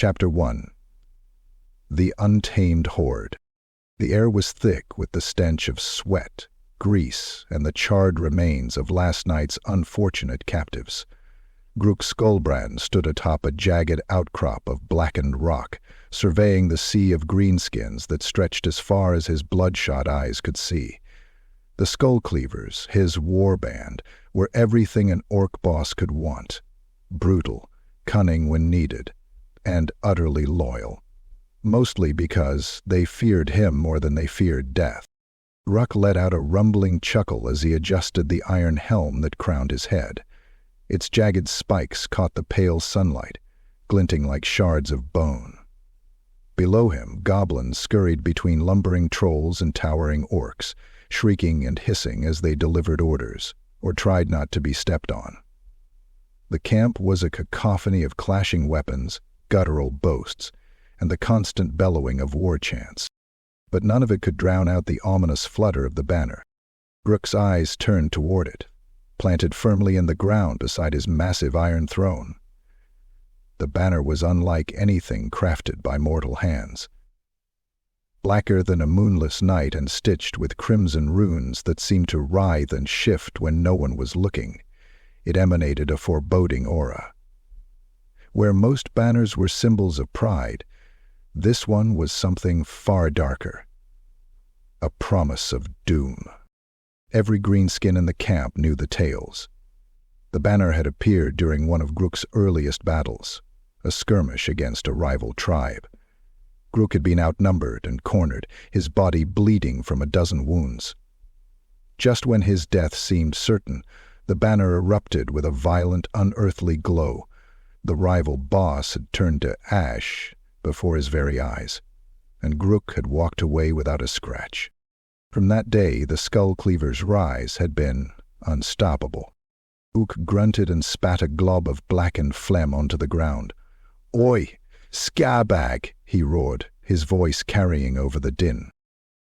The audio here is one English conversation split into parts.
Chapter 1. The Untamed Horde. The air was thick with the stench of sweat, grease, and the charred remains of last night's unfortunate captives. Grukk Skullbrand stood atop a jagged outcrop of blackened rock, surveying the sea of greenskins that stretched as far as his bloodshot eyes could see. The Skullcleavers, his war band, were everything an orc boss could want: brutal, cunning when needed, and utterly loyal. Mostly because they feared him more than they feared death. Grukk let out a rumbling chuckle as he adjusted the iron helm that crowned his head. Its jagged spikes caught the pale sunlight, glinting like shards of bone. Below him, goblins scurried between lumbering trolls and towering orcs, shrieking and hissing as they delivered orders, or tried not to be stepped on. The camp was a cacophony of clashing weapons, guttural boasts, and the constant bellowing of war chants. But none of it could drown out the ominous flutter of the banner. Grukk's eyes turned toward it, planted firmly in the ground beside his massive iron throne. The banner was unlike anything crafted by mortal hands. Blacker than a moonless night and stitched with crimson runes that seemed to writhe and shift when no one was looking, it emanated a foreboding aura. Where most banners were symbols of pride, this one was something far darker. A promise of doom. Every greenskin in the camp knew the tales. The banner had appeared during one of Grukk's earliest battles, a skirmish against a rival tribe. Grukk had been outnumbered and cornered, his body bleeding from a dozen wounds. Just when his death seemed certain, the banner erupted with a violent, unearthly glow. The rival boss had turned to ash before his very eyes, and Grukk had walked away without a scratch. From that day, the Skullcleaver's rise had been unstoppable. Ook grunted and spat a glob of blackened phlegm onto the ground. "Oi, scabag!" he roared, his voice carrying over the din.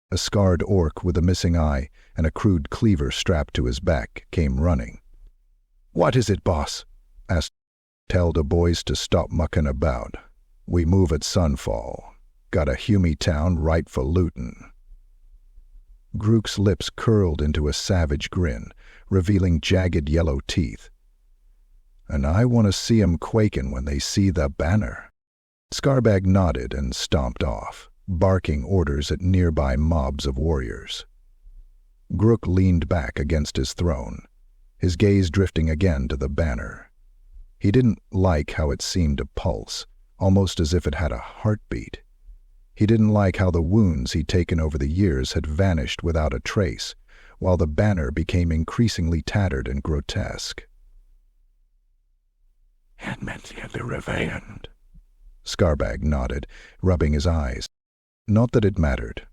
A scarred orc with a missing eye and a crude cleaver strapped to his back came running. "What is it, boss?" asked. "Tell the boys to stop mucking about. We move at sunfall. Got a hummy town ripe for lootin'." Grukk's lips curled into a savage grin, revealing jagged yellow teeth. "And I want to see 'em quakin' when they see the banner." Scarbag nodded and stomped off, barking orders at nearby mobs of warriors. Grukk leaned back against his throne, his gaze drifting again to the banner. He didn't like how it seemed to pulse, almost as if it had a heartbeat. He didn't like how the wounds he'd taken over the years had vanished without a trace, while the banner became increasingly tattered and grotesque. "It meant you'd be revenged." Scarbag nodded, rubbing his eyes. "Not that it mattered.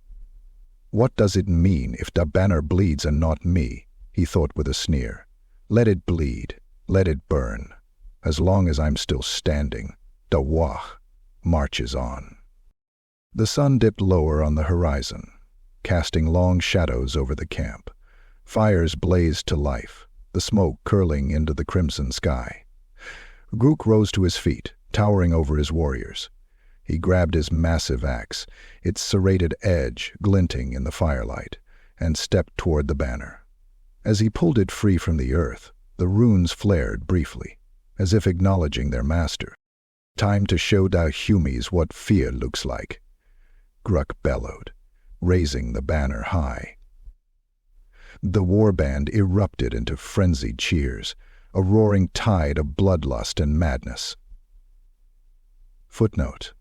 What does it mean if the banner bleeds and not me?" he thought with a sneer. "Let it bleed, let it burn. As long as I'm still standing, the Waaagh marches on." The sun dipped lower on the horizon, casting long shadows over the camp. Fires blazed to life, the smoke curling into the crimson sky. Grukk rose to his feet, towering over his warriors. He grabbed his massive axe, its serrated edge glinting in the firelight, and stepped toward the banner. As he pulled it free from the earth, the runes flared briefly, as if acknowledging their master. "Time to show the humies what fear looks like," Grukk bellowed, raising the banner high. The warband erupted into frenzied cheers, a roaring tide of bloodlust and madness. Footnote.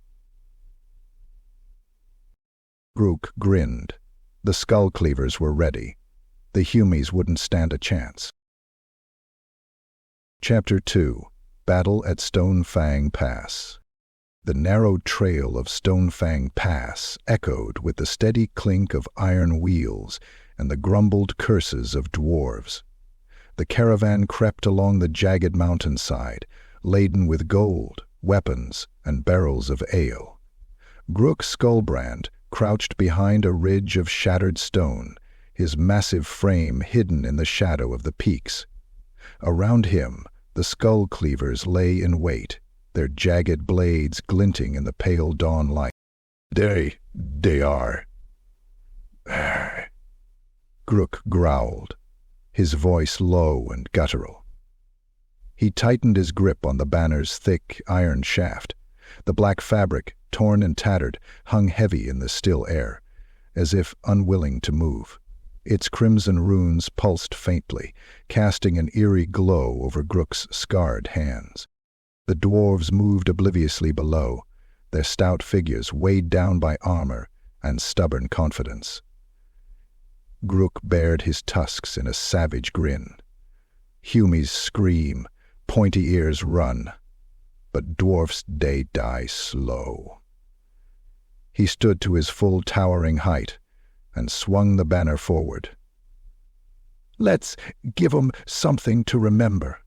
Grukk grinned. The Skullcleavers were ready. The humies wouldn't stand a chance. Chapter 2. Battle at Stone Fang Pass. The narrow trail of Stone Fang Pass echoed with the steady clink of iron wheels and the grumbled curses of dwarves. The caravan crept along the jagged mountainside, laden with gold, weapons, and barrels of ale. Grukk Skullbrand crouched behind a ridge of shattered stone, his massive frame hidden in the shadow of the peaks. Around him, the Skullcleavers lay in wait, their jagged blades glinting in the pale dawn light. They are. Grukk growled, his voice low and guttural. He tightened his grip on the banner's thick iron shaft. The black fabric, torn and tattered, hung heavy in the still air, as if unwilling to move. Its crimson runes pulsed faintly, casting an eerie glow over Grukk's scarred hands. The dwarves moved obliviously below, their stout figures weighed down by armor and stubborn confidence. Grukk bared his tusks in a savage grin. Humies scream, pointy ears run, but dwarfs they die slow. He stood to his full towering height and swung the banner forward. "Let's give 'em something to remember."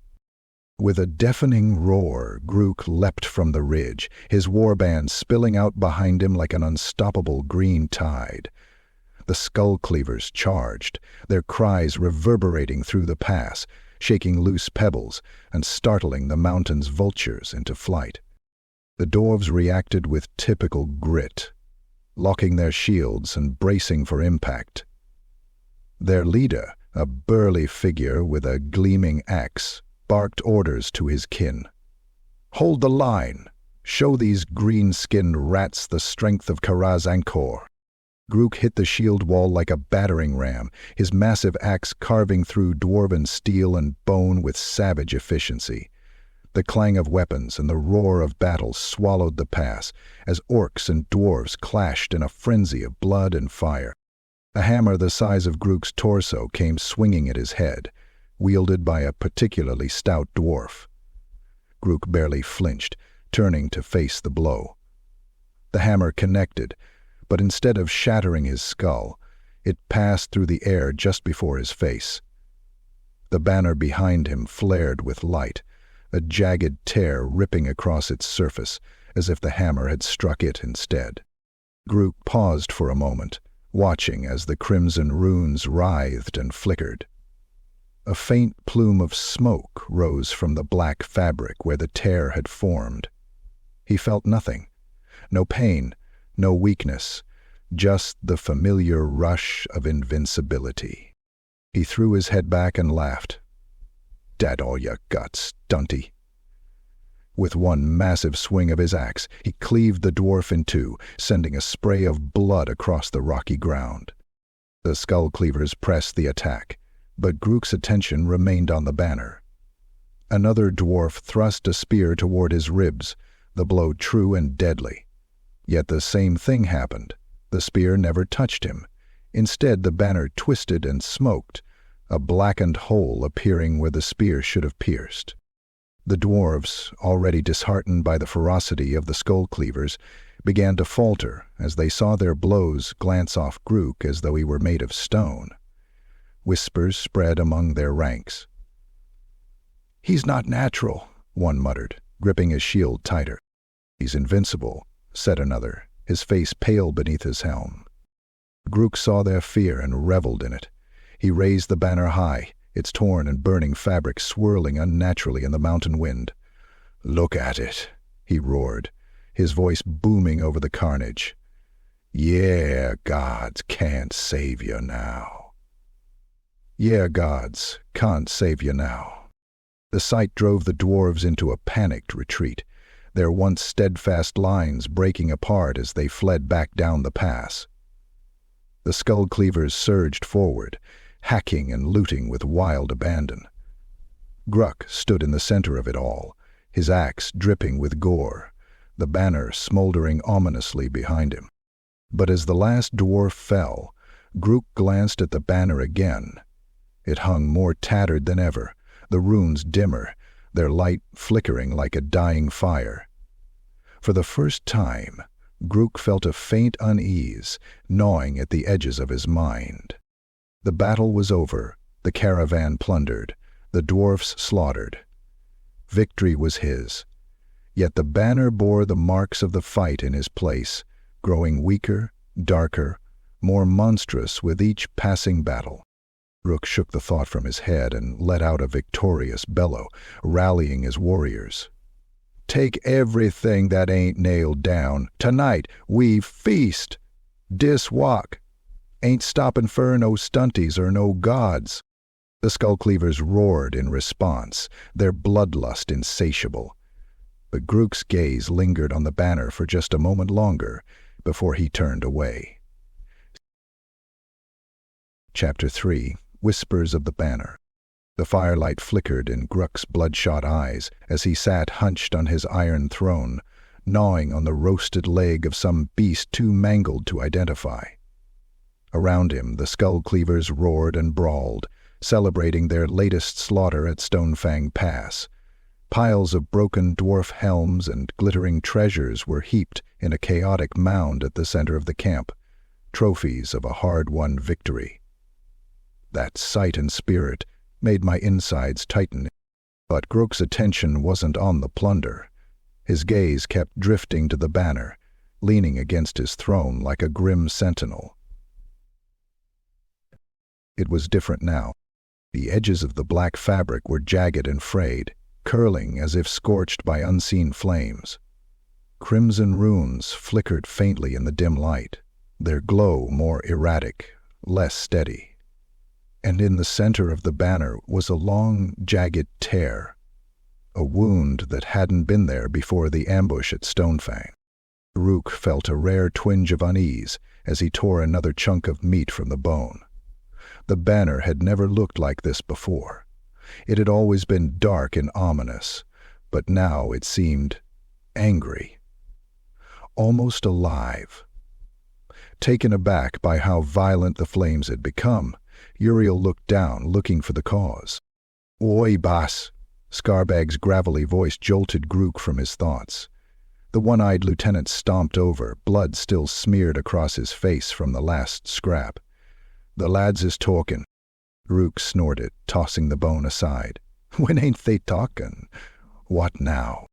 With a deafening roar, Grukk leapt from the ridge, his warband spilling out behind him like an unstoppable green tide. The Skullcleavers charged, their cries reverberating through the pass, shaking loose pebbles and startling the mountain's vultures into flight. The dwarves reacted with typical grit, locking their shields and bracing for impact. Their leader, a burly figure with a gleaming axe, barked orders to his kin. "Hold the line! Show these green-skinned rats the strength of Karaz Angkor." Grukk hit the shield wall like a battering ram, his massive axe carving through dwarven steel and bone with savage efficiency. The clang of weapons and the roar of battle swallowed the pass as orcs and dwarves clashed in a frenzy of blood and fire. A hammer the size of Grukk's torso came swinging at his head, wielded by a particularly stout dwarf. Grukk barely flinched, turning to face the blow. The hammer connected, but instead of shattering his skull, it passed through the air just before his face. The banner behind him flared with light, a jagged tear ripping across its surface, as if the hammer had struck it instead. Grukk paused for a moment, watching as the crimson runes writhed and flickered. A faint plume of smoke rose from the black fabric where the tear had formed. He felt nothing, no pain, no weakness, just the familiar rush of invincibility. He threw his head back and laughed. "Dat all ya got, stunty." With one massive swing of his axe, he cleaved the dwarf in two, sending a spray of blood across the rocky ground. The Skullcleavers pressed the attack, but Grukk's attention remained on the banner. Another dwarf thrust a spear toward his ribs, the blow true and deadly. Yet the same thing happened. The spear never touched him. Instead, the banner twisted and smoked, a blackened hole appearing where the spear should have pierced. The dwarves, already disheartened by the ferocity of the Skullcleavers, began to falter as they saw their blows glance off Grukk as though he were made of stone. Whispers spread among their ranks. "He's not natural," one muttered, gripping his shield tighter. "He's invincible," said another, his face pale beneath his helm. Grukk saw their fear and reveled in it. He raised the banner high, its torn and burning fabric swirling unnaturally in the mountain wind. "Look at it," he roared, his voice booming over the carnage. "Yeah, gods can't save you now." "Yeah, gods can't save you now." The sight drove the dwarves into a panicked retreat, their once steadfast lines breaking apart as they fled back down the pass. The Skullcleavers surged forward, hacking and looting with wild abandon. Grukk stood in the center of it all, his axe dripping with gore, the banner smoldering ominously behind him. But as the last dwarf fell, Grukk glanced at the banner again. It hung more tattered than ever, the runes dimmer, their light flickering like a dying fire. For the first time, Grukk felt a faint unease gnawing at the edges of his mind. The battle was over, the caravan plundered, the dwarfs slaughtered. Victory was his. Yet the banner bore the marks of the fight in his place, growing weaker, darker, more monstrous with each passing battle. Grukk shook the thought from his head and let out a victorious bellow, rallying his warriors. Take everything that ain't nailed down. Tonight we feast. Dis Waaagh ain't stoppin' fer no stunties or no gods." The Skullcleavers roared in response, their bloodlust insatiable. But Grukk's gaze lingered on the banner for just a moment longer before he turned away. Chapter 3. Whispers of the Banner. The firelight flickered in Grukk's bloodshot eyes as he sat hunched on his iron throne, gnawing on the roasted leg of some beast too mangled to identify. Around him, the Skullcleavers roared and brawled, celebrating their latest slaughter at Fang Pass. Piles of broken dwarf helms and glittering treasures were heaped in a chaotic mound at the center of the camp, trophies of a hard-won victory. That sight and spirit made my insides tighten, but Grukk's attention wasn't on the plunder. His gaze kept drifting to the banner, leaning against his throne like a grim sentinel. It was different now. The edges of the black fabric were jagged and frayed, curling as if scorched by unseen flames. Crimson runes flickered faintly in the dim light, their glow more erratic, less steady. And in the center of the banner was a long, jagged tear, a wound that hadn't been there before the ambush at Fang. Grukk felt a rare twinge of unease as he tore another chunk of meat from the bone. The banner had never looked like this before. It had always been dark and ominous, but now it seemed angry, almost alive. Taken aback by how violent the flames had become, Uriel looked down, looking for the cause. "Oi, boss!" Skarbag's gravelly voice jolted Grukk from his thoughts. The one-eyed lieutenant stomped over, blood still smeared across his face from the last scrap. "The lads is talkin'." Grukk snorted, tossing the bone aside. "When ain't they talkin'? What now?"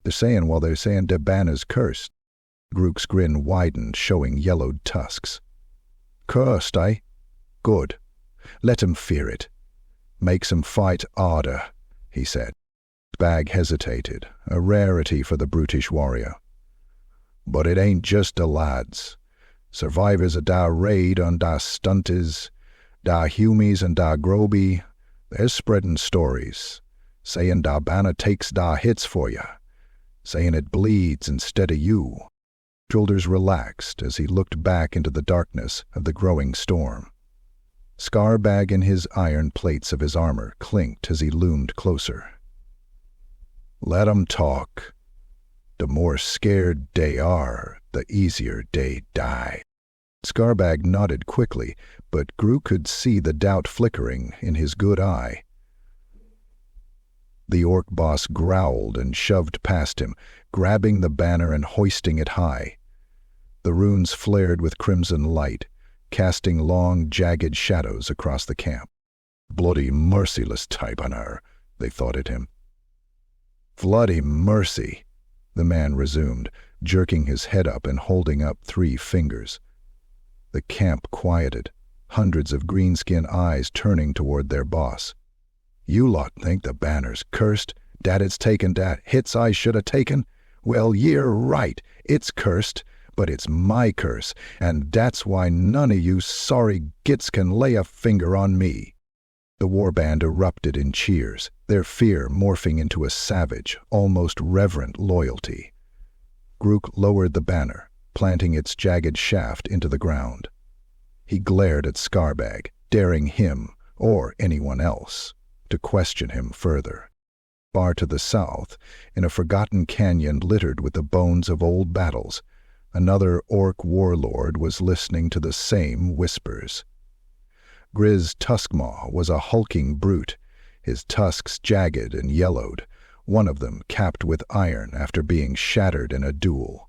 "They're sayin' while they're sayin' de banner's cursed." Grukk's grin widened, showing yellowed tusks. "Cursed, eh? Good. Let 'em fear it. Makes 'em fight harder," he said. Bag hesitated, a rarity for the brutish warrior. "But it ain't just the lads. Survivors of da raid on da stunties, da humies and da groby, they're spreadin' stories, sayin' da banner takes da hits for ya, sayin' it bleeds instead of you." Shoulders relaxed as he looked back into the darkness of the growing storm. Skarbag and his iron plates of his armor clinked as he loomed closer. "Let 'em talk. The more scared they are, the easier they die." Skarbag nodded quickly, but Grukk could see the doubt flickering in his good eye. The orc boss growled and shoved past him, grabbing the banner and hoisting it high. The runes flared with crimson light, casting long, jagged shadows across the camp. "Bloody merciless type on her," they thought at him. "Bloody mercy," the man resumed, jerking his head up and holding up 3 fingers. The camp quieted, hundreds of greenskin eyes turning toward their boss. "You lot think the banner's cursed, dat it's taken dat hits I should have taken? Well, ye're right, it's cursed, but it's my curse, and that's why none of you sorry gits can lay a finger on me." The warband erupted in cheers, their fear morphing into a savage, almost reverent loyalty. Grukk lowered the banner, planting its jagged shaft into the ground. He glared at Skarbag, daring him, or anyone else, to question him further. Far to the south, in a forgotten canyon littered with the bones of old battles, another orc warlord was listening to the same whispers. Grizz Tuskmaw was a hulking brute, his tusks jagged and yellowed, one of them capped with iron after being shattered in a duel.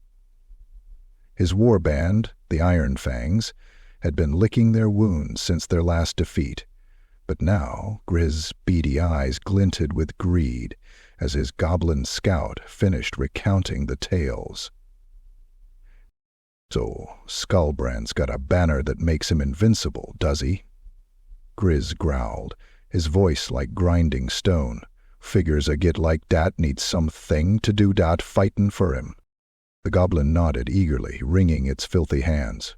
His warband, the Iron Fangs, had been licking their wounds since their last defeat, but now Grizz's beady eyes glinted with greed as his goblin scout finished recounting the tales. "So, Skullbrand's got a banner that makes him invincible, does he?" Grizz growled, his voice like grinding stone, Figures a git like dat need something to do dat fightin' for him. The goblin nodded eagerly, wringing its filthy hands.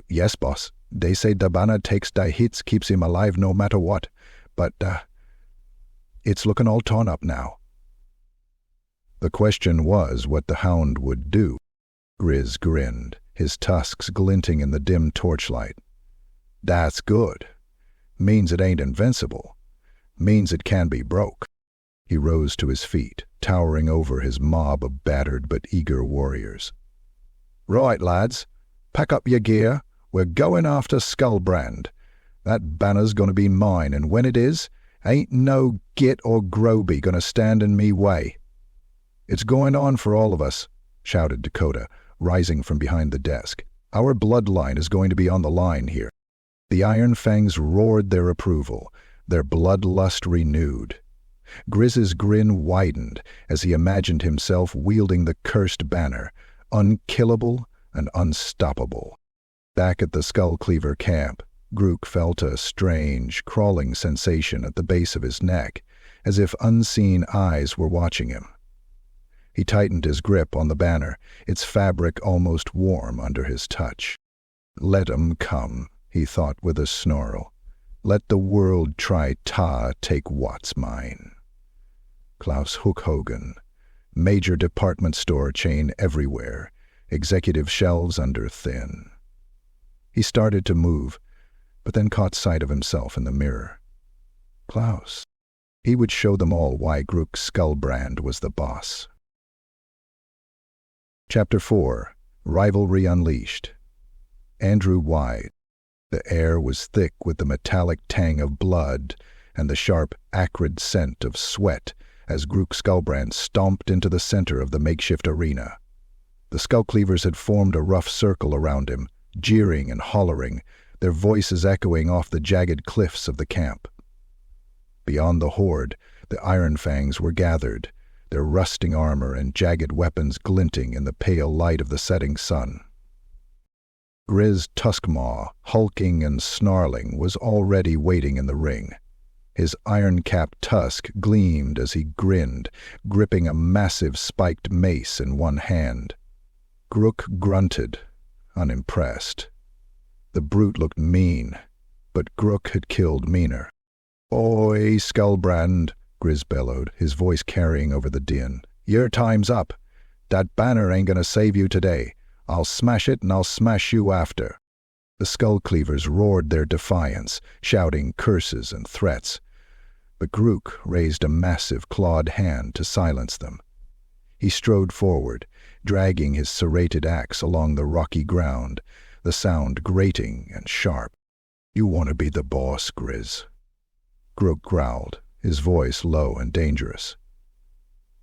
Yes, boss. They say da banner takes da hits, keeps him alive no matter what. But, it's looking all torn up now. The question was what the hound would do. Grizz grinned, his tusks glinting in the dim torchlight. That's good. Means it ain't invincible. Means it can be broke. He rose to his feet, towering over his mob of battered but eager warriors. Right, lads. Pack up your gear. We're going after Skullbrand. That banner's gonna be mine, and when it is, ain't no git or groby gonna stand in me way. It's going on for all of us, shouted Dakota, rising from behind the desk. Our bloodline is going to be on the line here. The Iron Fangs roared their approval, their bloodlust renewed. Grizz's grin widened as he imagined himself wielding the cursed banner, unkillable and unstoppable. Back at the Skullcleaver camp, Grukk felt a strange, crawling sensation at the base of his neck, as if unseen eyes were watching him. He tightened his grip on the banner, its fabric almost warm under his touch. Let 'em come, he thought with a snarl. Let the world try take what's mine. Klaus Hookhogen, major department store chain everywhere, executive shelves under thin. He started to move, but then caught sight of himself in the mirror. Klaus. He would show them all why Grukk Skullbrand was the boss. Chapter 4. Rivalry Unleashed. Andrew Wide. The air was thick with the metallic tang of blood and the sharp, acrid scent of sweat as Grukk Skullbrand stomped into the center of the makeshift arena. The Skullcleavers had formed a rough circle around him, jeering and hollering, their voices echoing off the jagged cliffs of the camp. Beyond the horde, the Iron Fangs were gathered, their rusting armor and jagged weapons glinting in the pale light of the setting sun. Grizz Tuskmaw, hulking and snarling, was already waiting in the ring. His iron-capped tusk gleamed as he grinned, gripping a massive spiked mace in one hand. Grukk grunted, unimpressed. The brute looked mean, but Grukk had killed meaner. "Oi, Skullbrand," Grizz bellowed, his voice carrying over the din. "Your time's up. That banner ain't gonna save you today. I'll smash it and I'll smash you after." The Skullcleavers roared their defiance, shouting curses and threats. But Grukk raised a massive clawed hand to silence them. He strode forward, dragging his serrated axe along the rocky ground, the sound grating and sharp. "You want to be the boss, Grizz?" Grukk growled, his voice low and dangerous.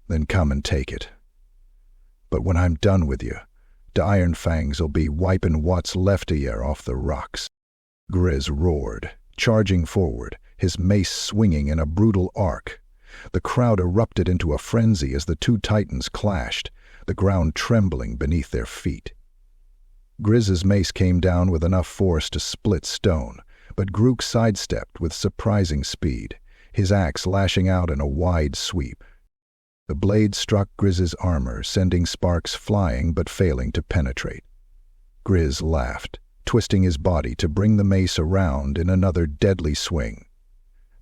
"Then come and take it. But when I'm done with you, the Iron Fangs'll be wiping what's left of you off the rocks." Grizz roared, charging forward, his mace swinging in a brutal arc. The crowd erupted into a frenzy as the two titans clashed, the ground trembling beneath their feet. Grizz's mace came down with enough force to split stone, but Grukk sidestepped with surprising speed, his axe lashing out in a wide sweep. The blade struck Grizz's armor, sending sparks flying but failing to penetrate. Grizz laughed, twisting his body to bring the mace around in another deadly swing.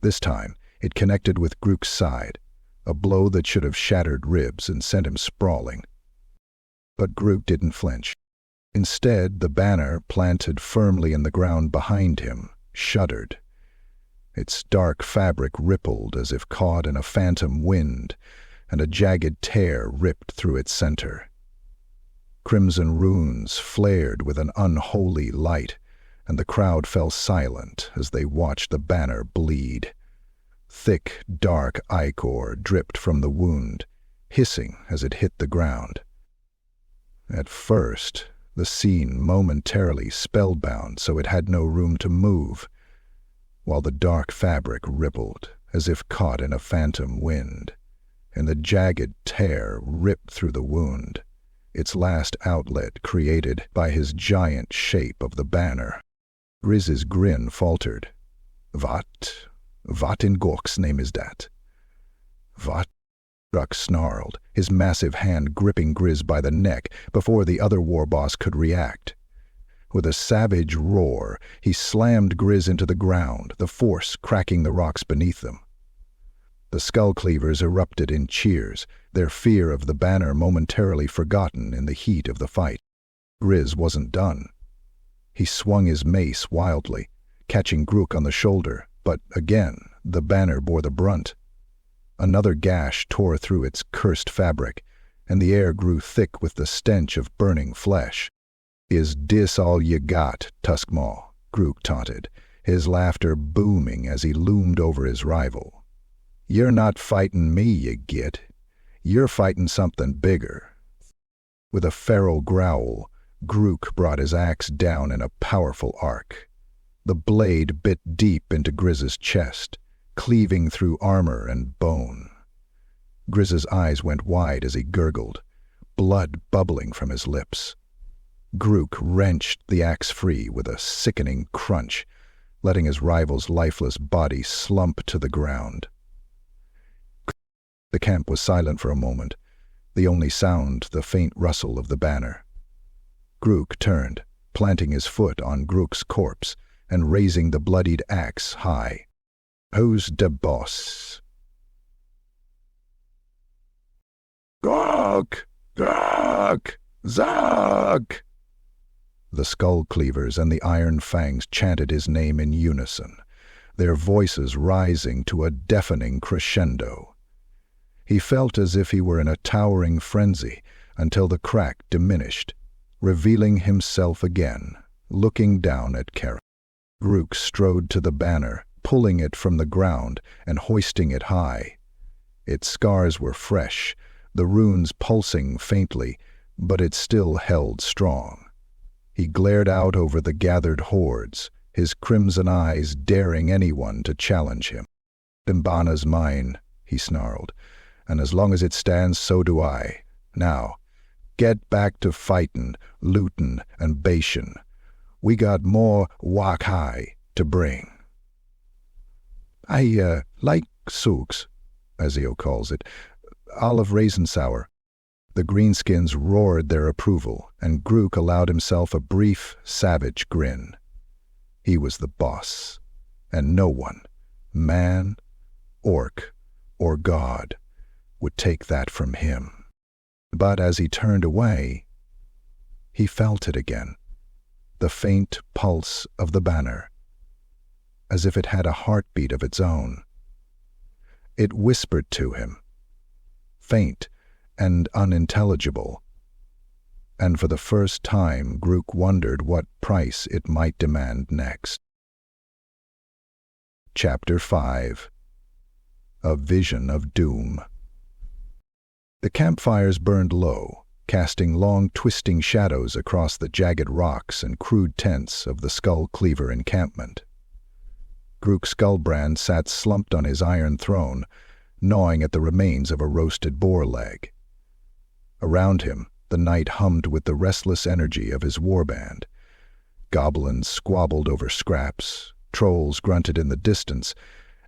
This time, it connected with Grukk's side, a blow that should have shattered ribs and sent him sprawling. But Grukk didn't flinch. Instead, the banner, planted firmly in the ground behind him, shuddered. Its dark fabric rippled as if caught in a phantom wind, and a jagged tear ripped through its center. Crimson runes flared with an unholy light, and the crowd fell silent as they watched the banner bleed. Thick, dark ichor dripped from the wound, hissing as it hit the ground. At first, the scene momentarily spellbound so it had no room to move, while the dark fabric rippled as if caught in a phantom wind, and the jagged tear ripped through the wound, its last outlet created by his giant shape of the banner. Grizz's grin faltered. What in Gork's name is that?" What? Grukk snarled, his massive hand gripping Grizz by the neck before the other warboss could react. With a savage roar, he slammed Grizz into the ground, the force cracking the rocks beneath them. The Skullcleavers erupted in cheers, their fear of the banner momentarily forgotten in the heat of the fight. Grizz wasn't done. He swung his mace wildly, catching Grukk on the shoulder, but again the banner bore the brunt. Another gash tore through its cursed fabric, and the air grew thick with the stench of burning flesh. "Is dis all you got, Tuskmaw?" Grukk taunted, his laughter booming as he loomed over his rival. "You're not fighting me, you git. You're fighting something bigger." With a feral growl, Grukk brought his axe down in a powerful arc. The blade bit deep into Grizz's chest, cleaving through armor and bone. Grizz's eyes went wide as he gurgled, blood bubbling from his lips. Grukk wrenched the axe free with a sickening crunch, letting his rival's lifeless body slump to the ground. The camp was silent for a moment, the only sound the faint rustle of the banner. Grukk turned, planting his foot on Grukk's corpse and raising the bloodied axe high. "Who's de boss?" Grukk! Grukk! Zug! The Skullcleavers and the Iron Fangs chanted his name in unison, their voices rising to a deafening crescendo. He felt as if he were in a towering frenzy until the crack diminished, revealing himself again, looking down at Kara. Grukk strode to the banner, pulling it from the ground and hoisting it high. Its scars were fresh, the runes pulsing faintly, but it still held strong. He glared out over the gathered hordes, his crimson eyes daring anyone to challenge him. "Dimbana's mine," he snarled, "and as long as it stands, so do I. Now, get back to fightin', lootin', and bashin'. We got more Waaagh to bring." "I like souks," Ezio calls it, "olive raisin sour." The greenskins roared their approval, and Grukk allowed himself a brief, savage grin. He was the boss, and no one, man, orc, or god, would take that from him. But as he turned away, he felt it again, the faint pulse of the banner, as if it had a heartbeat of its own. It whispered to him, faint and unintelligible, and for the first time Grukk wondered what price it might demand next. Chapter 5. A Vision of Doom. The campfires burned low, casting long twisting shadows across the jagged rocks and crude tents of the Skullcleaver encampment. Grukk Skullbrand sat slumped on his iron throne, gnawing at the remains of a roasted boar leg. Around him, the night hummed with the restless energy of his warband. Goblins squabbled over scraps, trolls grunted in the distance,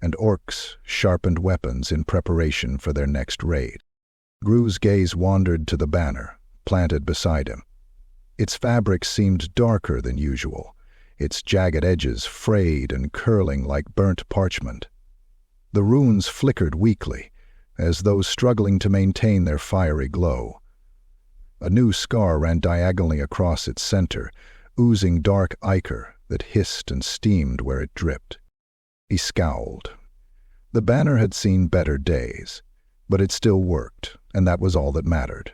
and orcs sharpened weapons in preparation for their next raid. Gru's gaze wandered to the banner, planted beside him. Its fabric seemed darker than usual, its jagged edges frayed and curling like burnt parchment. The runes flickered weakly, as though struggling to maintain their fiery glow. A new scar ran diagonally across its center, oozing dark ichor that hissed and steamed where it dripped. He scowled. The banner had seen better days, but it still worked, and that was all that mattered.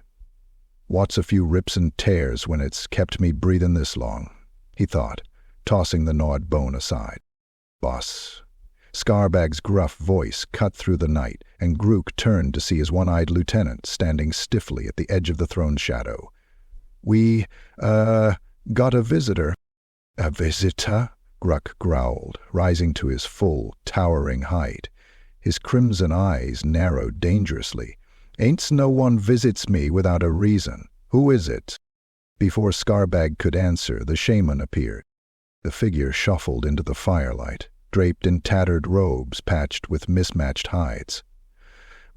"What's a few rips and tears when it's kept me breathing this long?" he thought, tossing the gnawed bone aside. "Boss." Scarbag's gruff voice cut through the night, and Grukk turned to see his one-eyed lieutenant standing stiffly at the edge of the throne's shadow. "We, got a visitor." "A visitor?" Grukk growled, rising to his full, towering height. His crimson eyes narrowed dangerously. "Ain't no one visits me without a reason. Who is it?" Before Scarbag could answer, the shaman appeared. The figure shuffled into the firelight, draped in tattered robes patched with mismatched hides.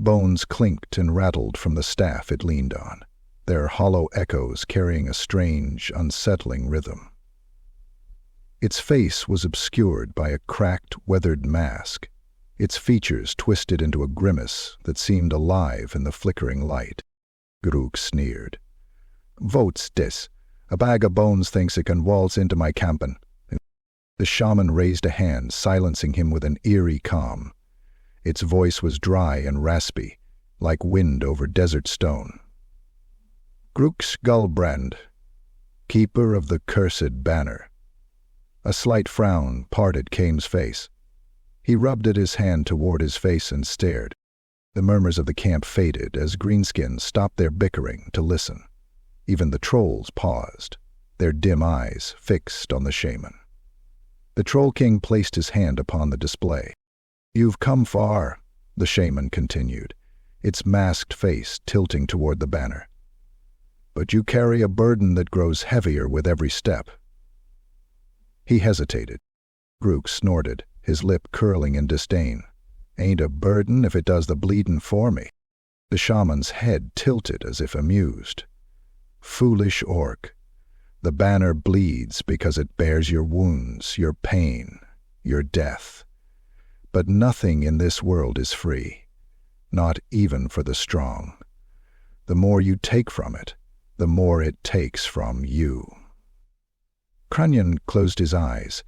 Bones clinked and rattled from the staff it leaned on, their hollow echoes carrying a strange, unsettling rhythm. Its face was obscured by a cracked, weathered mask, its features twisted into a grimace that seemed alive in the flickering light. Grukk sneered. "Votes this. A bag of bones thinks it can waltz into my cabin." The shaman raised a hand, silencing him with an eerie calm. Its voice was dry and raspy, like wind over desert stone. "Grukk Skullbrand, keeper of the cursed banner." A slight frown parted Kaim's face. He rubbed at his hand toward his face and stared. The murmurs of the camp faded as greenskins stopped their bickering to listen. Even the trolls paused, their dim eyes fixed on the shaman. The Troll King placed his hand upon the display. "You've come far," the shaman continued, its masked face tilting toward the banner. "But you carry a burden that grows heavier with every step." He hesitated. Grukk snorted, his lip curling in disdain. "Ain't a burden if it does the bleedin' for me." The shaman's head tilted as if amused. "Foolish orc. The banner bleeds because it bears your wounds, your pain, your death. But nothing in this world is free, not even for the strong. The more you take from it, the more it takes from you." Kranian closed his eyes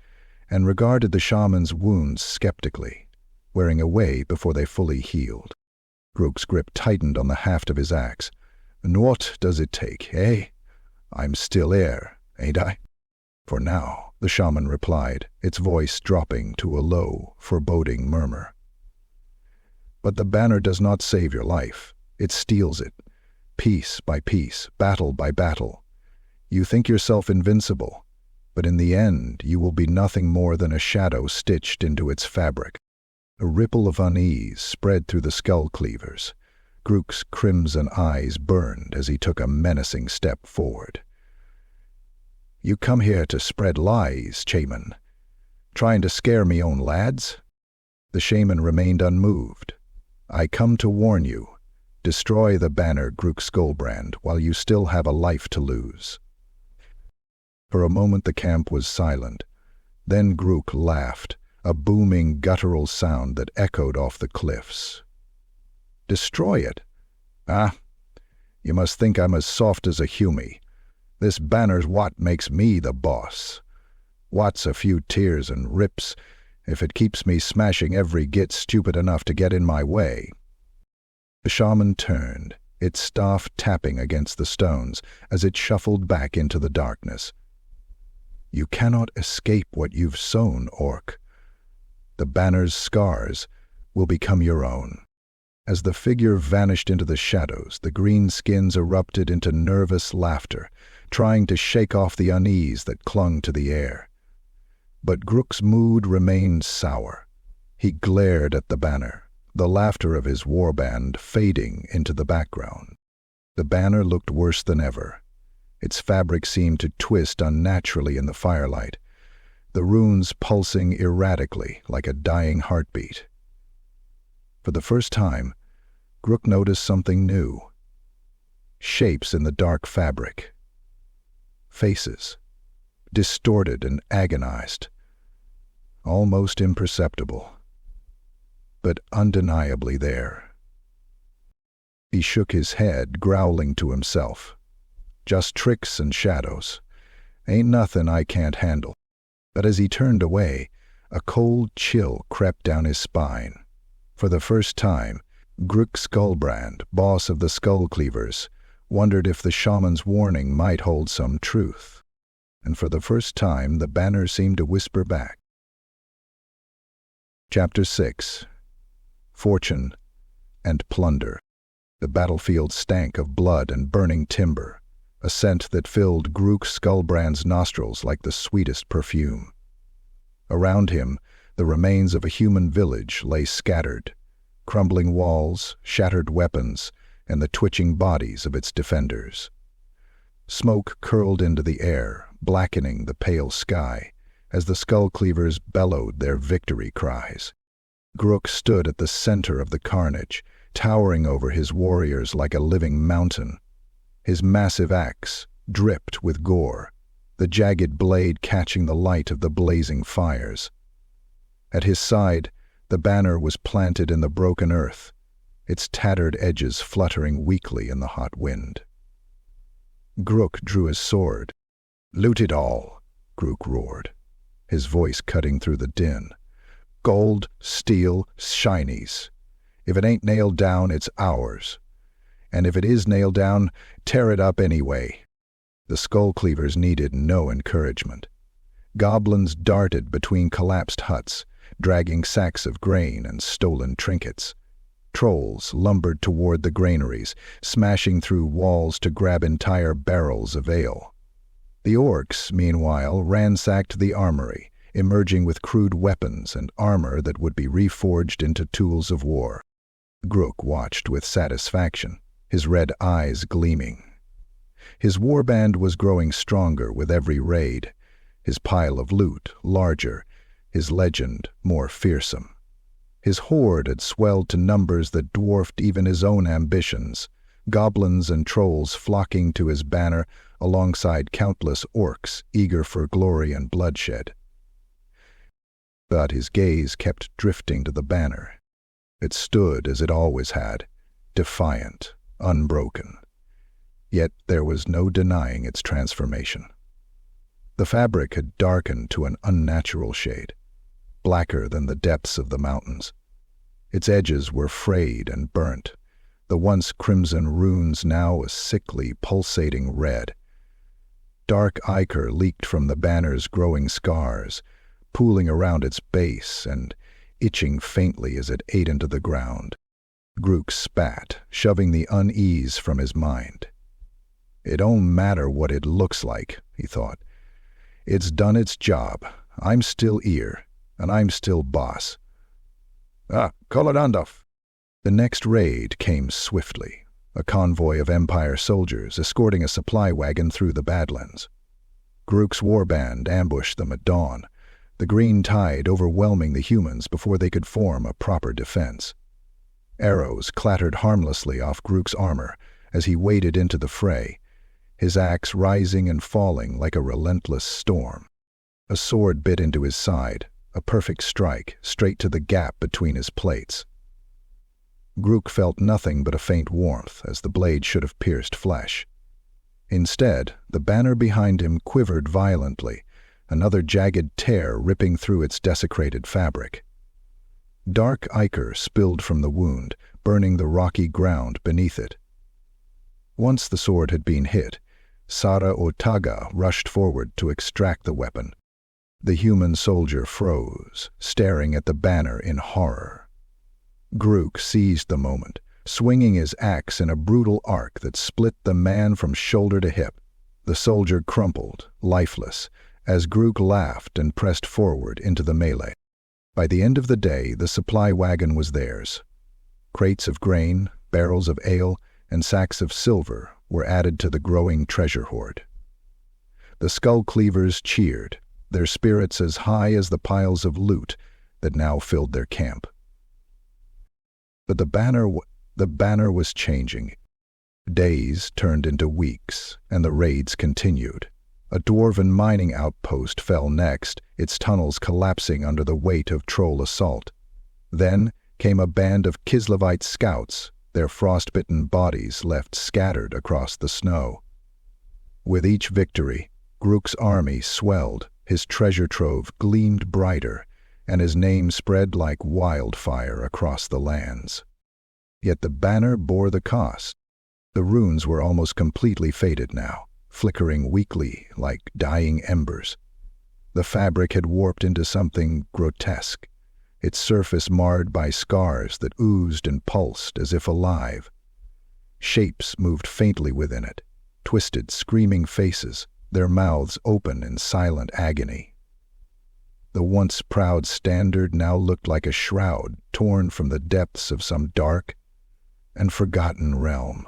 and regarded the shaman's wounds skeptically, wearing away before they fully healed. Grukk's grip tightened on the haft of his axe. "And what does it take, eh? I'm still heir, ain't I?" "For now," the shaman replied, its voice dropping to a low, foreboding murmur. "But the banner does not save your life. It steals it, piece by piece, battle by battle. You think yourself invincible, but in the end you will be nothing more than a shadow stitched into its fabric." A ripple of unease spread through the Skullcleavers. Grukk's crimson eyes burned as he took a menacing step forward. "You come here to spread lies, shaman. Trying to scare me own lads?" The shaman remained unmoved. "I come to warn you. Destroy the banner, Grukk Skullbrand, while you still have a life to lose." For a moment the camp was silent. Then Grukk laughed, a booming guttural sound that echoed off the cliffs. "Destroy it? Ah, you must think I'm as soft as a humie. This banner's what makes me the boss. What's a few tears and rips if it keeps me smashing every git stupid enough to get in my way?" The shaman turned, its staff tapping against the stones as it shuffled back into the darkness. "You cannot escape what you've sown, orc. The banner's scars will become your own." As the figure vanished into the shadows, the green skins erupted into nervous laughter, trying to shake off the unease that clung to the air. But Grukk's mood remained sour. He glared at the banner, the laughter of his warband fading into the background. The banner looked worse than ever. Its fabric seemed to twist unnaturally in the firelight, the runes pulsing erratically like a dying heartbeat. For the first time, Grukk noticed something new. Shapes in the dark fabric. Faces, distorted and agonized. Almost imperceptible, but undeniably there. He shook his head, growling to himself. "Just tricks and shadows. Ain't nothing I can't handle." But as he turned away, a cold chill crept down his spine. For the first time, Grukk Skullbrand, boss of the Skullcleavers, wondered if the shaman's warning might hold some truth. And for the first time, the banner seemed to whisper back. Chapter 6. Fortune and Plunder. The battlefield stank of blood and burning timber, a scent that filled Grukk Skullbrand's nostrils like the sweetest perfume. Around him, the remains of a human village lay scattered, crumbling walls, shattered weapons, and the twitching bodies of its defenders. Smoke curled into the air, blackening the pale sky, as the Skullcleavers bellowed their victory cries. Grukk stood at the center of the carnage, towering over his warriors like a living mountain. His massive axe dripped with gore, the jagged blade catching the light of the blazing fires. At his side, the banner was planted in the broken earth, its tattered edges fluttering weakly in the hot wind. Grukk drew his sword. "Loot it all," Grukk roared, his voice cutting through the din. "Gold, steel, shinies. If it ain't nailed down, it's ours. And if it is nailed down, tear it up anyway." The Skullcleavers needed no encouragement. Goblins darted between collapsed huts, dragging sacks of grain and stolen trinkets. Trolls lumbered toward the granaries, smashing through walls to grab entire barrels of ale. The orcs, meanwhile, ransacked the armory, emerging with crude weapons and armor that would be reforged into tools of war. Grukk watched with satisfaction, his red eyes gleaming. His warband was growing stronger with every raid, his pile of loot larger, his legend more fearsome. His horde had swelled to numbers that dwarfed even his own ambitions, goblins and trolls flocking to his banner alongside countless orcs eager for glory and bloodshed. But his gaze kept drifting to the banner. It stood as it always had, defiant, unbroken. Yet there was no denying its transformation. The fabric had darkened to an unnatural shade, blacker than the depths of the mountains. Its edges were frayed and burnt, the once crimson runes now a sickly, pulsating red. Dark ichor leaked from the banner's growing scars, pooling around its base and itching faintly as it ate into the ground. Grukk spat, shoving the unease from his mind. "It don't matter what it looks like," he thought. "It's done its job. I'm still here, and I'm still boss." Koladandov. The next raid came swiftly, a convoy of Empire soldiers escorting a supply wagon through the Badlands. Grukk's warband ambushed them at dawn, the green tide overwhelming the humans before they could form a proper defense. Arrows clattered harmlessly off Grukk's armor as he waded into the fray, his axe rising and falling like a relentless storm. A sword bit into his side, a perfect strike straight to the gap between his plates. Grukk felt nothing but a faint warmth as the blade should have pierced flesh. Instead, the banner behind him quivered violently, another jagged tear ripping through its desecrated fabric. Dark ichor spilled from the wound, burning the rocky ground beneath it. Once the sword had been hit, Sara Otaga rushed forward to extract the weapon. The human soldier froze, staring at the banner in horror. Grukk seized the moment, swinging his axe in a brutal arc that split the man from shoulder to hip. The soldier crumpled, lifeless, as Grukk laughed and pressed forward into the melee. By the end of the day, the supply wagon was theirs. Crates of grain, barrels of ale, and sacks of silver were added to the growing treasure hoard. The Skullcleavers cheered, their spirits as high as the piles of loot that now filled their camp. But the banner was changing. Days turned into weeks, and the raids continued. A dwarven mining outpost fell next, its tunnels collapsing under the weight of troll assault. Then came a band of Kislevite scouts, their frostbitten bodies left scattered across the snow. With each victory, Grukk's army swelled, his treasure trove gleamed brighter, and his name spread like wildfire across the lands. Yet the banner bore the cost. The runes were almost completely faded now, flickering weakly like dying embers. The fabric had warped into something grotesque, its surface marred by scars that oozed and pulsed as if alive. Shapes moved faintly within it, twisted, screaming faces, their mouths open in silent agony. The once proud standard now looked like a shroud torn from the depths of some dark and forgotten realm.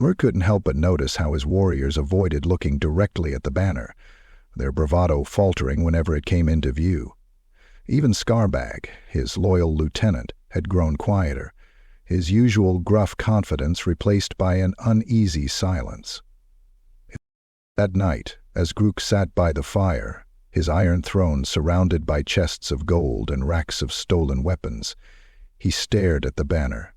Grukk couldn't help but notice how his warriors avoided looking directly at the banner, their bravado faltering whenever it came into view. Even Skarbag, his loyal lieutenant, had grown quieter, his usual gruff confidence replaced by an uneasy silence. That night, as Grukk sat by the fire, his iron throne surrounded by chests of gold and racks of stolen weapons, he stared at the banner.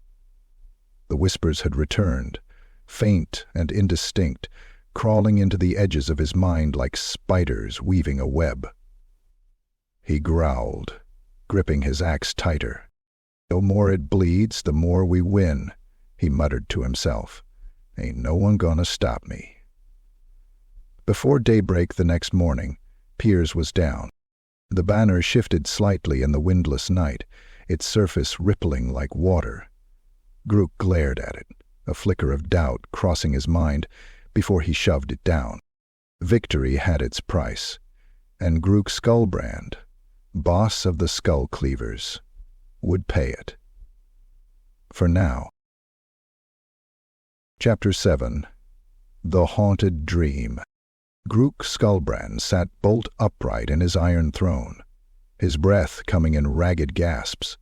The whispers had returned, faint and indistinct, crawling into the edges of his mind like spiders weaving a web. He growled, gripping his axe tighter. "The more it bleeds, the more we win," he muttered to himself. "Ain't no one gonna stop me." Before daybreak the next morning, Piers was down. The banner shifted slightly in the windless night, its surface rippling like water. Grukk glared at it, a flicker of doubt crossing his mind before he shoved it down. Victory had its price, and Grukk Skullbrand, boss of the Skullcleavers, would pay it. For now. Chapter 7. The Haunted Dream. Grukk Skullbrand sat bolt upright in his iron throne, his breath coming in ragged gasps.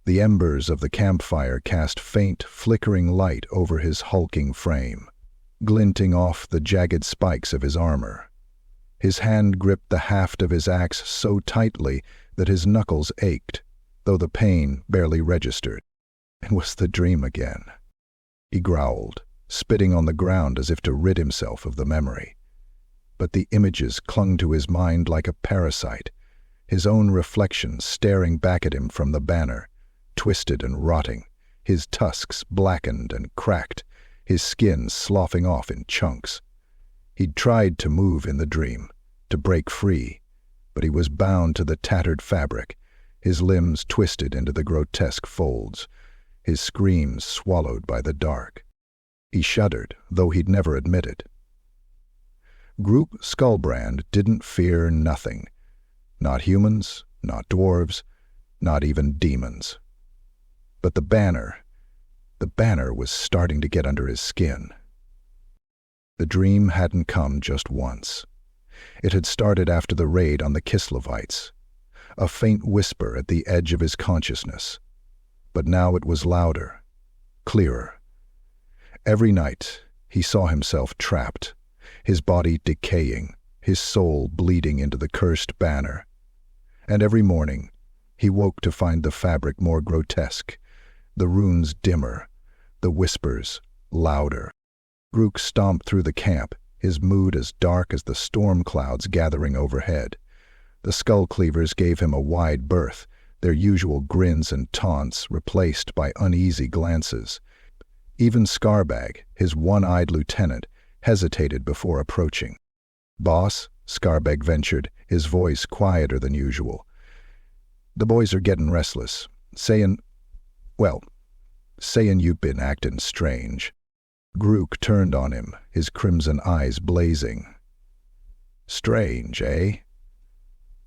The embers of the campfire cast faint, flickering light over his hulking frame, glinting off the jagged spikes of his armor. His hand gripped the haft of his axe so tightly that his knuckles ached, though the pain barely registered. It was the dream again. He growled, spitting on the ground as if to rid himself of the memory. But the images clung to his mind like a parasite, his own reflection staring back at him from the banner, twisted and rotting, his tusks blackened and cracked, his skin sloughing off in chunks. He'd tried to move in the dream, to break free, but he was bound to the tattered fabric, his limbs twisted into the grotesque folds, his screams swallowed by the dark. He shuddered, though he'd never admit it. Grukk Skullbrand didn't fear nothing. Not humans, not dwarves, not even demons. But the banner was starting to get under his skin. The dream hadn't come just once. It had started after the raid on the Kislevites, a faint whisper at the edge of his consciousness. But now it was louder, clearer. Every night he saw himself trapped, his body decaying, his soul bleeding into the cursed banner. And every morning he woke to find the fabric more grotesque, the runes dimmer, the whispers louder. Grukk stomped through the camp, his mood as dark as the storm clouds gathering overhead. The Skullcleavers gave him a wide berth, their usual grins and taunts replaced by uneasy glances. Even Skarbag, his one-eyed lieutenant, hesitated before approaching. "Boss," Skarbag ventured, his voice quieter than usual. "The boys are getting restless, saying you've been acting strange." Grukk turned on him, his crimson eyes blazing. "Strange, eh?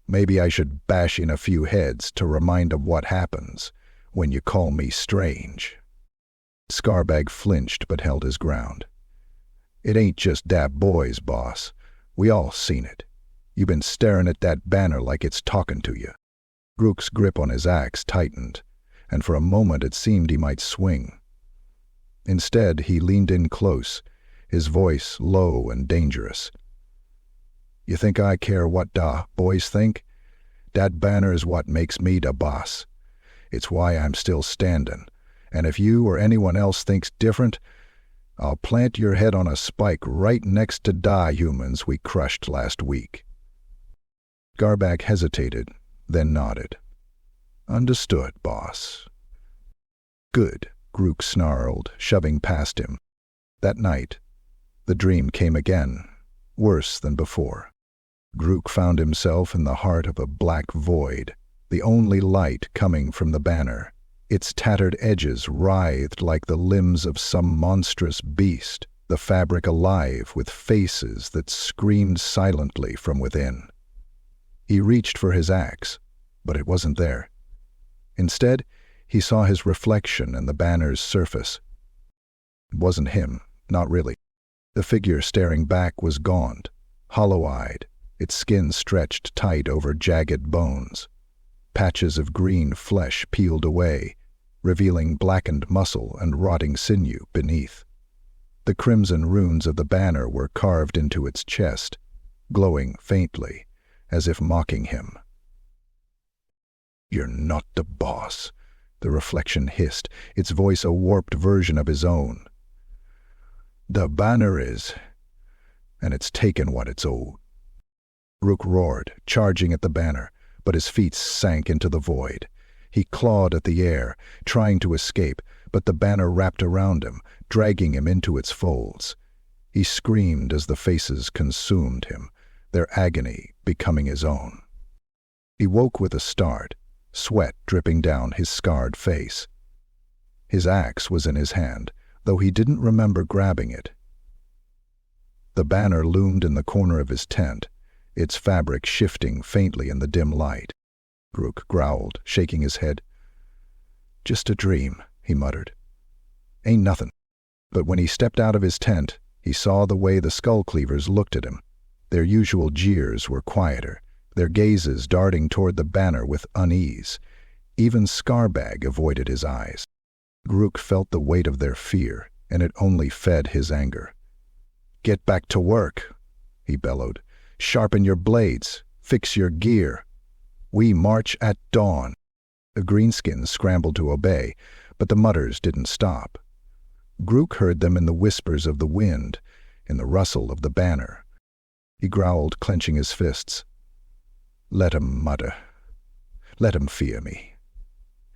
Maybe I should bash in a few heads to remind 'em what happens when you call me strange." Skarbag flinched but held his ground. "It ain't just dat boys, boss. We all seen it. You been staring at that banner like it's talking to you." Grukk's grip on his axe tightened, and for a moment it seemed he might swing. Instead, he leaned in close, his voice low and dangerous. "You think I care what da boys think? Dat banner is what makes me da boss. It's why I'm still standing, and if you or anyone else thinks different, I'll plant your head on a spike right next to da humans we crushed last week." Skarbag hesitated, then nodded. "Understood, boss." "Good," Grukk snarled, shoving past him. That night, the dream came again, worse than before. Grukk found himself in the heart of a black void, the only light coming from the banner. Its tattered edges writhed like the limbs of some monstrous beast, the fabric alive with faces that screamed silently from within. He reached for his axe, but it wasn't there. Instead, he saw his reflection in the banner's surface. It wasn't him, not really. The figure staring back was gaunt, hollow-eyed, its skin stretched tight over jagged bones. Patches of green flesh peeled away, revealing blackened muscle and rotting sinew beneath. The crimson runes of the banner were carved into its chest, glowing faintly, as if mocking him. "You're not the boss," the reflection hissed, its voice a warped version of his own. "The banner is, and it's taken what it's owed." Grukk roared, charging at the banner, but his feet sank into the void. He clawed at the air, trying to escape, but the banner wrapped around him, dragging him into its folds. He screamed as the faces consumed him, their agony becoming his own. He woke with a start, sweat dripping down his scarred face. His axe was in his hand, though he didn't remember grabbing it. The banner loomed in the corner of his tent, its fabric shifting faintly in the dim light. Grukk growled, shaking his head. "Just a dream," he muttered. "Ain't nothing." But when he stepped out of his tent, he saw the way the Skullcleavers looked at him. Their usual jeers were quieter, their gazes darting toward the banner with unease. Even Skarbag avoided his eyes. Grukk felt the weight of their fear, and it only fed his anger. "Get back to work," he bellowed. "Sharpen your blades. Fix your gear. We march at dawn." The greenskins scrambled to obey, but the mutters didn't stop. Grukk heard them in the whispers of the wind, in the rustle of the banner. He growled, clenching his fists. "Let 'em mutter. Let 'em fear me.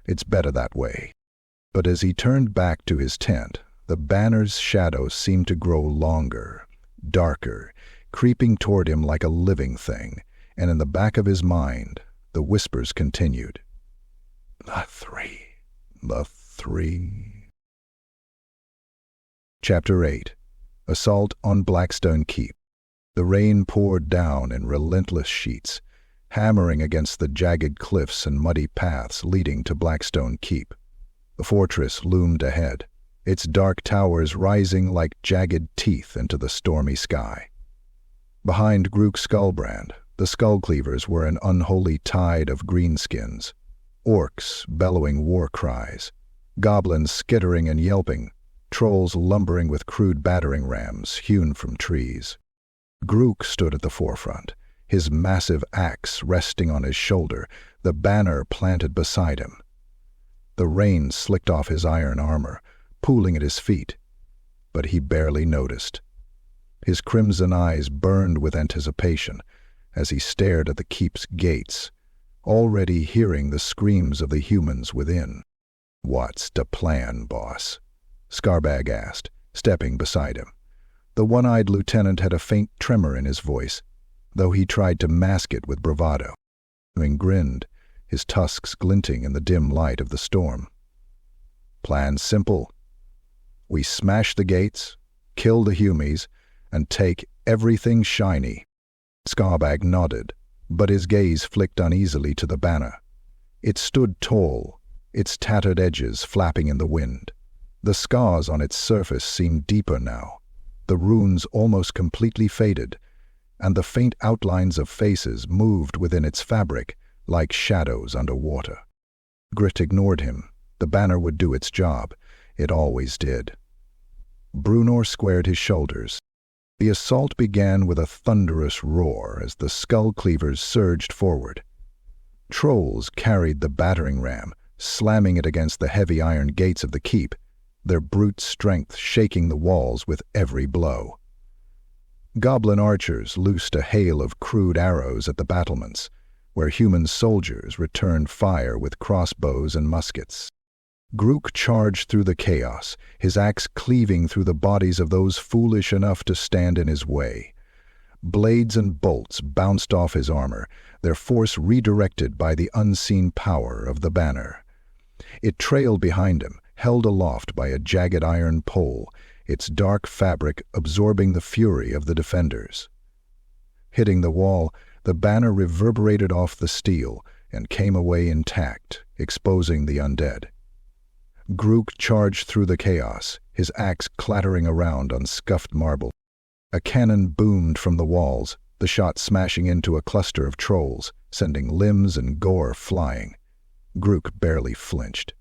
It's better that way." But as he turned back to his tent, the banner's shadow seemed to grow longer, darker, creeping toward him like a living thing, and in the back of his mind, the whispers continued. "The three. Chapter 8. Assault on Blackstone Keep. The rain poured down in relentless sheets, hammering against the jagged cliffs and muddy paths leading to Blackstone Keep. The fortress loomed ahead, its dark towers rising like jagged teeth into the stormy sky. Behind Grukk Skullbrand, the Skullcleavers were an unholy tide of greenskins, orcs bellowing war cries, goblins skittering and yelping, trolls lumbering with crude battering rams hewn from trees. Grukk stood at the forefront, his massive axe resting on his shoulder, the banner planted beside him. The rain slicked off his iron armor, pooling at his feet, but he barely noticed. His crimson eyes burned with anticipation as he stared at the keep's gates, already hearing the screams of the humans within. "What's the plan, boss?" Skarbag asked, stepping beside him. The one-eyed lieutenant had a faint tremor in his voice, though he tried to mask it with bravado. He grinned, his tusks glinting in the dim light of the storm. "Plan's simple. We smash the gates, kill the humies, and take everything shiny." Skarbag nodded, but his gaze flicked uneasily to the banner. It stood tall, its tattered edges flapping in the wind. The scars on its surface seemed deeper now, the runes almost completely faded, and the faint outlines of faces moved within its fabric like shadows under water. Grit ignored him. The banner would do its job. It always did. Brunor squared his shoulders. The assault began with a thunderous roar as the Skullcleavers surged forward. Trolls carried the battering ram, slamming it against the heavy iron gates of the keep, their brute strength shaking the walls with every blow. Goblin archers loosed a hail of crude arrows at the battlements, where human soldiers returned fire with crossbows and muskets. Grukk charged through the chaos, his axe cleaving through the bodies of those foolish enough to stand in his way. Blades and bolts bounced off his armor, their force redirected by the unseen power of the banner. It trailed behind him, held aloft by a jagged iron pole, its dark fabric absorbing the fury of the defenders. Hitting the wall, the banner reverberated off the steel and came away intact, exposing the undead. Grukk charged through the chaos, his axe clattering around on scuffed marble. A cannon boomed from the walls, the shot smashing into a cluster of trolls, sending limbs and gore flying. Grukk barely flinched.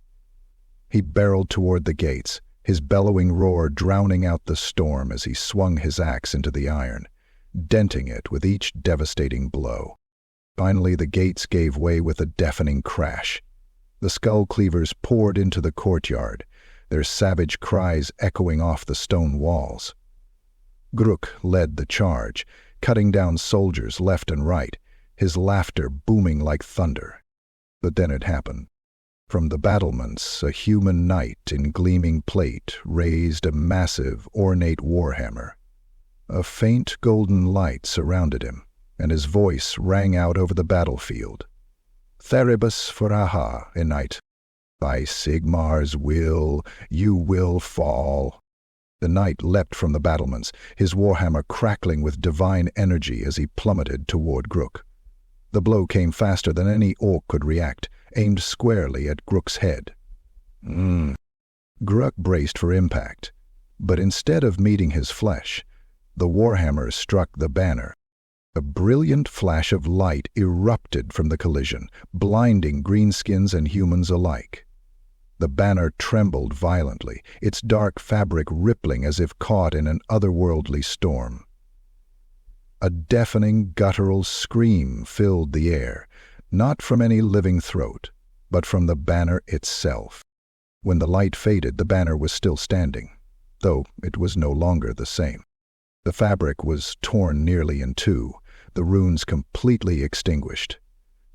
He barreled toward the gates, his bellowing roar drowning out the storm as he swung his axe into the iron, denting it with each devastating blow. Finally, the gates gave way with a deafening crash. The Skullcleavers poured into the courtyard, their savage cries echoing off the stone walls. Grukk led the charge, cutting down soldiers left and right, his laughter booming like thunder. But then it happened. From the battlements, a human knight in gleaming plate raised a massive, ornate warhammer. A faint golden light surrounded him, and his voice rang out over the battlefield. "Theribus for Waaagh, Knight. By Sigmar's will, you will fall." The knight leapt from the battlements, his warhammer crackling with divine energy as he plummeted toward Grukk. The blow came faster than any orc could react, aimed squarely at Grukk's head. Grukk braced for impact, but instead of meeting his flesh, the warhammer struck the banner. A brilliant flash of light erupted from the collision, blinding greenskins and humans alike. The banner trembled violently, its dark fabric rippling as if caught in an otherworldly storm. A deafening, guttural scream filled the air, not from any living throat, but from the banner itself. When the light faded, the banner was still standing, though it was no longer the same. The fabric was torn nearly in two, the runes completely extinguished.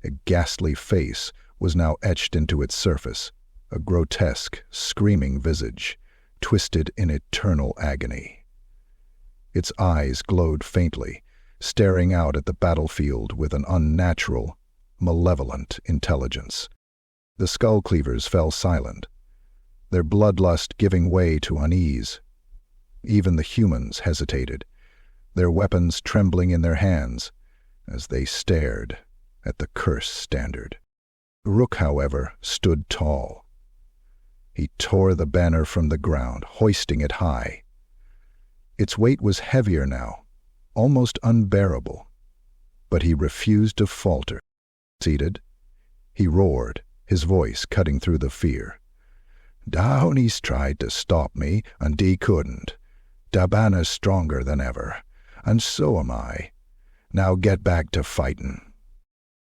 A ghastly face was now etched into its surface, a grotesque, screaming visage, twisted in eternal agony. Its eyes glowed faintly, staring out at the battlefield with an unnatural, malevolent intelligence. The Skullcleavers fell silent, their bloodlust giving way to unease. Even the humans hesitated, their weapons trembling in their hands as they stared at the cursed standard. Grukk, however, stood tall. He tore the banner from the ground, hoisting it high. Its weight was heavier now, almost unbearable, but he refused to falter. Seated, he roared, his voice cutting through the fear. "Downey's tried to stop me, and he couldn't. Da banner's stronger than ever, and so am I. Now get back to fightin'."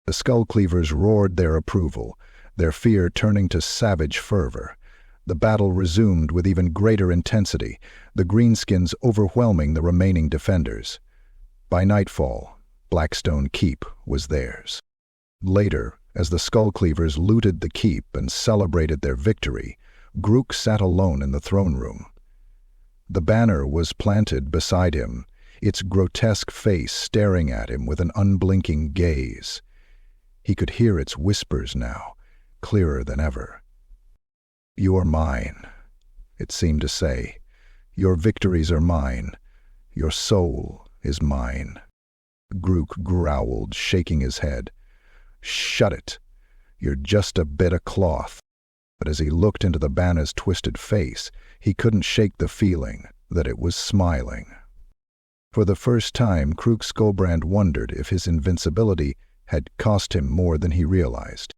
The Skullcleavers roared their approval, their fear turning to savage fervor. The battle resumed with even greater intensity, the greenskins overwhelming the remaining defenders. By nightfall, Blackstone Keep was theirs. Later, as the Skullcleavers looted the keep and celebrated their victory, Grukk sat alone in the throne room. The banner was planted beside him, its grotesque face staring at him with an unblinking gaze. He could hear its whispers now, clearer than ever. "You are mine," it seemed to say. "Your victories are mine. Your soul is mine." Grukk growled, shaking his head. "Shut it. You're just a bit of cloth." But as he looked into the banner's twisted face, he couldn't shake the feeling that it was smiling. For the first time, Grukk Skullbrand wondered if his invincibility had cost him more than he realized.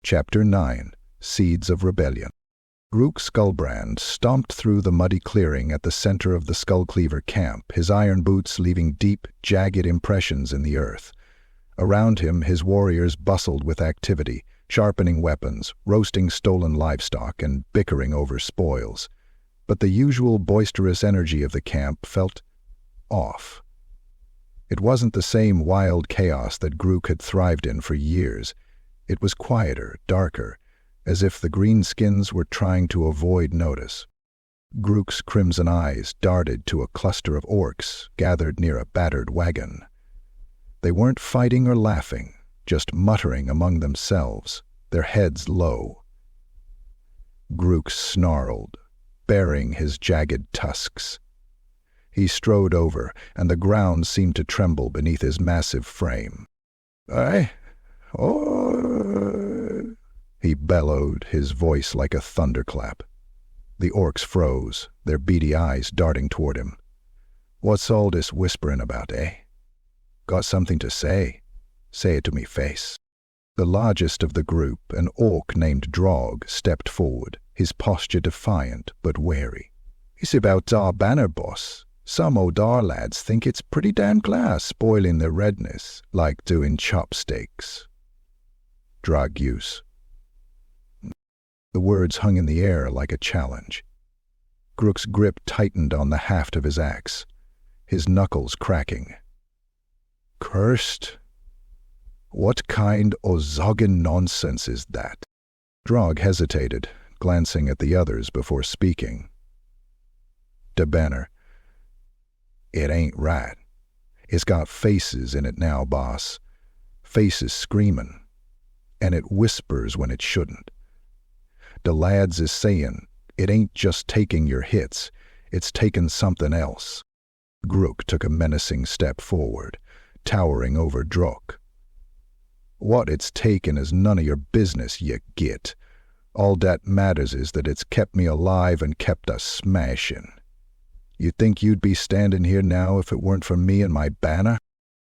Chapter 9. Seeds of Rebellion. Grukk Skullbrand stomped through the muddy clearing at the center of the Skullcleaver camp, his iron boots leaving deep, jagged impressions in the earth. Around him, his warriors bustled with activity, sharpening weapons, roasting stolen livestock, and bickering over spoils. But the usual boisterous energy of the camp felt off. It wasn't the same wild chaos that Grukk had thrived in for years. It was quieter, darker, as if the greenskins were trying to avoid notice. Grukk's crimson eyes darted to a cluster of orcs gathered near a battered wagon. They weren't fighting or laughing, just muttering among themselves, their heads low. Grukk snarled, baring his jagged tusks. He strode over, and the ground seemed to tremble beneath his massive frame. "Aye? Oh!" he bellowed, his voice like a thunderclap. The orcs froze, their beady eyes darting toward him. "What's all this whispering about, eh? Got something to say? Say it to me face." The largest of the group, an orc named Drog, stepped forward, his posture defiant but wary. "It's about our banner, boss. Some Odar lads think it's pretty damn class spoiling their redness, like doing chopsticks." Drog use. The words hung in the air like a challenge. Grukk's grip tightened on the haft of his axe, his knuckles cracking. "Cursed? What kind o' zoggin' nonsense is that?" Drog hesitated, glancing at the others before speaking. "De banner. It ain't right. It's got faces in it now, boss. Faces screamin'. And it whispers when it shouldn't. De lads is sayin' it ain't just taking your hits, it's taking something else." Grukk took a menacing step forward, towering over Drog. "What it's taken is none of your business, ye git. All dat matters is that it's kept me alive and kept us smashing. You think you'd be standing here now if it weren't for me and my banner?"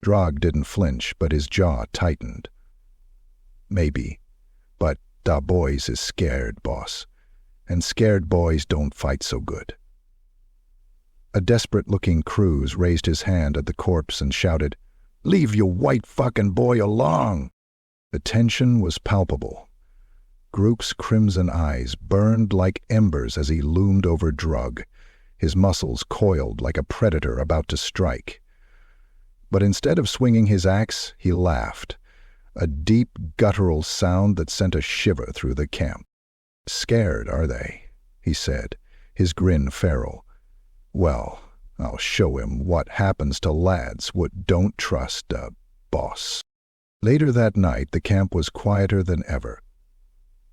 Drog didn't flinch, but his jaw tightened. "Maybe, but da boys is scared, boss, and scared boys don't fight so good." A desperate-looking Cruz raised his hand at the corpse and shouted, "Leave your white fucking boy alone!" The tension was palpable. Grukk's crimson eyes burned like embers as he loomed over Drog, his muscles coiled like a predator about to strike. But instead of swinging his axe, he laughed, a deep guttural sound that sent a shiver through the camp. "Scared, are they?" he said, his grin feral. "Well, I'll show him what happens to lads what don't trust a boss." Later that night, the camp was quieter than ever.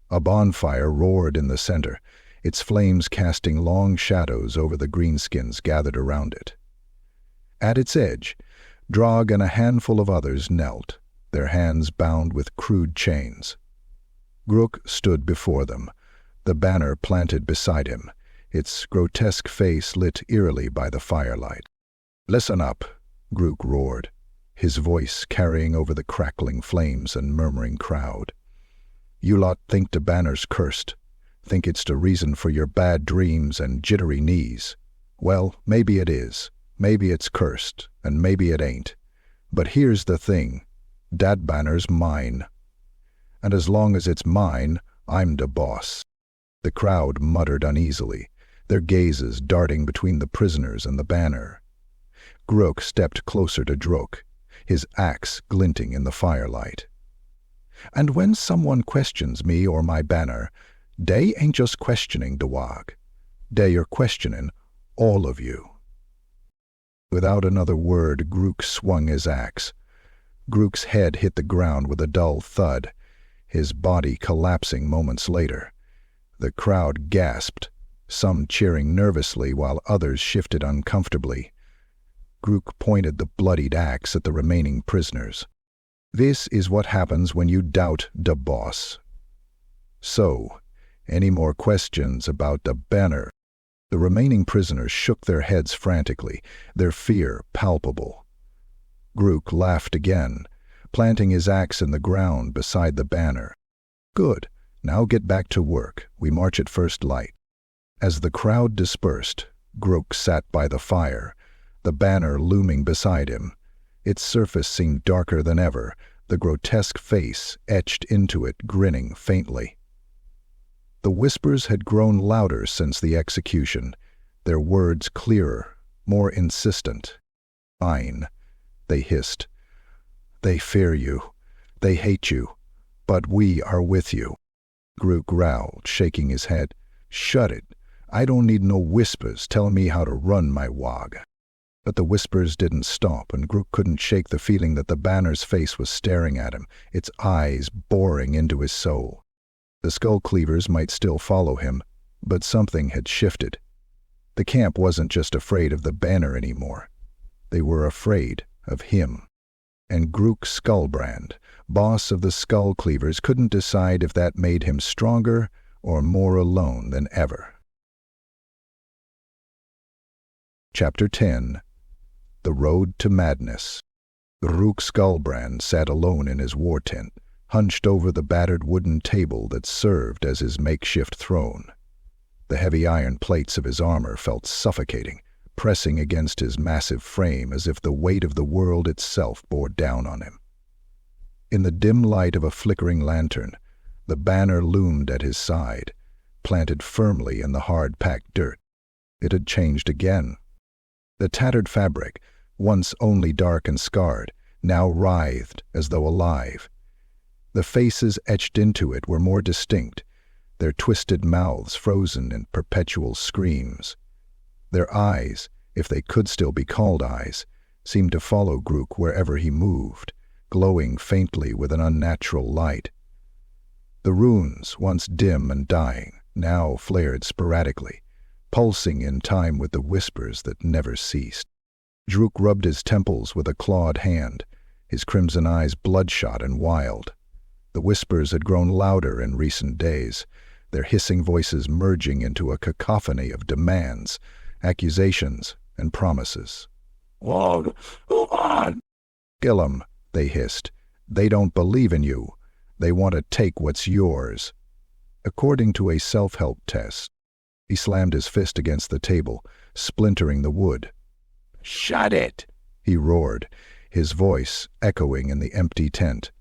A bonfire roared in the center, its flames casting long shadows over the greenskins gathered around it. At its edge, Drog and a handful of others knelt, their hands bound with crude chains. Grukk stood before them, the banner planted beside him, its grotesque face lit eerily by the firelight. "Listen up," Grukk roared, his voice carrying over the crackling flames and murmuring crowd. "You lot think the banner's cursed, think it's the reason for your bad dreams and jittery knees. Well, maybe it is, maybe it's cursed, and maybe it ain't. But here's the thing, dat banner's mine. And as long as it's mine, I'm the boss." The crowd muttered uneasily, their gazes darting between the prisoners and the banner. Grukk stepped closer to Drog, his axe glinting in the firelight. "And when someone questions me or my banner, they ain't just questioning the Waaagh. They are questioning all of you." Without another word, Grukk swung his axe. Grukk's head hit the ground with a dull thud, his body collapsing moments later. The crowd gasped, some cheering nervously while others shifted uncomfortably. Grukk pointed the bloodied axe at the remaining prisoners. "This is what happens when you doubt the boss. So, any more questions about the banner?" The remaining prisoners shook their heads frantically, their fear palpable. Grukk laughed again, planting his axe in the ground beside the banner. "Good. Now get back to work. We march at first light." As the crowd dispersed, Grukk sat by the fire, the banner looming beside him. Its surface seemed darker than ever, the grotesque face etched into it grinning faintly. The whispers had grown louder since the execution, their words clearer, more insistent. "Fine," they hissed. "They fear you. They hate you. But we are with you." Grukk growled, shaking his head. "Shut it. I don't need no whispers telling me how to run my Waaagh." But the whispers didn't stop, and Grukk couldn't shake the feeling that the banner's face was staring at him, its eyes boring into his soul. The Skullcleavers might still follow him, but something had shifted. The camp wasn't just afraid of the banner anymore. They were afraid of him. And Grukk Skullbrand, boss of the Skullcleavers, couldn't decide if that made him stronger or more alone than ever. Chapter 10. The Road to Madness. Grukk Skullbrand sat alone in his war tent, hunched over the battered wooden table that served as his makeshift throne. The heavy iron plates of his armor felt suffocating, pressing against his massive frame as if the weight of the world itself bore down on him. In the dim light of a flickering lantern, the banner loomed at his side, planted firmly in the hard-packed dirt. It had changed again. The tattered fabric, once only dark and scarred, now writhed as though alive. The faces etched into it were more distinct, their twisted mouths frozen in perpetual screams. Their eyes, if they could still be called eyes, seemed to follow Grukk wherever he moved, glowing faintly with an unnatural light. The runes, once dim and dying, now flared sporadically, pulsing in time with the whispers that never ceased. Grukk rubbed his temples with a clawed hand, his crimson eyes bloodshot and wild. The whispers had grown louder in recent days, their hissing voices merging into a cacophony of demands, accusations, and promises. "Waaagh, go on!" "Kill 'em," they hissed. "They don't believe in you. They want to take what's yours." According to a self-help test, he slammed his fist against the table, splintering the wood. "Shut it!" he roared, his voice echoing in the empty tent.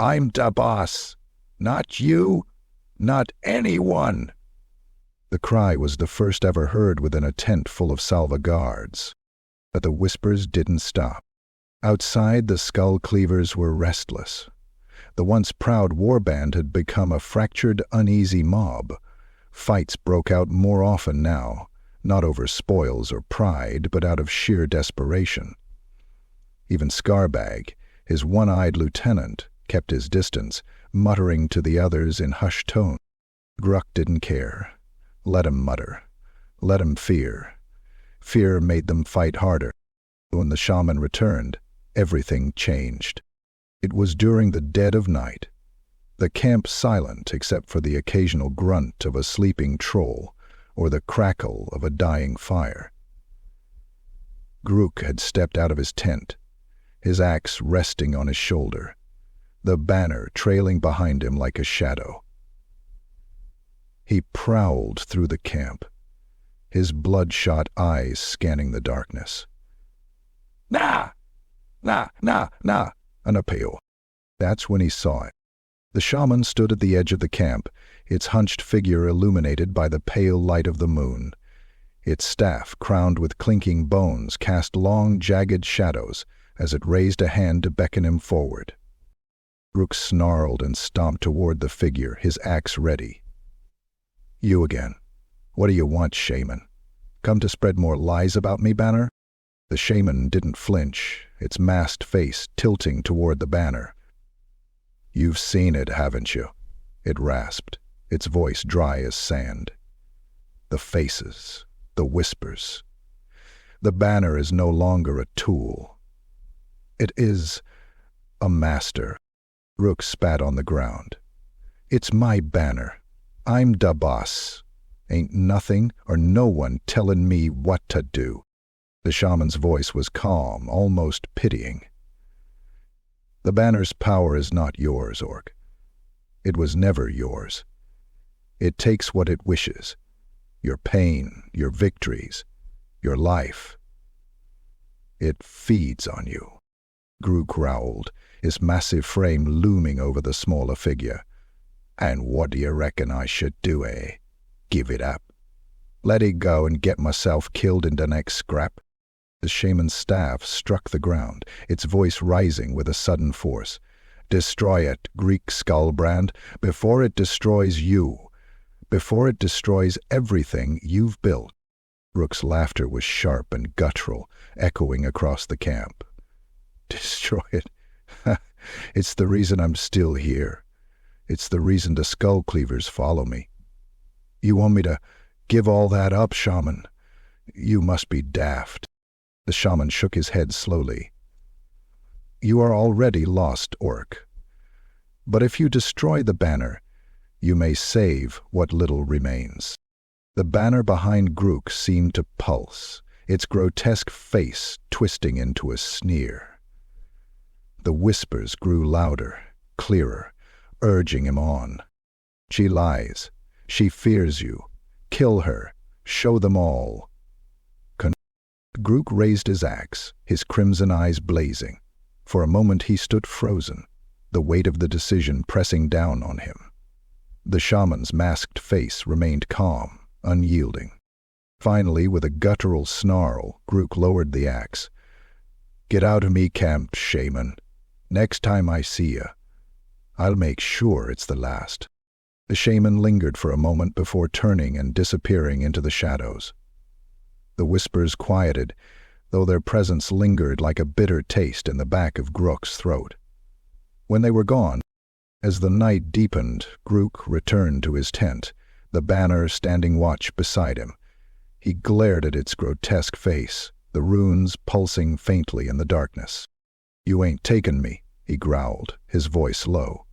"I'm the boss. Not you. Not anyone." The cry was the first ever heard within a tent full of Salva guards. But the whispers didn't stop. Outside, the Skullcleavers were restless. The once proud warband had become a fractured, uneasy mob. Fights broke out more often now, not over spoils or pride, but out of sheer desperation. Even Skarbag, his one-eyed lieutenant, kept his distance, muttering to the others in hushed tone. Grukk didn't care. Let him mutter. Let him fear. Fear made them fight harder. When the shaman returned, everything changed. It was during the dead of night. The camp silent except for the occasional grunt of a sleeping troll or the crackle of a dying fire. Grukk had stepped out of his tent, his axe resting on his shoulder, the banner trailing behind him like a shadow. He prowled through the camp, his bloodshot eyes scanning the darkness. "Nah! Nah, nah, nah!" An appeal. That's when he saw it. The shaman stood at the edge of the camp, its hunched figure illuminated by the pale light of the moon. Its staff, crowned with clinking bones, cast long, jagged shadows as it raised a hand to beckon him forward. Grukk snarled and stomped toward the figure, his axe ready. "You again. What do you want, shaman? Come to spread more lies about me, banner?" The shaman didn't flinch, its masked face tilting toward the banner. "You've seen it, haven't you?" It rasped, its voice dry as sand. The faces, the whispers. The banner is no longer a tool. It is a master. Grukk spat on the ground. "It's my banner. I'm da boss. Ain't nothing or no one tellin' me what to do." The shaman's voice was calm, almost pitying. "The banner's power is not yours, Orc. It was never yours. It takes what it wishes. Your pain, your victories, your life. It feeds on you." Grukk growled, his massive frame looming over the smaller figure. "And what do you reckon I should do, eh? Give it up? Let it go and get myself killed in the next scrap?" The shaman's staff struck the ground, its voice rising with a sudden force. "Destroy it, Grukk Skullbrand, before it destroys you, before it destroys everything you've built." Grukk's laughter was sharp and guttural, echoing across the camp. "Destroy it? It's the reason I'm still here. It's the reason the Skullcleavers follow me. You want me to give all that up, shaman? You must be daft." The shaman shook his head slowly. "You are already lost, Orc. But if you destroy the banner, you may save what little remains." The banner behind Grukk seemed to pulse, its grotesque face twisting into a sneer. The whispers grew louder, clearer, urging him on. She lies. She fears you. Kill her. Show them all. Grukk raised his axe, his crimson eyes blazing. For a moment he stood frozen, the weight of the decision pressing down on him. The shaman's masked face remained calm, unyielding. Finally, with a guttural snarl, Grukk lowered the axe. "Get out of me camp, shaman. Next time I see ya, I'll make sure it's the last." The shaman lingered for a moment before turning and disappearing into the shadows. The whispers quieted, though their presence lingered like a bitter taste in the back of Grukk's throat. When they were gone, as the night deepened, Grukk returned to his tent, the banner standing watch beside him. He glared at its grotesque face, the runes pulsing faintly in the darkness. "You ain't taken me," he growled, his voice low.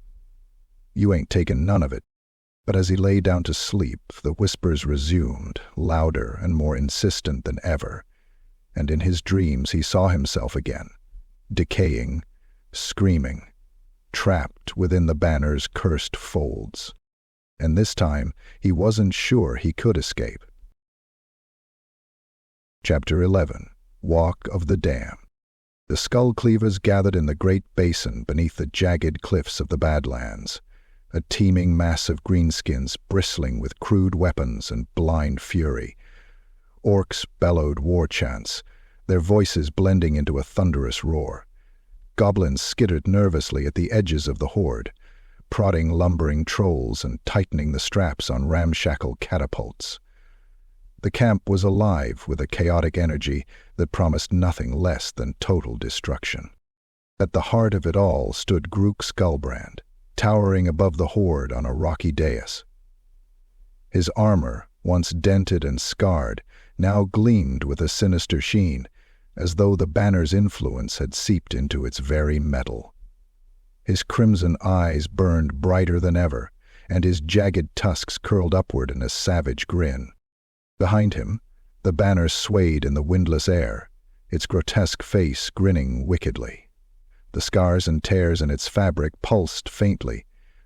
"You ain't taken none of it." But as he lay down to sleep, the whispers resumed, louder and more insistent than ever, and in his dreams he saw himself again, decaying, screaming, trapped within the banner's cursed folds. And this time he wasn't sure he could escape. Chapter 11. Walk of the Dam. The Skullcleavers gathered in the great basin beneath the jagged cliffs of the Badlands, a teeming mass of greenskins bristling with crude weapons and blind fury. Orcs bellowed war chants, their voices blending into a thunderous roar. Goblins skittered nervously at the edges of the horde, prodding lumbering trolls and tightening the straps on ramshackle catapults. The camp was alive with a chaotic energy that promised nothing less than total destruction. At the heart of it all stood Grukk Skullbrand, towering above the horde on a rocky dais. His armor, once dented and scarred, now gleamed with a sinister sheen, as though the banner's influence had seeped into its very metal. His crimson eyes burned brighter than ever, and his jagged tusks curled upward in a savage grin. Behind him, the banner swayed in the windless air, its grotesque face grinning wickedly. The scars and tears in its fabric pulsed faintly,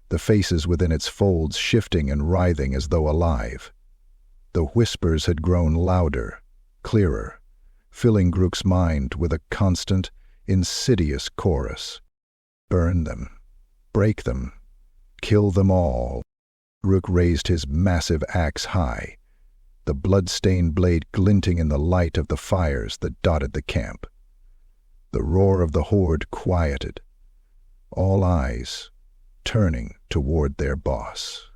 the faces within its folds shifting and writhing as though alive. The whispers had grown louder, clearer, filling Grukk's mind with a constant, insidious chorus. Burn them, break them, kill them all. Grukk raised his massive axe high, the blood-stained blade glinting in the light of the fires that dotted the camp. The roar of the horde quieted, all eyes turning toward their boss.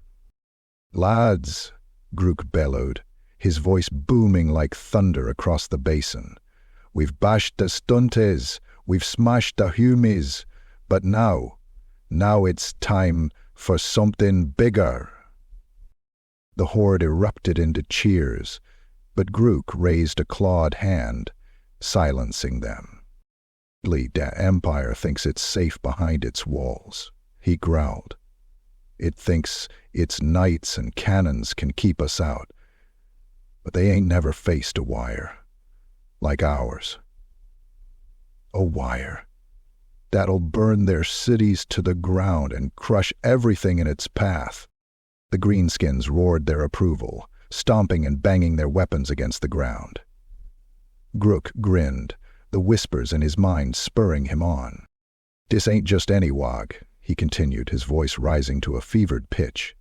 "Lads," Grukk bellowed, his voice booming like thunder across the basin. "We've bashed the stunties, we've smashed the humies, but now it's time for something bigger." The horde erupted into cheers, but Grukk raised a clawed hand, silencing them. "The Empire thinks it's safe behind its walls," he growled. "It thinks its knights and cannons can keep us out, but they ain't never faced a wire like ours. A wire that'll burn their cities to the ground and crush everything in its path." The greenskins roared their approval, stomping and banging their weapons against the ground. Grukk grinned, the whispers in his mind spurring him on. "This ain't just any Waaagh," he continued, his voice rising to a fevered pitch.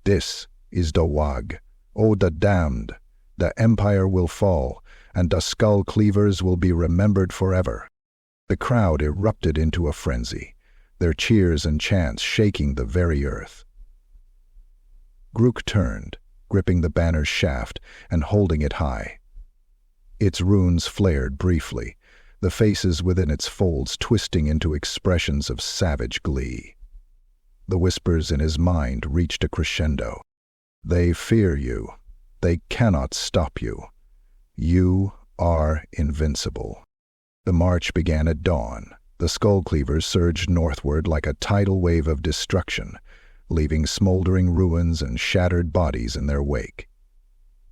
"This is the Waaagh, oh the damned. The Empire will fall, and the Skullcleavers will be remembered forever." The crowd erupted into a frenzy, their cheers and chants shaking the very earth. Grukk turned, gripping the banner's shaft and holding it high. Its runes flared briefly, the faces within its folds twisting into expressions of savage glee. The whispers in his mind reached a crescendo. "They fear you. They cannot stop you. You are invincible." The march began at dawn. The Skullcleavers surged northward like a tidal wave of destruction, leaving smoldering ruins and shattered bodies in their wake.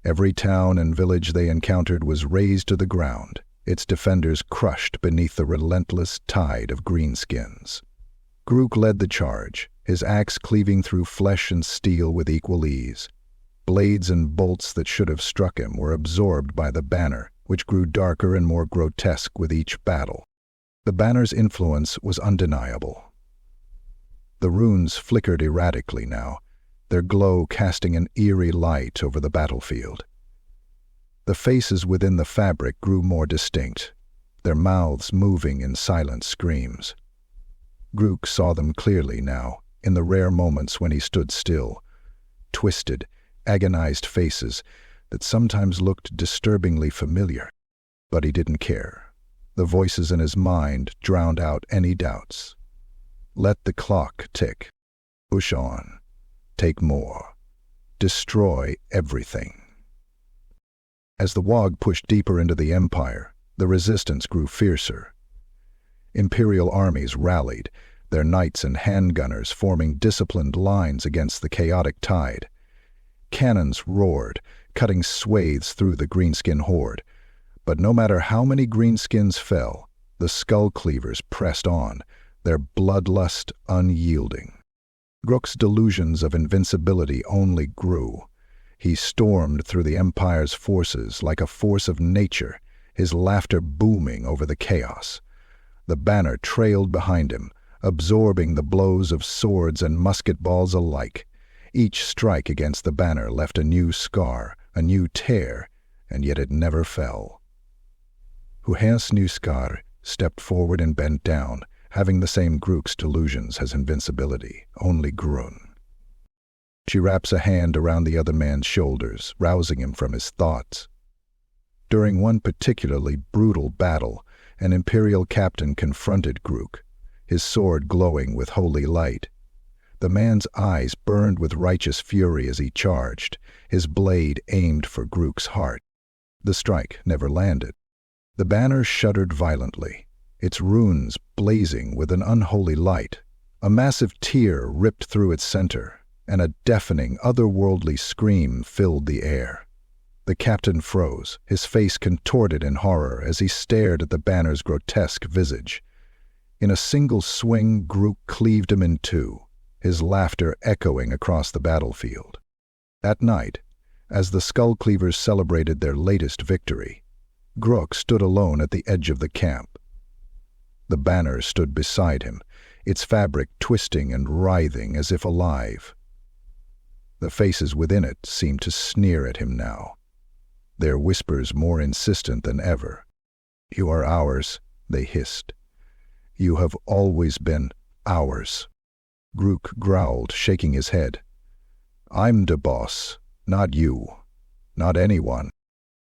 Every town and village they encountered was razed to the ground, its defenders crushed beneath the relentless tide of greenskins. Grukk led the charge, his axe cleaving through flesh and steel with equal ease. Blades and bolts that should have struck him were absorbed by the banner, which grew darker and more grotesque with each battle. The banner's influence was undeniable. The runes flickered erratically now, their glow casting an eerie light over the battlefield. The faces within the fabric grew more distinct, their mouths moving in silent screams. Grukk saw them clearly now, in the rare moments when he stood still. Twisted, agonized faces that sometimes looked disturbingly familiar. But he didn't care. The voices in his mind drowned out any doubts. Let the clock tick. Push on. Take more. Destroy everything. As the Waaagh pushed deeper into the Empire, the resistance grew fiercer. Imperial armies rallied, their knights and handgunners forming disciplined lines against the chaotic tide. Cannons roared, cutting swathes through the greenskin horde. But no matter how many greenskins fell, the Skullcleavers pressed on, their bloodlust unyielding. Grukk's delusions of invincibility only grew. He stormed through the Empire's forces like a force of nature, his laughter booming over the chaos. The banner trailed behind him, absorbing the blows of swords and musket balls alike. Each strike against the banner left a new scar, a new tear, and yet it never fell. Waagh's new scar stepped forward and bent down, having the same Grukk's delusions as invincibility, only grown. She wraps a hand around the other man's shoulders, rousing him from his thoughts. During one particularly brutal battle, an Imperial captain confronted Grukk, his sword glowing with holy light. The man's eyes burned with righteous fury as he charged, his blade aimed for Grukk's heart. The strike never landed. The banner shuddered violently, its runes blazing with an unholy light. A massive tear ripped through its center, and a deafening, otherworldly scream filled the air. The captain froze, his face contorted in horror as he stared at the banner's grotesque visage. In a single swing, Grukk cleaved him in two, his laughter echoing across the battlefield. That night, as the Skullcleavers celebrated their latest victory, Grukk stood alone at the edge of the camp. The banner stood beside him, its fabric twisting and writhing as if alive. The faces within it seemed to sneer at him now, their whispers more insistent than ever. "You are ours," they hissed. "You have always been ours." Grukk growled, shaking his head. "I'm the boss, not you, not anyone."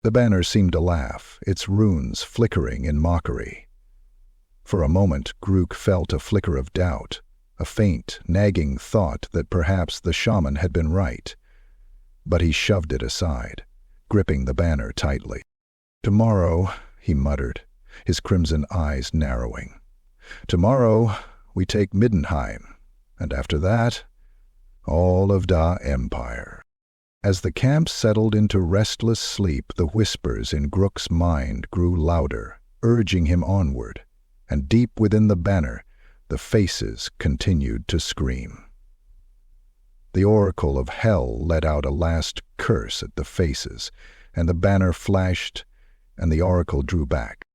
The banner seemed to laugh, its runes flickering in mockery. For a moment, Grukk felt a flicker of doubt, a faint, nagging thought that perhaps the shaman had been right. But he shoved it aside, gripping the banner tightly. "Tomorrow," he muttered, his crimson eyes narrowing. "Tomorrow we take Middenheim, and after that, all of the Empire." As the camp settled into restless sleep, the whispers in Grukk's mind grew louder, urging him onward, and deep within the banner, the faces continued to scream. The oracle of hell let out a last curse at the faces, and the banner flashed, and the oracle drew back.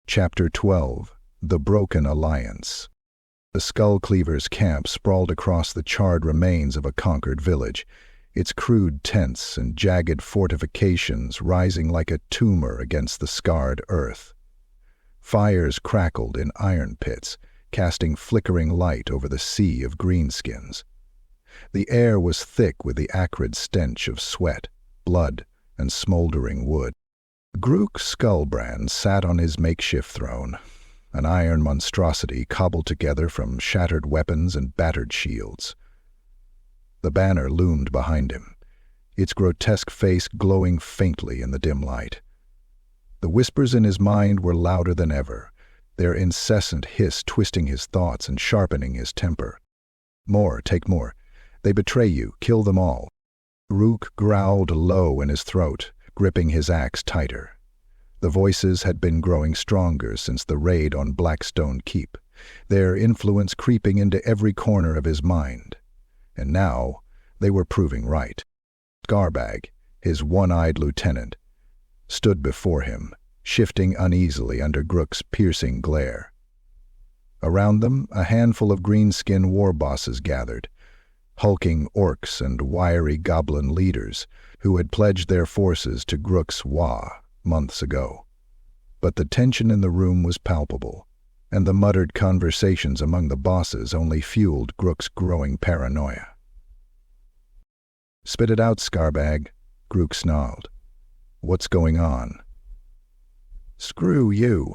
Chapter 12. The Broken Alliance. The Skullcleaver's camp sprawled across the charred remains of a conquered village, its crude tents and jagged fortifications rising like a tumor against the scarred earth. Fires crackled in iron pits, casting flickering light over the sea of greenskins. The air was thick with the acrid stench of sweat, blood, and smoldering wood. Grukk Skullbrand sat on his makeshift throne, an iron monstrosity cobbled together from shattered weapons and battered shields. The banner loomed behind him, its grotesque face glowing faintly in the dim light. The whispers in his mind were louder than ever, their incessant hiss twisting his thoughts and sharpening his temper. "More, take more. They betray you, kill them all." Grukk growled low in his throat, gripping his axe tighter. The voices had been growing stronger since the raid on Blackstone Keep, their influence creeping into every corner of his mind. And now they were proving right. Skullbrand, his one-eyed lieutenant, stood before him, shifting uneasily under Grukk's piercing glare. Around them, a handful of green-skinned warbosses gathered, hulking orcs and wiry goblin leaders who had pledged their forces to Grukk's Waaagh months ago. But the tension in the room was palpable, and the muttered conversations among the bosses only fueled Grukk's growing paranoia. "Spit it out, Skullbrand," Grukk snarled. "What's going on?" "Screw you."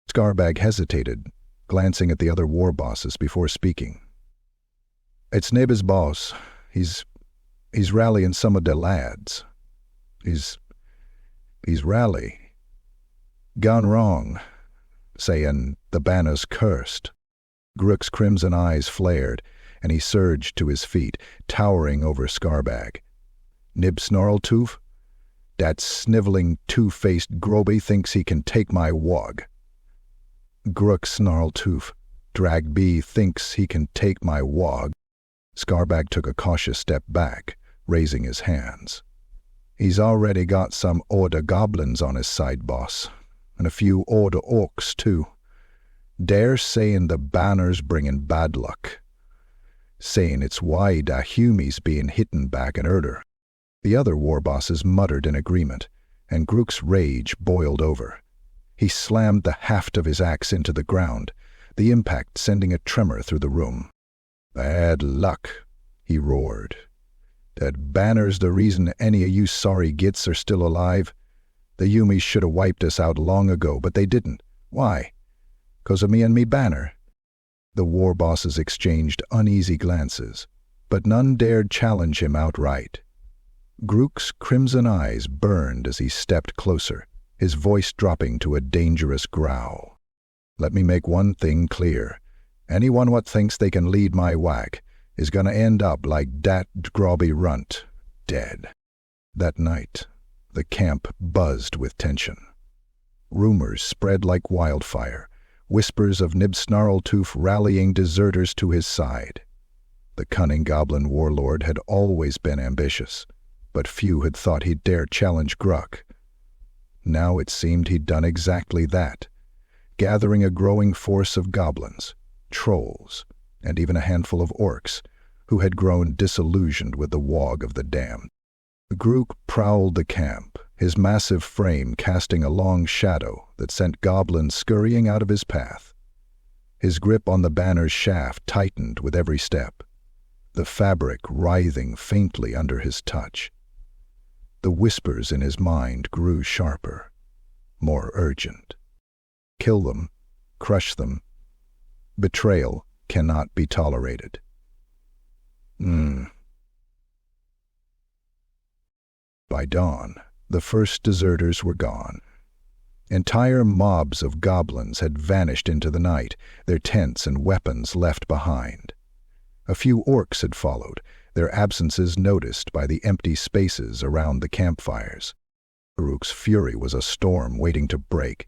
Skullbrand hesitated, glancing at the other war bosses before speaking. "It's Nib's boss. He's rallying some of the lads. He's rally. Gone wrong, saying the banner's cursed." Grukk's crimson eyes flared, and he surged to his feet, towering over Skullbrand. "Nib Snarltooth? That sniveling, two-faced groby thinks he can take my Waaagh." "Grukk Snarltooth, Drag B thinks he can take my Waaagh." Skullbrand took a cautious step back, raising his hands. "He's already got some horde goblins on his side, boss, and a few horde orcs, too. They're saying the banner's bringing bad luck. Saying it's why the Humies being hitten back in order." The other war bosses muttered in agreement, and Grukk's rage boiled over. He slammed the haft of his axe into the ground, the impact sending a tremor through the room. "Bad luck," he roared. "That banner's the reason any of you sorry gits are still alive. The Humies should have wiped us out long ago, but they didn't. Why? 'Cause of me and me banner?" The war bosses exchanged uneasy glances, but none dared challenge him outright. Grukk's crimson eyes burned as he stepped closer, his voice dropping to a dangerous growl. "Let me make one thing clear. Anyone what thinks they can lead my Waaagh is gonna end up like dat grobby runt, dead." That night, the camp buzzed with tension. Rumors spread like wildfire, whispers of Nib Snarltooth rallying deserters to his side. The cunning goblin warlord had always been ambitious, but few had thought he'd dare challenge Grukk. Now it seemed he'd done exactly that, gathering a growing force of goblins, trolls, and even a handful of orcs, who had grown disillusioned with the Waaagh of the damned. Grukk prowled the camp, his massive frame casting a long shadow that sent goblins scurrying out of his path. His grip on the banner's shaft tightened with every step, the fabric writhing faintly under his touch. The whispers in his mind grew sharper, more urgent. Kill them, crush them. Betrayal cannot be tolerated. By dawn, the first deserters were gone. Entire mobs of goblins had vanished into the night, their tents and weapons left behind. A few orcs had followed, their absences noticed by the empty spaces around the campfires. Grukk's fury was a storm waiting to break.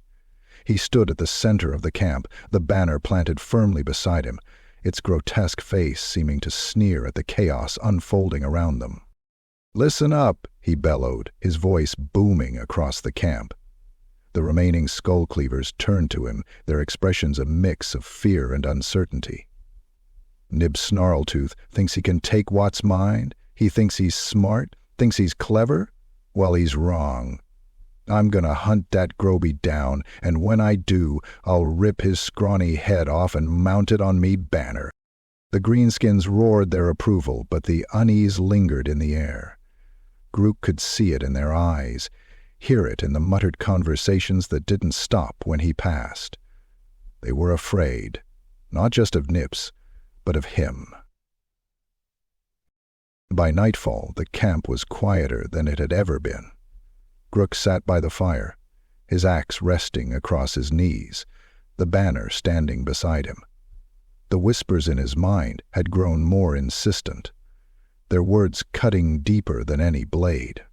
He stood at the center of the camp, the banner planted firmly beside him, its grotesque face seeming to sneer at the chaos unfolding around them. "Listen up," he bellowed, his voice booming across the camp. The remaining Skullcleavers turned to him, their expressions a mix of fear and uncertainty. "Nib Snarltooth thinks he can take what's mine? He thinks he's smart? Thinks he's clever? Well, he's wrong. I'm gonna hunt that groby down, and when I do, I'll rip his scrawny head off and mount it on me banner." The greenskins roared their approval, but the unease lingered in the air. Grukk could see it in their eyes, hear it in the muttered conversations that didn't stop when he passed. They were afraid, not just of Nips, but of him. By nightfall, the camp was quieter than it had ever been. Grukk sat by the fire, his axe resting across his knees, the banner standing beside him. The whispers in his mind had grown more insistent, their words cutting deeper than any blade.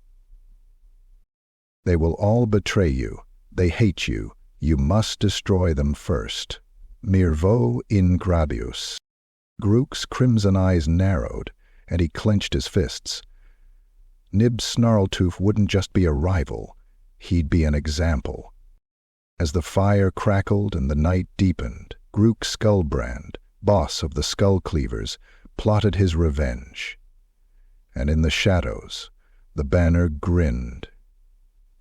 "They will all betray you. They hate you. You must destroy them first. Mirvo ingrabius. Grukk's crimson eyes narrowed, and he clenched his fists. Nib's Snarltooth wouldn't just be a rival, he'd be an example. As the fire crackled and the night deepened, Grukk Skullbrand, boss of the Skullcleavers, plotted his revenge. And in the shadows, the banner grinned.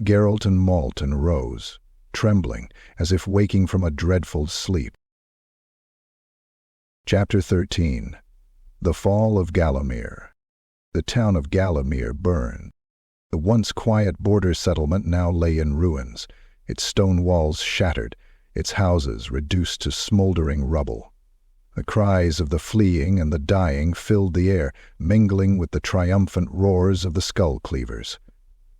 Geralt and Malton rose, trembling as if waking from a dreadful sleep. Chapter 13. The Fall of Gallowmere. The town of Gallowmere burned. The once quiet border settlement now lay in ruins, its stone walls shattered, its houses reduced to smoldering rubble. The cries of the fleeing and the dying filled the air, mingling with the triumphant roars of the Skullcleavers.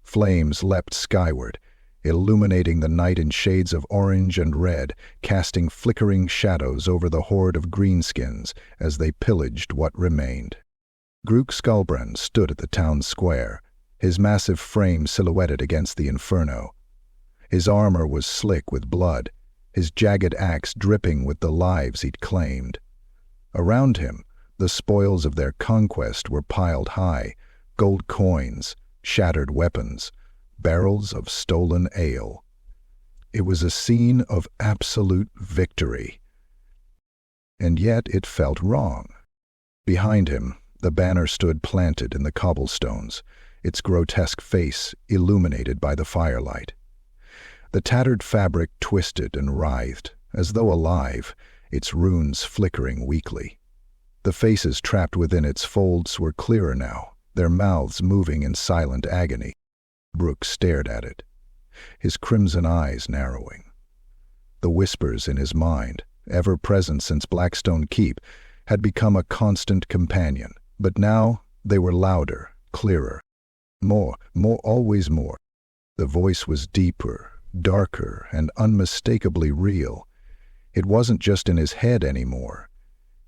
Flames leapt skyward, illuminating the night in shades of orange and red, casting flickering shadows over the horde of greenskins as they pillaged what remained. Grukk Skullbrand stood at the town square, his massive frame silhouetted against the inferno. His armor was slick with blood, his jagged axe dripping with the lives he'd claimed. Around him, the spoils of their conquest were piled high, gold coins, shattered weapons, barrels of stolen ale. It was a scene of absolute victory. And yet it felt wrong. Behind him, the banner stood planted in the cobblestones, its grotesque face illuminated by the firelight. The tattered fabric twisted and writhed, as though alive, its runes flickering weakly. The faces trapped within its folds were clearer now, their mouths moving in silent agony. Brooke stared at it, his crimson eyes narrowing. The whispers in his mind, ever present since Blackstone Keep, had become a constant companion, but now they were louder, clearer. More, always more. The voice was deeper, darker, and unmistakably real. It wasn't just in his head anymore.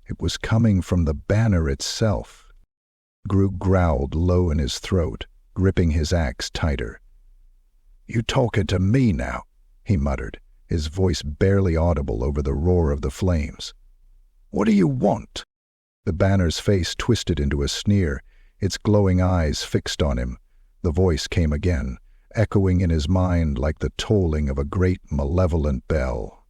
It was coming from the banner itself. Grukk growled low in his throat, gripping his axe tighter. "You talking to me now?" he muttered, his voice barely audible over the roar of the flames. "What do you want?" The banner's face twisted into a sneer, its glowing eyes fixed on him. The voice came again, echoing in his mind like the tolling of a great malevolent bell.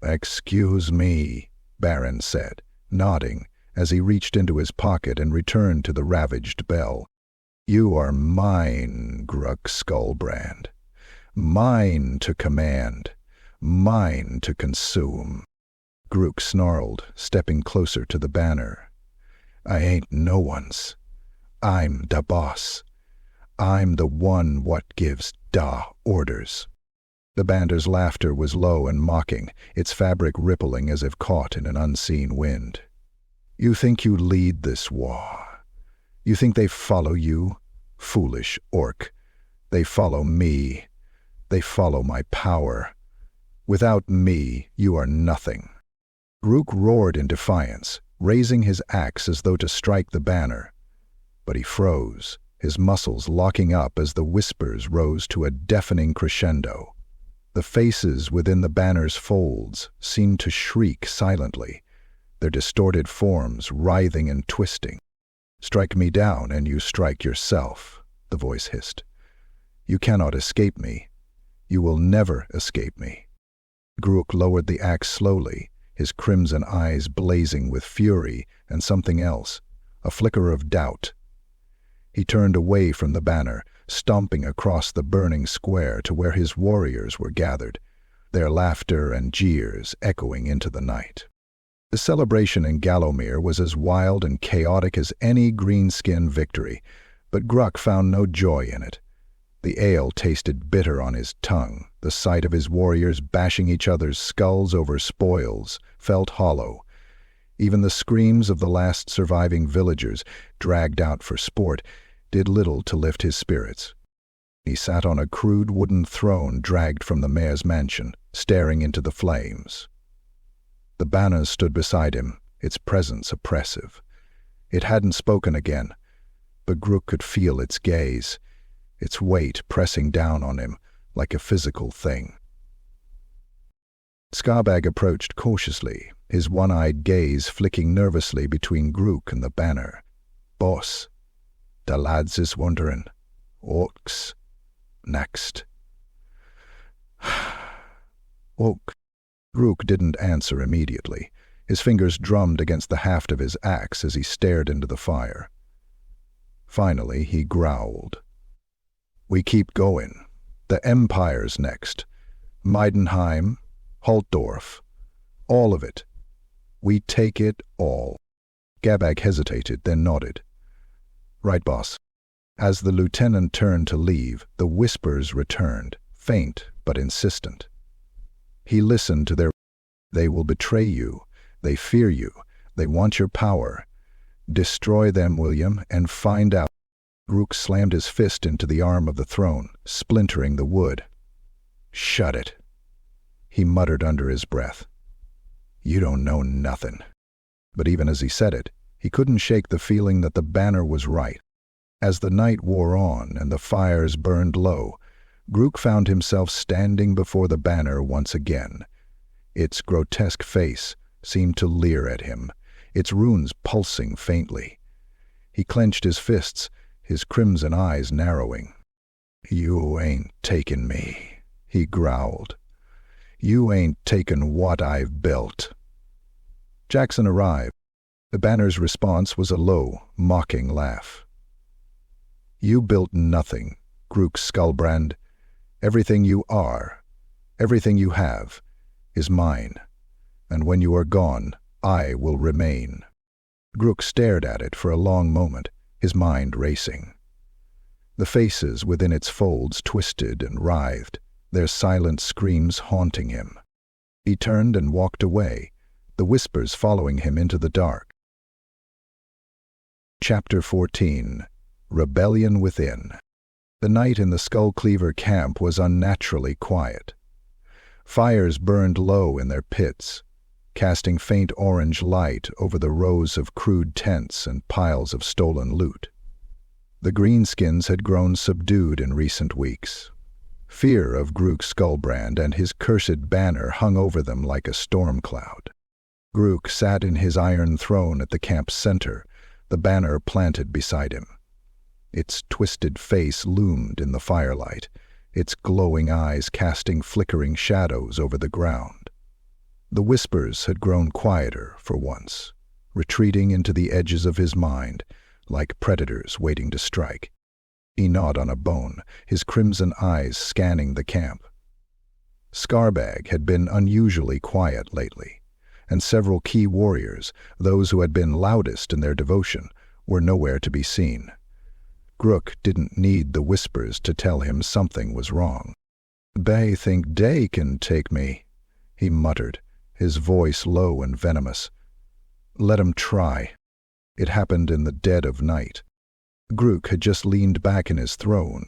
"Excuse me," Baron said, nodding, as he reached into his pocket and returned to the ravaged bell. "You are mine, Grukk Skullbrand. Mine to command. Mine to consume." Grukk snarled, stepping closer to the banner. "I ain't no one's. I'm da boss. I'm the one what gives da orders." The banner's laughter was low and mocking, its fabric rippling as if caught in an unseen wind. "You think you lead this war? You think they follow you? Foolish orc. They follow me. They follow my power. Without me, you are nothing." Grukk roared in defiance, raising his axe as though to strike the banner. But he froze, his muscles locking up as the whispers rose to a deafening crescendo. The faces within the banner's folds seemed to shriek silently, their distorted forms writhing and twisting. "Strike me down and you strike yourself," the voice hissed. "You cannot escape me. You will never escape me." Grukk lowered the axe slowly, his crimson eyes blazing with fury and something else, a flicker of doubt. He turned away from the banner, stomping across the burning square to where his warriors were gathered, their laughter and jeers echoing into the night. The celebration in Gallowmere was as wild and chaotic as any greenskin victory, but Grukk found no joy in it. The ale tasted bitter on his tongue. The sight of his warriors bashing each other's skulls over spoils felt hollow. Even the screams of the last surviving villagers, dragged out for sport, did little to lift his spirits. He sat on a crude wooden throne dragged from the mayor's mansion, staring into the flames. The banner stood beside him, its presence oppressive. It hadn't spoken again, but Grukk could feel its gaze, its weight pressing down on him like a physical thing. Skullbrand approached cautiously, his one-eyed gaze flicking nervously between Grukk and the banner. "Boss, the lads is wondering. Orcs. Next." Orc. Grukk didn't answer immediately. His fingers drummed against the haft of his axe as he stared into the fire. Finally, he growled. "We keep going. The Empire's next. Meidenheim, Holtdorf. All of it. We take it all." Gabag hesitated, then nodded. "Right, boss." As the lieutenant turned to leave, the whispers returned, faint but insistent. He listened to their. "They will betray you. They fear you. They want your power. Destroy them, William, and find out." Grukk slammed his fist into the arm of the throne, splintering the wood. "Shut it," he muttered under his breath. "You don't know nothing." But even as he said it, he couldn't shake the feeling that the banner was right. As the night wore on and the fires burned low, Grukk found himself standing before the banner once again. Its grotesque face seemed to leer at him, its runes pulsing faintly. He clenched his fists, his crimson eyes narrowing. "You ain't taken me," he growled. "You ain't taken what I've built." Jackson arrived. The banner's response was a low, mocking laugh. "You built nothing, Grukk Skullbrand. Everything you are, everything you have, is mine, and when you are gone, I will remain." Grukk stared at it for a long moment, his mind racing. The faces within its folds twisted and writhed, their silent screams haunting him. He turned and walked away, the whispers following him into the dark. Chapter 14. Rebellion Within. The night in the Skullcleaver camp was unnaturally quiet. Fires burned low in their pits, casting faint orange light over the rows of crude tents and piles of stolen loot. The greenskins had grown subdued in recent weeks. Fear of Grukk Skullbrand and his cursed banner hung over them like a storm cloud. Grukk sat in his iron throne at the camp's center, the banner planted beside him. Its twisted face loomed in the firelight, its glowing eyes casting flickering shadows over the ground. The whispers had grown quieter for once, retreating into the edges of his mind, like predators waiting to strike. He gnawed on a bone, his crimson eyes scanning the camp. Skullbrand had been unusually quiet lately, and several key warriors, those who had been loudest in their devotion, were nowhere to be seen. Grukk didn't need the whispers to tell him something was wrong. "They think they can take me," he muttered, his voice low and venomous. "Let 'em try." It happened in the dead of night. Grukk had just leaned back in his throne,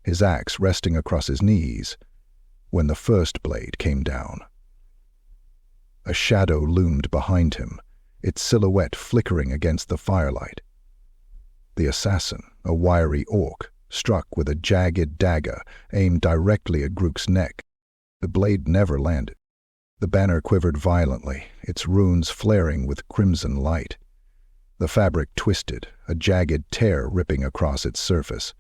his axe resting across his knees, when the first blade came down. A shadow loomed behind him, its silhouette flickering against the firelight. The assassin, a wiry orc, struck with a jagged dagger aimed directly at Grukk's neck. The blade never landed. The banner quivered violently, its runes flaring with crimson light. The fabric twisted, a jagged tear ripping across its surface.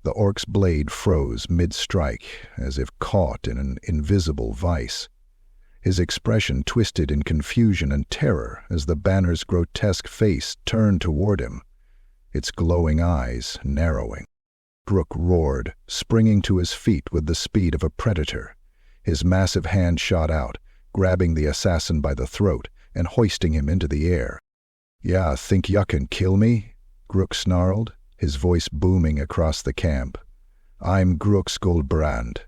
The orc's blade froze mid-strike, as if caught in an invisible vice. His expression twisted in confusion and terror as the banner's grotesque face turned toward him, its glowing eyes narrowing. Grukk roared, springing to his feet with the speed of a predator. His massive hand shot out, grabbing the assassin by the throat and hoisting him into the air. "Ya think ya can kill me?" Grukk snarled, his voice booming across the camp. "I'm Grukk Skullbrand.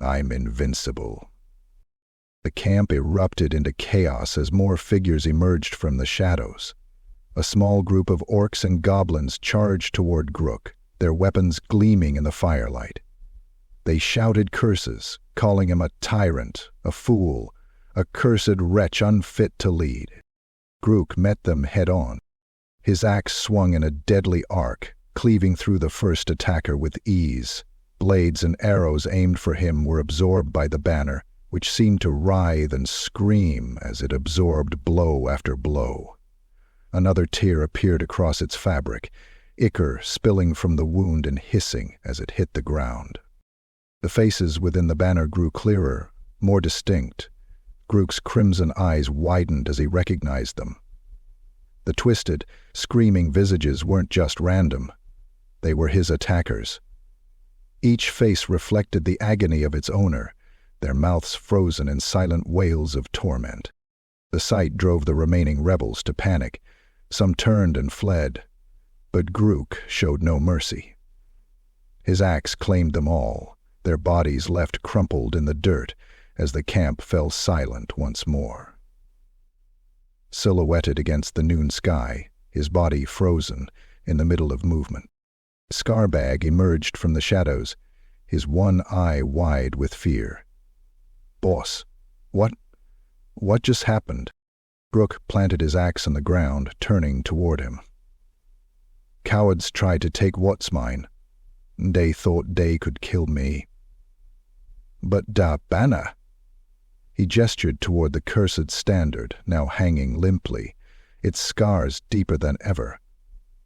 I'm invincible." The camp erupted into chaos as more figures emerged from the shadows. A small group of orcs and goblins charged toward Grukk, their weapons gleaming in the firelight. They shouted curses, calling him a tyrant, a fool, a cursed wretch unfit to lead. Grukk met them head-on. His axe swung in a deadly arc, cleaving through the first attacker with ease. Blades and arrows aimed for him were absorbed by the banner, which seemed to writhe and scream as it absorbed blow after blow. Another tear appeared across its fabric, ichor spilling from the wound and hissing as it hit the ground. The faces within the banner grew clearer, more distinct. Grukk's crimson eyes widened as he recognized them. The twisted, screaming visages weren't just random. They were his attackers. Each face reflected the agony of its owner, their mouths frozen in silent wails of torment. The sight drove the remaining rebels to panic. Some turned and fled, but Grukk showed no mercy. His axe claimed them all, their bodies left crumpled in the dirt as the camp fell silent once more. Silhouetted against the noon sky, his body frozen in the middle of movement, Skullbrand emerged from the shadows, his one eye wide with fear. "Boss, what just happened?" Grukk planted his axe on the ground, turning toward him. "Cowards tried to take what's mine. They thought they could kill me." "But da banner!" He gestured toward the cursed standard, now hanging limply, its scars deeper than ever.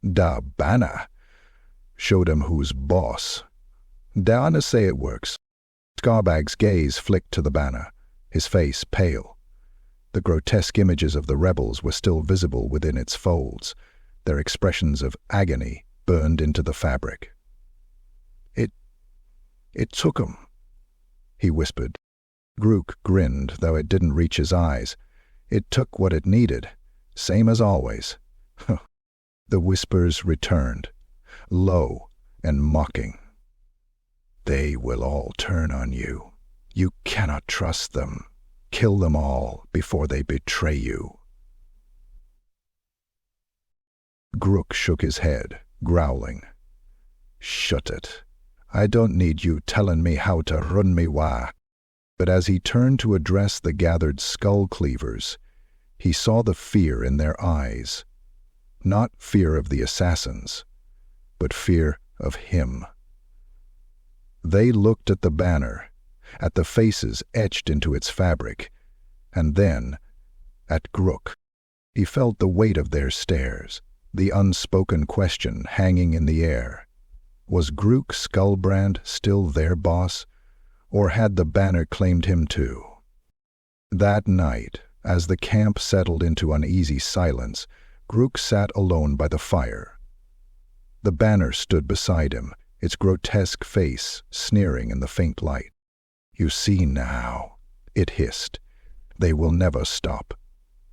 "Da banner! Showed 'em who's boss. Daonna say it works." Skullbrand's gaze flicked to the banner, his face pale. The grotesque images of the rebels were still visible within its folds, their expressions of agony burned into the fabric. It took 'em," he whispered. Grukk grinned, though it didn't reach his eyes. It took what it needed, same as always. The whispers returned, low and mocking. "They will all turn on you. You cannot trust them. Kill them all before they betray you." Grukk shook his head, growling. "Shut it. I don't need you telling me how to run me Waaagh." But as he turned to address the gathered Skullcleavers, he saw the fear in their eyes. Not fear of the assassins, but fear of him. They looked at the banner, at the faces etched into its fabric, and then at Grukk. He felt the weight of their stares, the unspoken question hanging in the air. Was Grukk Skullbrand still their boss, or had the banner claimed him too? That night, as the camp settled into uneasy silence, Grukk sat alone by the fire. The banner stood beside him, its grotesque face sneering in the faint light. "You see now," it hissed. "They will never stop.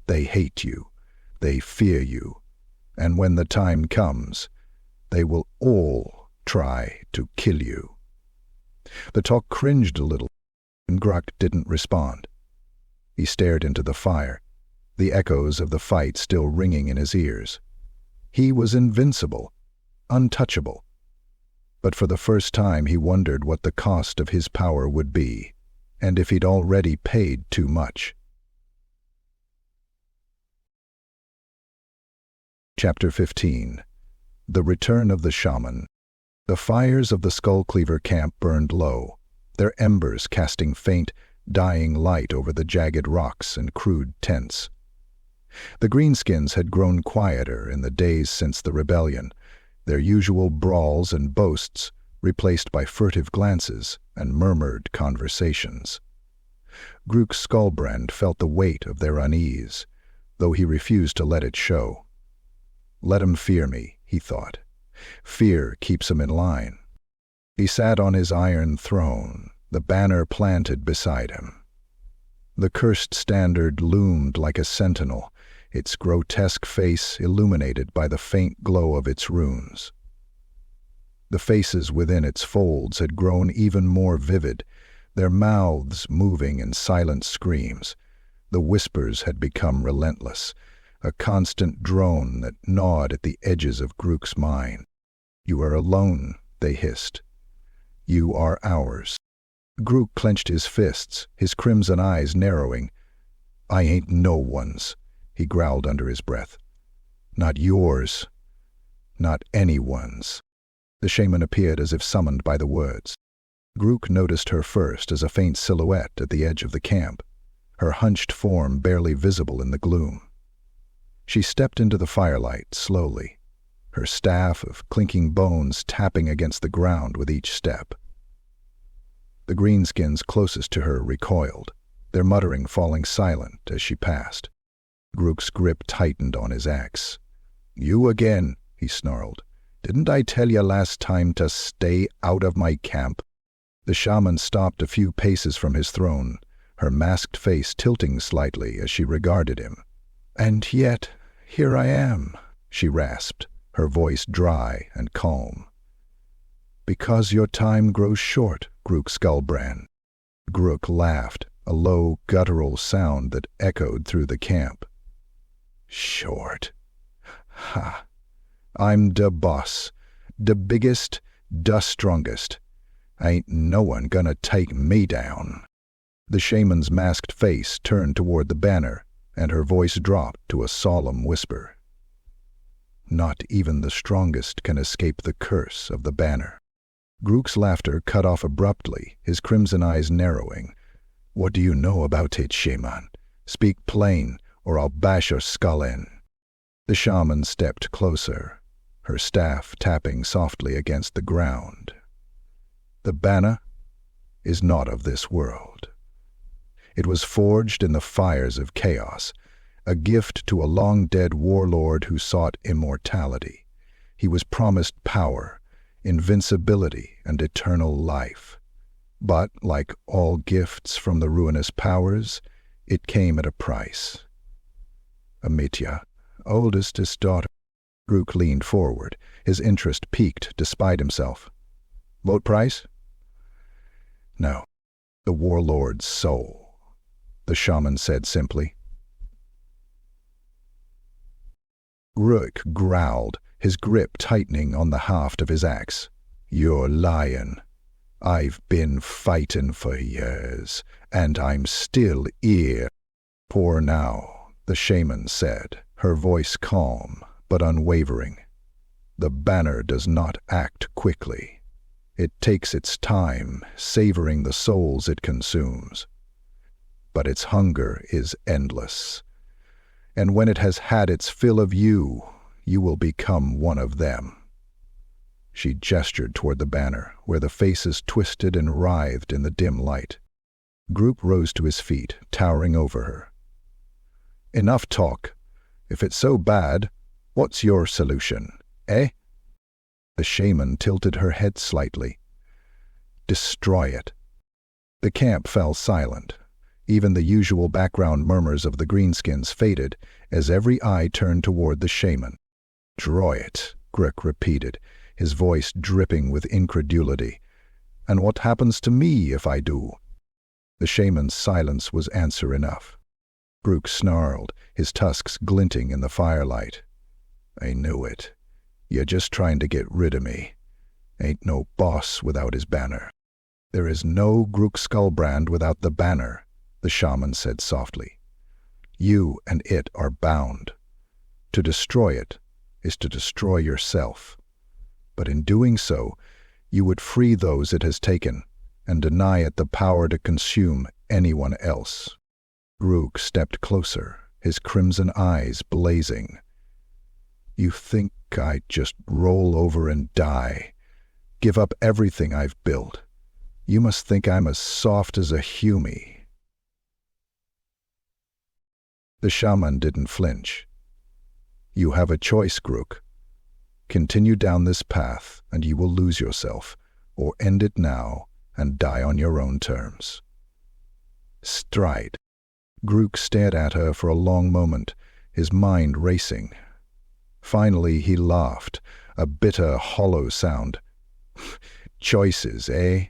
They hate you. They fear you. And when the time comes, they will all try to kill you." The talk cringed a little, and Grukk didn't respond. He stared into the fire, the echoes of the fight still ringing in his ears. He was invincible, untouchable. But for the first time he wondered what the cost of his power would be, and if he'd already paid too much. Chapter 15. The Return of the Shaman. The fires of the Skullcleaver camp burned low, their embers casting faint, dying light over the jagged rocks and crude tents. The greenskins had grown quieter in the days since the rebellion, their usual brawls and boasts replaced by furtive glances and murmured conversations. Grukk Skullbrand felt the weight of their unease, though he refused to let it show. "Let 'em fear me," he thought. "Fear keeps 'em in line." He sat on his iron throne, the banner planted beside him. The cursed standard loomed like a sentinel, its grotesque face illuminated by the faint glow of its runes. The faces within its folds had grown even more vivid, their mouths moving in silent screams. The whispers had become relentless, a constant drone that gnawed at the edges of Grukk's mind. "You are alone," they hissed. "You are ours." Grukk clenched his fists, his crimson eyes narrowing. "I ain't no one's," he growled under his breath. "Not yours. Not anyone's." The shaman appeared as if summoned by the words. Grukk noticed her first as a faint silhouette at the edge of the camp, her hunched form barely visible in the gloom. She stepped into the firelight slowly, her staff of clinking bones tapping against the ground with each step. The greenskins closest to her recoiled, their muttering falling silent as she passed. Grukk's grip tightened on his axe. "You again," he snarled. "Didn't I tell you last time to stay out of my camp?" The shaman stopped a few paces from his throne, her masked face tilting slightly as she regarded him. "And yet, here I am," she rasped, her voice dry and calm. "Because your time grows short, Grukk Skullbrand." Grukk laughed, a low, guttural sound that echoed through the camp. "Short? Ha! I'm da boss, da biggest, da strongest. Ain't no one gonna take me down." The shaman's masked face turned toward the banner, and her voice dropped to a solemn whisper. "Not even the strongest can escape the curse of the banner." Grukk's laughter cut off abruptly, his crimson eyes narrowing. "What do you know about it, shaman? Speak plain, or I'll bash your skull in." The shaman stepped closer, her staff tapping softly against the ground. "The banner is not of this world. It was forged in the fires of chaos, a gift to a long-dead warlord who sought immortality. He was promised power, invincibility, and eternal life. But, like all gifts from the ruinous powers, it came at a price. Amitya, oldest daughter." Grukk leaned forward, his interest piqued despite himself. "What price?" "No, the warlord's soul," the shaman said simply. Grukk growled, his grip tightening on the haft of his axe. "You're lying. I've been fighting for years, and I'm still here." "Poor now," the shaman said, her voice calm but unwavering. "The banner does not act quickly. It takes its time, savoring the souls it consumes. But its hunger is endless. And when it has had its fill of you, you will become one of them." She gestured toward the banner, where the faces twisted and writhed in the dim light. Grukk rose to his feet, towering over her. "Enough talk. If it's so bad, what's your solution, eh?" The shaman tilted her head slightly. "Destroy it." The camp fell silent. Even the usual background murmurs of the greenskins faded as every eye turned toward the shaman. "Destroy it," Grukk repeated, his voice dripping with incredulity. "And what happens to me if I do?" The shaman's silence was answer enough. Grukk snarled, his tusks glinting in the firelight. "I knew it. You're just trying to get rid of me. Ain't no boss without his banner." "There is no Grukk Skullbrand without the banner," the shaman said softly. "You and it are bound. To destroy it is to destroy yourself. But in doing so, you would free those it has taken and deny it the power to consume anyone else." Grukk stepped closer, his crimson eyes blazing. "You think I'd just roll over and die, give up everything I've built? You must think I'm as soft as a humie." The shaman didn't flinch. "You have a choice, Grukk. Continue down this path and you will lose yourself, or end it now and die on your own terms." "Stride." Grukk stared at her for a long moment, his mind racing. Finally he laughed, a bitter, hollow sound. "Choices, eh?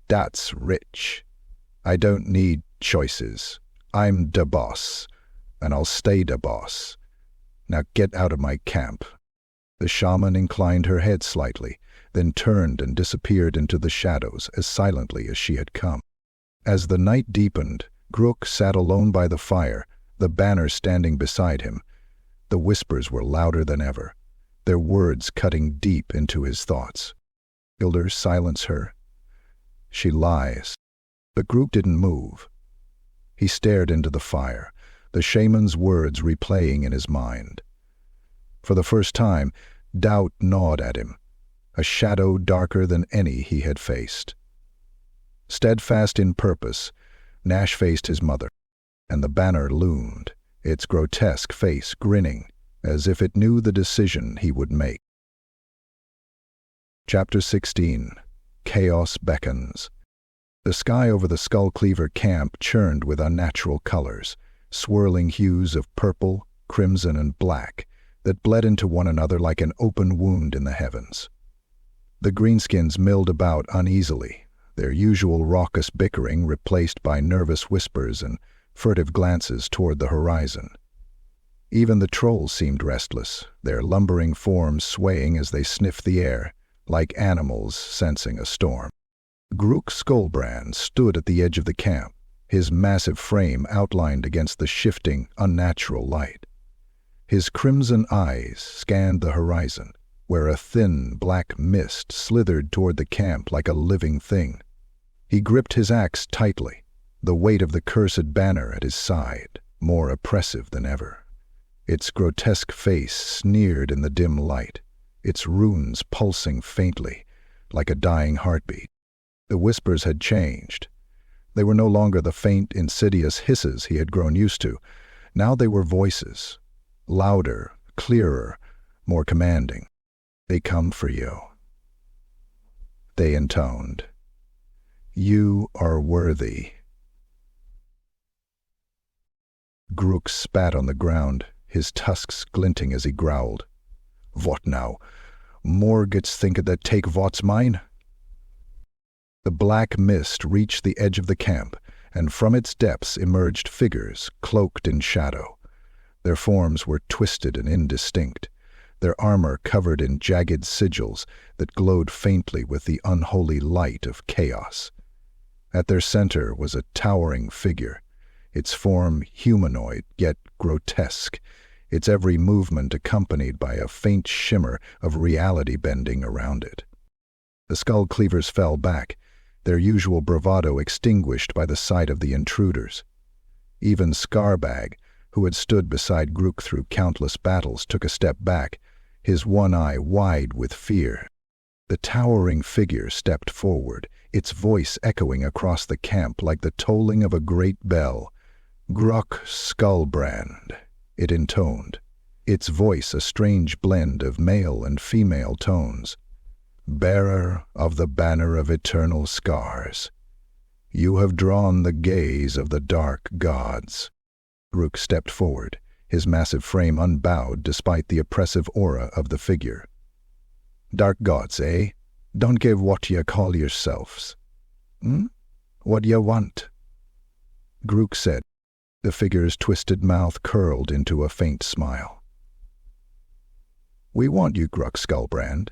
That's rich. I don't need choices. I'm da boss, and I'll stay da boss. Now get out of my camp." The shaman inclined her head slightly, then turned and disappeared into the shadows as silently as she had come. As the night deepened, Grukk sat alone by the fire, the banner standing beside him. The whispers were louder than ever, their words cutting deep into his thoughts. "Silence her. She lies. But Grukk didn't move. He stared into the fire, the shaman's words replaying in his mind. For the first time, doubt gnawed at him, a shadow darker than any he had faced. Steadfast in purpose, Nash faced his mother, and the banner loomed, its grotesque face grinning, as if it knew the decision he would make. Chapter 16. Chaos Beckons. The sky over the Skullcleaver camp churned with unnatural colors, swirling hues of purple, crimson, and black that bled into one another like an open wound in the heavens. The greenskins milled about uneasily, their usual raucous bickering replaced by nervous whispers and furtive glances toward the horizon. Even the trolls seemed restless, their lumbering forms swaying as they sniffed the air, like animals sensing a storm. Grukk Skullbrand stood at the edge of the camp, his massive frame outlined against the shifting, unnatural light. His crimson eyes scanned the horizon, where a thin, black mist slithered toward the camp like a living thing. He gripped his axe tightly, the weight of the cursed banner at his side, more oppressive than ever. Its grotesque face sneered in the dim light, its runes pulsing faintly, like a dying heartbeat. The whispers had changed. They were no longer the faint, insidious hisses he had grown used to. Now they were voices, louder, clearer, more commanding. "They come for you," they intoned. "You are worthy." Grukk spat on the ground, his tusks glinting as he growled. "What now? Morgets think that take what's mine?" The black mist reached the edge of the camp, and from its depths emerged figures cloaked in shadow. Their forms were twisted and indistinct, their armor covered in jagged sigils that glowed faintly with the unholy light of chaos. At their center was a towering figure, its form humanoid yet grotesque, its every movement accompanied by a faint shimmer of reality bending around it. The Skullcleavers fell back, their usual bravado extinguished by the sight of the intruders. Even Skarbag, who had stood beside Grukk through countless battles, took a step back, his one eye wide with fear. The towering figure stepped forward, its voice echoing across the camp like the tolling of a great bell. "Grukk Skullbrand," it intoned, its voice a strange blend of male and female tones. "Bearer of the banner of eternal scars, you have drawn the gaze of the dark gods." Grukk stepped forward, his massive frame unbowed despite the oppressive aura of the figure. "Dark gods, eh? Don't give what ye call yourselves. What ye want?" Grukk said. The figure's twisted mouth curled into a faint smile. "We want you, Grukk Skullbrand.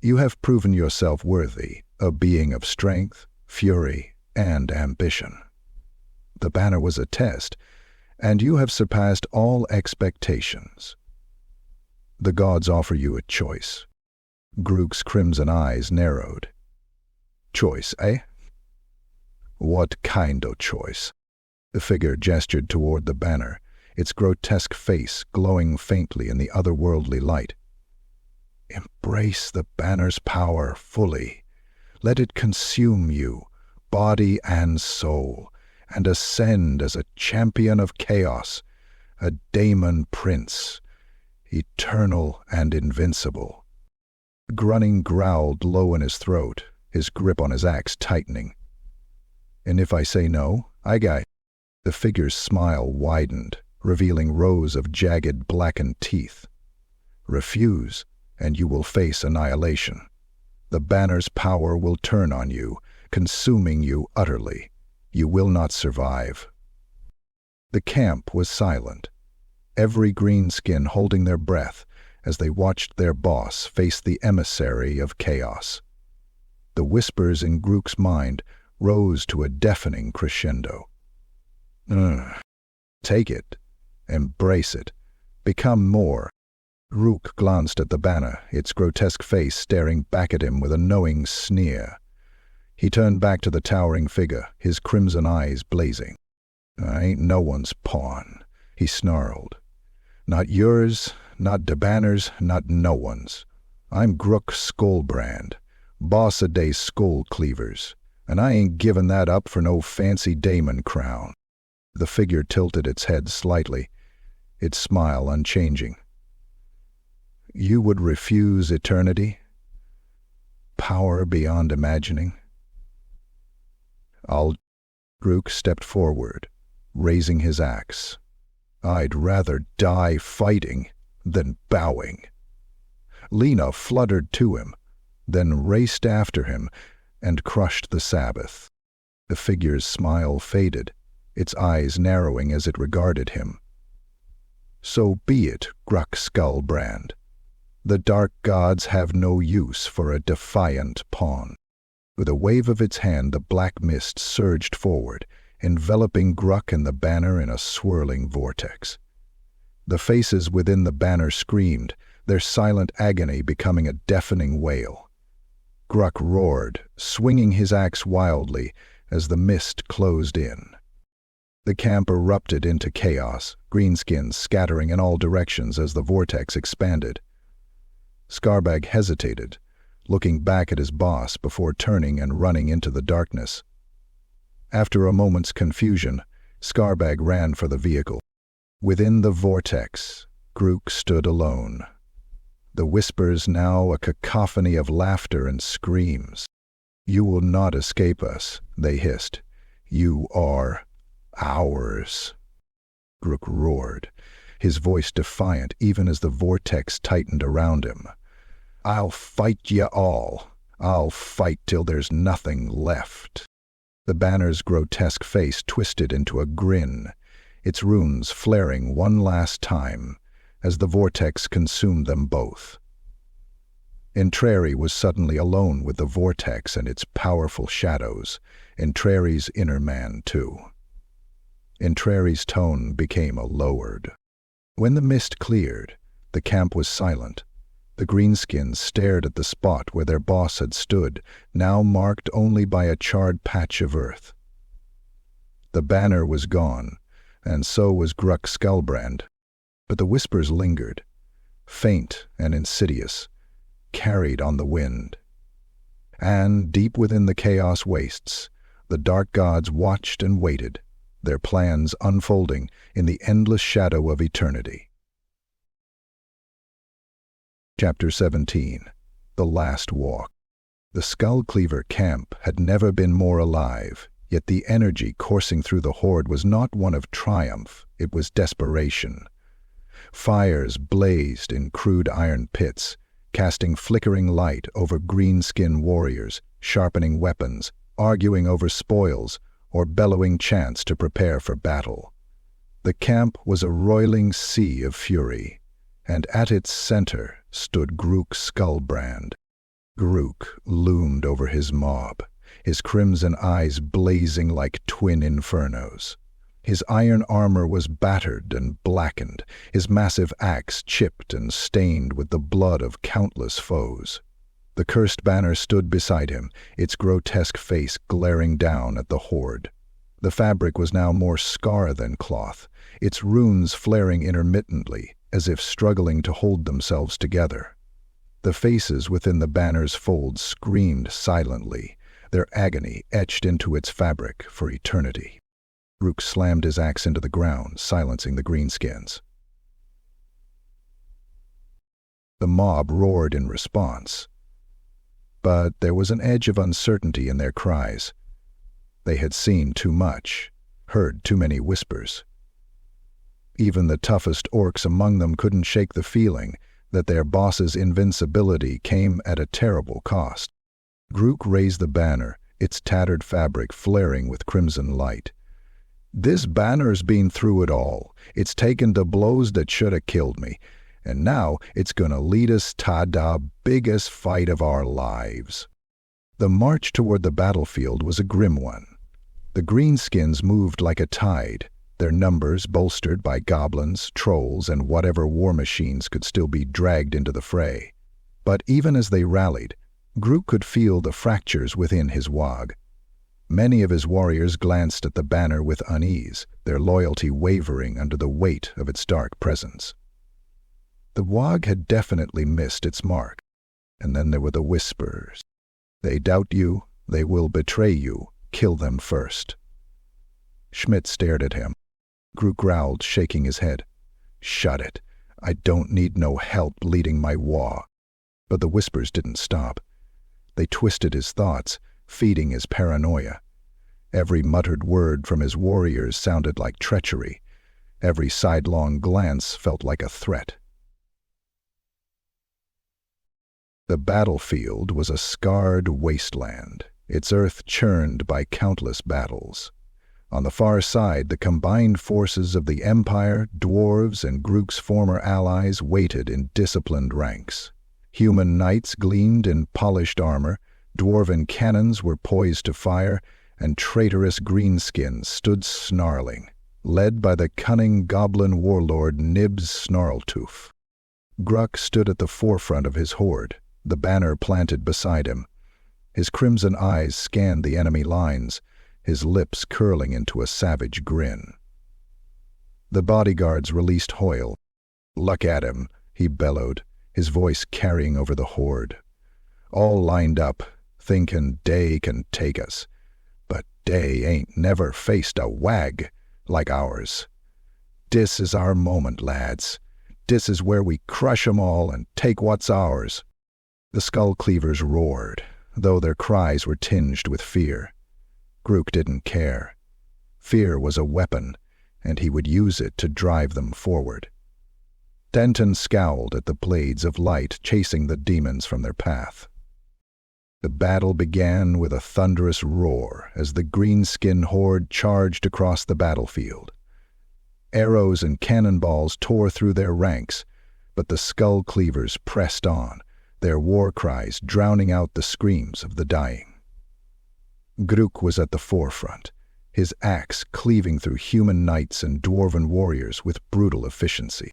You have proven yourself worthy, a being of strength, fury, and ambition. The banner was a test, and you have surpassed all expectations. The gods offer you a choice." Grukk's crimson eyes narrowed. "Choice, eh? What kind of choice?" The figure gestured toward the banner, its grotesque face glowing faintly in the otherworldly light. "Embrace the banner's power fully. Let it consume you, body and soul, and ascend as a champion of chaos, a daemon prince, eternal and invincible." Grunning growled low in his throat, his grip on his axe tightening. "And if I say no, I got..." The figure's smile widened, revealing rows of jagged, blackened teeth. "Refuse, and you will face annihilation. The banner's power will turn on you, consuming you utterly. You will not survive." The camp was silent, every greenskin holding their breath as they watched their boss face the emissary of chaos. The whispers in Grukk's mind rose to a deafening crescendo. Take it. Embrace it. Become more." Grukk glanced at the banner, its grotesque face staring back at him with a knowing sneer. He turned back to the towering figure, his crimson eyes blazing. "I ain't no one's pawn," he snarled. "Not yours, not de Banner's, not no one's. I'm Grukk Skullbrand, boss of dey Skullcleavers, and I ain't givin' that up for no fancy daemon crown." The figure tilted its head slightly, its smile unchanging. "You would refuse eternity? Power beyond imagining?" Grukk stepped forward, raising his axe. "I'd rather die fighting than bowing." Lena fluttered to him, then raced after him and crushed the Sabbath. The figure's smile faded, its eyes narrowing as it regarded him. "So be it, Grukk Skullbrand. The dark gods have no use for a defiant pawn." With a wave of its hand, the black mist surged forward, enveloping Grukk and the banner in a swirling vortex. The faces within the banner screamed, their silent agony becoming a deafening wail. Grukk roared, swinging his axe wildly as the mist closed in. The camp erupted into chaos, greenskins scattering in all directions as the vortex expanded. Skarbag hesitated, looking back at his boss before turning and running into the darkness. After a moment's confusion, Skarbag ran for the vehicle. Within the vortex, Grukk stood alone. The whispers now a cacophony of laughter and screams. "You will not escape us," they hissed. "You are ours." Grukk roared, his voice defiant even as the vortex tightened around him. "I'll fight you all. I'll fight till there's nothing left." The banner's grotesque face twisted into a grin, its runes flaring one last time as the vortex consumed them both. Entrari was suddenly alone with the vortex and its powerful shadows, Entrari's inner man too. Entrari's tone became a lowered. When the mist cleared, the camp was silent. The greenskins stared at the spot where their boss had stood, now marked only by a charred patch of earth. The banner was gone, and so was Grukk Skullbrand, but the whispers lingered, faint and insidious, carried on the wind. And deep within the chaos wastes, the dark gods watched and waited, their plans unfolding in the endless shadow of eternity. Chapter 17. The Last Walk. The Skullcleaver camp had never been more alive, yet the energy coursing through the horde was not one of triumph, it was desperation. Fires blazed in crude iron pits, casting flickering light over greenskin warriors, sharpening weapons, arguing over spoils, or bellowing chants to prepare for battle. The camp was a roiling sea of fury, and at its center stood Grukk Skullbrand. Grukk loomed over his mob, his crimson eyes blazing like twin infernos. His iron armor was battered and blackened, his massive axe chipped and stained with the blood of countless foes. The cursed banner stood beside him, its grotesque face glaring down at the horde. The fabric was now more scar than cloth, its runes flaring intermittently, as if struggling to hold themselves together. The faces within the banner's folds screamed silently, their agony etched into its fabric for eternity. Grukk slammed his axe into the ground, silencing the greenskins. The mob roared in response, but there was an edge of uncertainty in their cries. They had seen too much, heard too many whispers. Even the toughest orcs among them couldn't shake the feeling that their boss's invincibility came at a terrible cost. Grukk raised the banner, its tattered fabric flaring with crimson light. "This banner's been through it all. It's taken the blows that should have killed me, and now it's gonna lead us to the biggest fight of our lives." The march toward the battlefield was a grim one. The greenskins moved like a tide, their numbers bolstered by goblins, trolls, and whatever war machines could still be dragged into the fray. But even as they rallied, Grukk could feel the fractures within his Waaagh. Many of his warriors glanced at the banner with unease, their loyalty wavering under the weight of its dark presence. The Waaagh had definitely missed its mark. And then there were the whispers. They doubt you, they will betray you, kill them first. Schmidt stared at him. Grukk growled, shaking his head. Shut it. I don't need no help leading my Waaagh. But the whispers didn't stop. They twisted his thoughts, feeding his paranoia. Every muttered word from his warriors sounded like treachery. Every sidelong glance felt like a threat. The battlefield was a scarred wasteland, its earth churned by countless battles. On the far side, the combined forces of the Empire, dwarves, and Grukk's former allies waited in disciplined ranks. Human knights gleamed in polished armor, dwarven cannons were poised to fire, and traitorous greenskins stood snarling, led by the cunning goblin warlord Nibs Snarltooth. Grukk stood at the forefront of his horde, the banner planted beside him. His crimson eyes scanned the enemy lines, his lips curling into a savage grin. The bodyguards released Hoyle. Look at him, he bellowed, his voice carrying over the horde. All lined up, thinking Day can take us. But Day ain't never faced a Waaagh like ours. Dis is our moment, lads. Dis is where we crush 'em all and take what's ours. The Skullcleavers roared, though their cries were tinged with fear. Grukk didn't care. Fear was a weapon, and he would use it to drive them forward. Denton scowled at the blades of light chasing the demons from their path. The battle began with a thunderous roar as the greenskin horde charged across the battlefield. Arrows and cannonballs tore through their ranks, but the Skullcleavers pressed on, their war cries drowning out the screams of the dying. Grukk was at the forefront, his axe cleaving through human knights and dwarven warriors with brutal efficiency.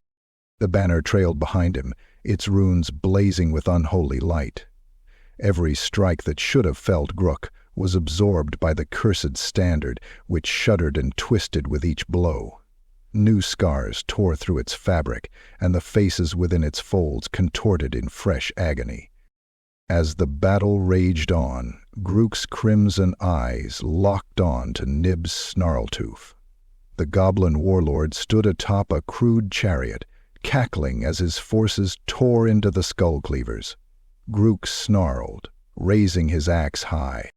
The banner trailed behind him, its runes blazing with unholy light. Every strike that should have felled Grukk was absorbed by the cursed standard, which shuddered and twisted with each blow. New scars tore through its fabric, and the faces within its folds contorted in fresh agony. As the battle raged on, Grukk's crimson eyes locked on to Nibs Snarltooth. The goblin warlord stood atop a crude chariot, cackling as his forces tore into the Skullcleavers. Grukk snarled, raising his axe high.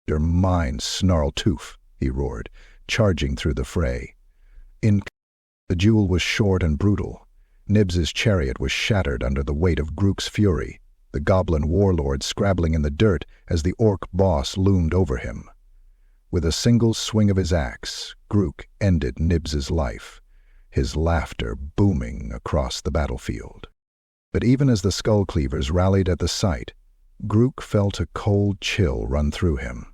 "You're mine, Snarltooth," he roared, charging through the fray. The duel was short and brutal. Nibs's chariot was shattered under the weight of Grukk's fury, the goblin warlord scrabbling in the dirt as the orc boss loomed over him. With a single swing of his axe, Grukk ended Nibs's life, his laughter booming across the battlefield. But even as the Skullcleavers rallied at the sight, Grukk felt a cold chill run through him.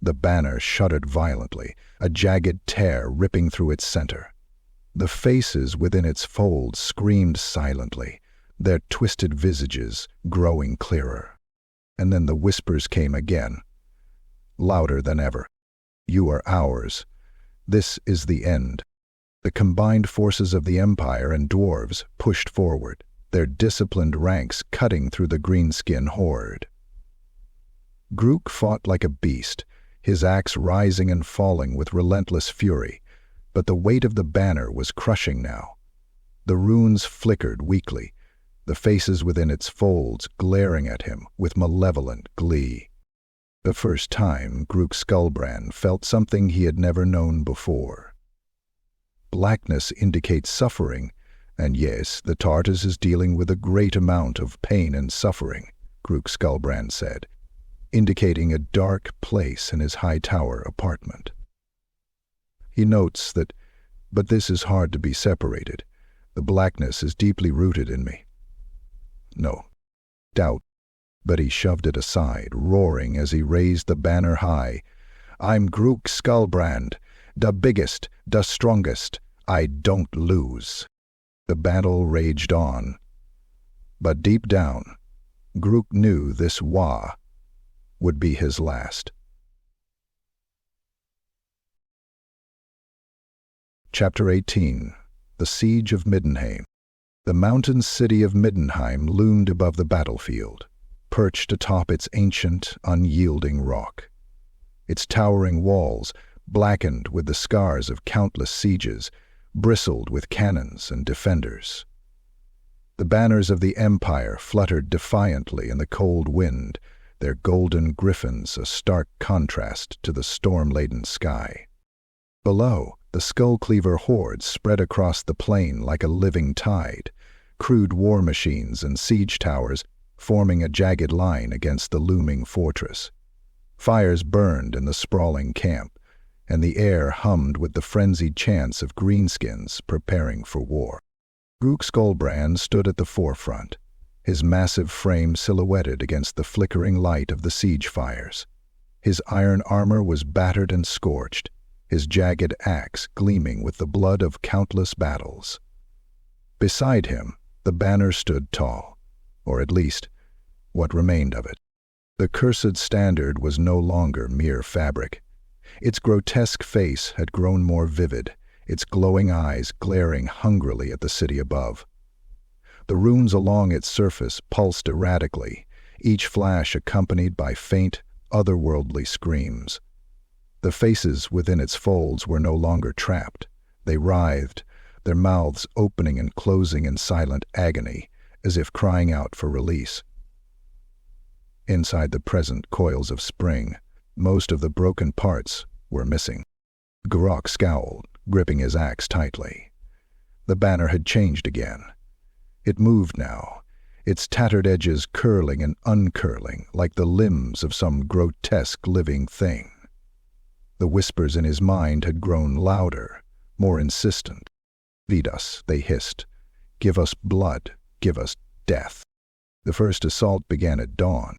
The banner shuddered violently, a jagged tear ripping through its center. The faces within its folds screamed silently, their twisted visages growing clearer. And then the whispers came again, louder than ever. "You are ours. This is the end." The combined forces of the Empire and dwarves pushed forward, their disciplined ranks cutting through the greenskin horde. Grukk fought like a beast, his axe rising and falling with relentless fury, but the weight of the banner was crushing now. The runes flickered weakly, the faces within its folds glaring at him with malevolent glee. The first time Grukk Skullbrand felt something he had never known before. Blackness indicates suffering, and yes, the tortoise is dealing with a great amount of pain and suffering, Grukk Skullbrand said, indicating a dark place in his high tower apartment. He notes that, but this is hard to be separated. The blackness is deeply rooted in me. No, doubt, but he shoved it aside, roaring as he raised the banner high. "I'm Grukk Skullbrand, the biggest, the strongest. I don't lose." The battle raged on. But deep down, Grukk knew this Waaagh would be his last. Chapter 18. The Siege of Middenheim. The mountain city of Middenheim loomed above the battlefield, perched atop its ancient, unyielding rock. Its towering walls, blackened with the scars of countless sieges, bristled with cannons and defenders. The banners of the Empire fluttered defiantly in the cold wind, their golden griffins a stark contrast to the storm-laden sky. Below, the Skullcleaver horde spread across the plain like a living tide, crude war machines and siege towers forming a jagged line against the looming fortress. Fires burned in the sprawling camp, and the air hummed with the frenzied chants of greenskins preparing for war. Grukk Skullbrand stood at the forefront, his massive frame silhouetted against the flickering light of the siege fires. His iron armor was battered and scorched, his jagged axe gleaming with the blood of countless battles. Beside him, the banner stood tall, or at least, what remained of it. The cursed standard was no longer mere fabric. Its grotesque face had grown more vivid, its glowing eyes glaring hungrily at the city above. The runes along its surface pulsed erratically, each flash accompanied by faint, otherworldly screams. The faces within its folds were no longer trapped. They writhed, their mouths opening and closing in silent agony, as if crying out for release. Inside the present coils of spring, most of the broken parts were missing. Grukk scowled, gripping his axe tightly. The banner had changed again. It moved now, its tattered edges curling and uncurling like the limbs of some grotesque living thing. The whispers in his mind had grown louder, more insistent. "Feed us," they hissed. "Give us blood, give us death." The first assault began at dawn.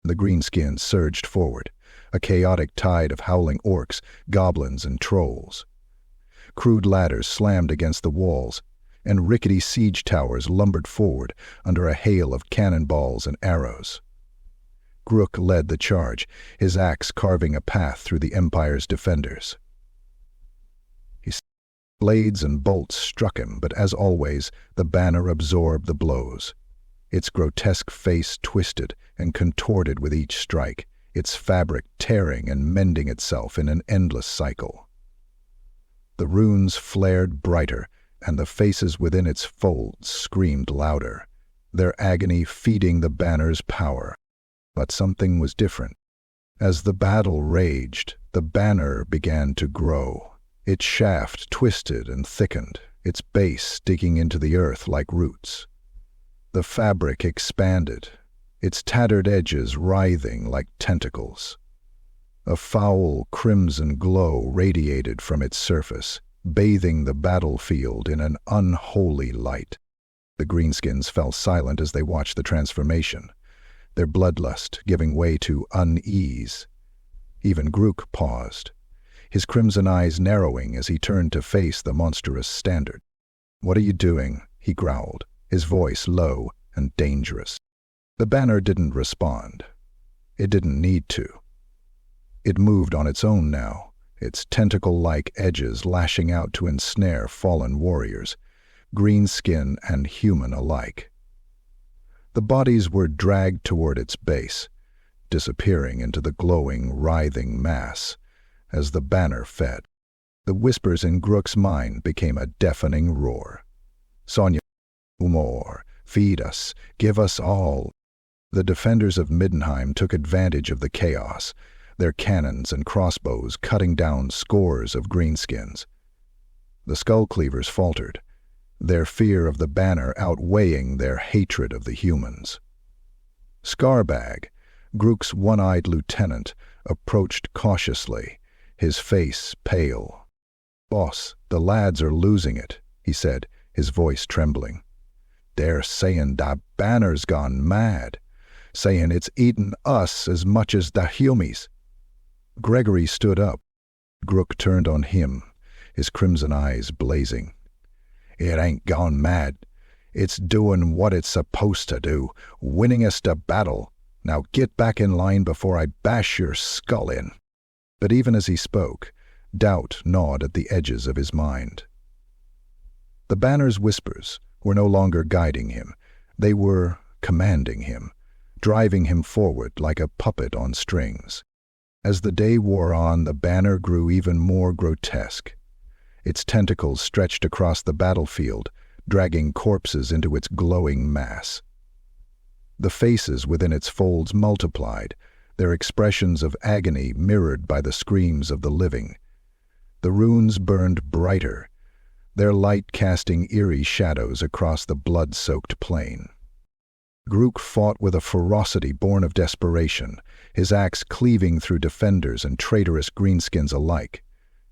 The greenskins surged forward, a chaotic tide of howling orcs, goblins, and trolls. Crude ladders slammed against the walls, and rickety siege towers lumbered forward under a hail of cannonballs and arrows. Grukk led the charge, his axe carving a path through the Empire's defenders. His blades and bolts struck him, but as always, the banner absorbed the blows. Its grotesque face twisted and contorted with each strike, its fabric tearing and mending itself in an endless cycle. The runes flared brighter, and the faces within its folds screamed louder, their agony feeding the banner's power. But something was different. As the battle raged, the banner began to grow. Its shaft twisted and thickened, its base digging into the earth like roots. The fabric expanded, its tattered edges writhing like tentacles. A foul crimson glow radiated from its surface, bathing the battlefield in an unholy light. The greenskins fell silent as they watched the transformation, their bloodlust giving way to unease. Even Grukk paused, his crimson eyes narrowing as he turned to face the monstrous standard. "What are you doing?" he growled, his voice low and dangerous. The banner didn't respond. It didn't need to. It moved on its own now, its tentacle-like edges lashing out to ensnare fallen warriors, greenskin and human alike. The bodies were dragged toward its base, disappearing into the glowing, writhing mass as the banner fed. The whispers in Grukk's mind became a deafening roar. "Sonya, more, feed us, give us all." The defenders of Middenheim took advantage of the chaos, their cannons and crossbows cutting down scores of greenskins. The Skullcleavers faltered, their fear of the banner outweighing their hatred of the humans. Skarbag, Grukk's one-eyed lieutenant, approached cautiously, his face pale. "Boss, the lads are losing it," he said, his voice trembling. "They're saying that banner's gone mad, saying it's eaten us as much as the humies." Gregory stood up. Grukk turned on him, his crimson eyes blazing. "It ain't gone mad. It's doing what it's supposed to do, winning us the battle. Now get back in line before I bash your skull in." But even as he spoke, doubt gnawed at the edges of his mind. The banner's whispers were no longer guiding him. They were commanding him, driving him forward like a puppet on strings. As the day wore on, the banner grew even more grotesque. Its tentacles stretched across the battlefield, dragging corpses into its glowing mass. The faces within its folds multiplied, their expressions of agony mirrored by the screams of the living. The runes burned brighter, their light casting eerie shadows across the blood-soaked plain. Grukk fought with a ferocity born of desperation, his axe cleaving through defenders and traitorous greenskins alike.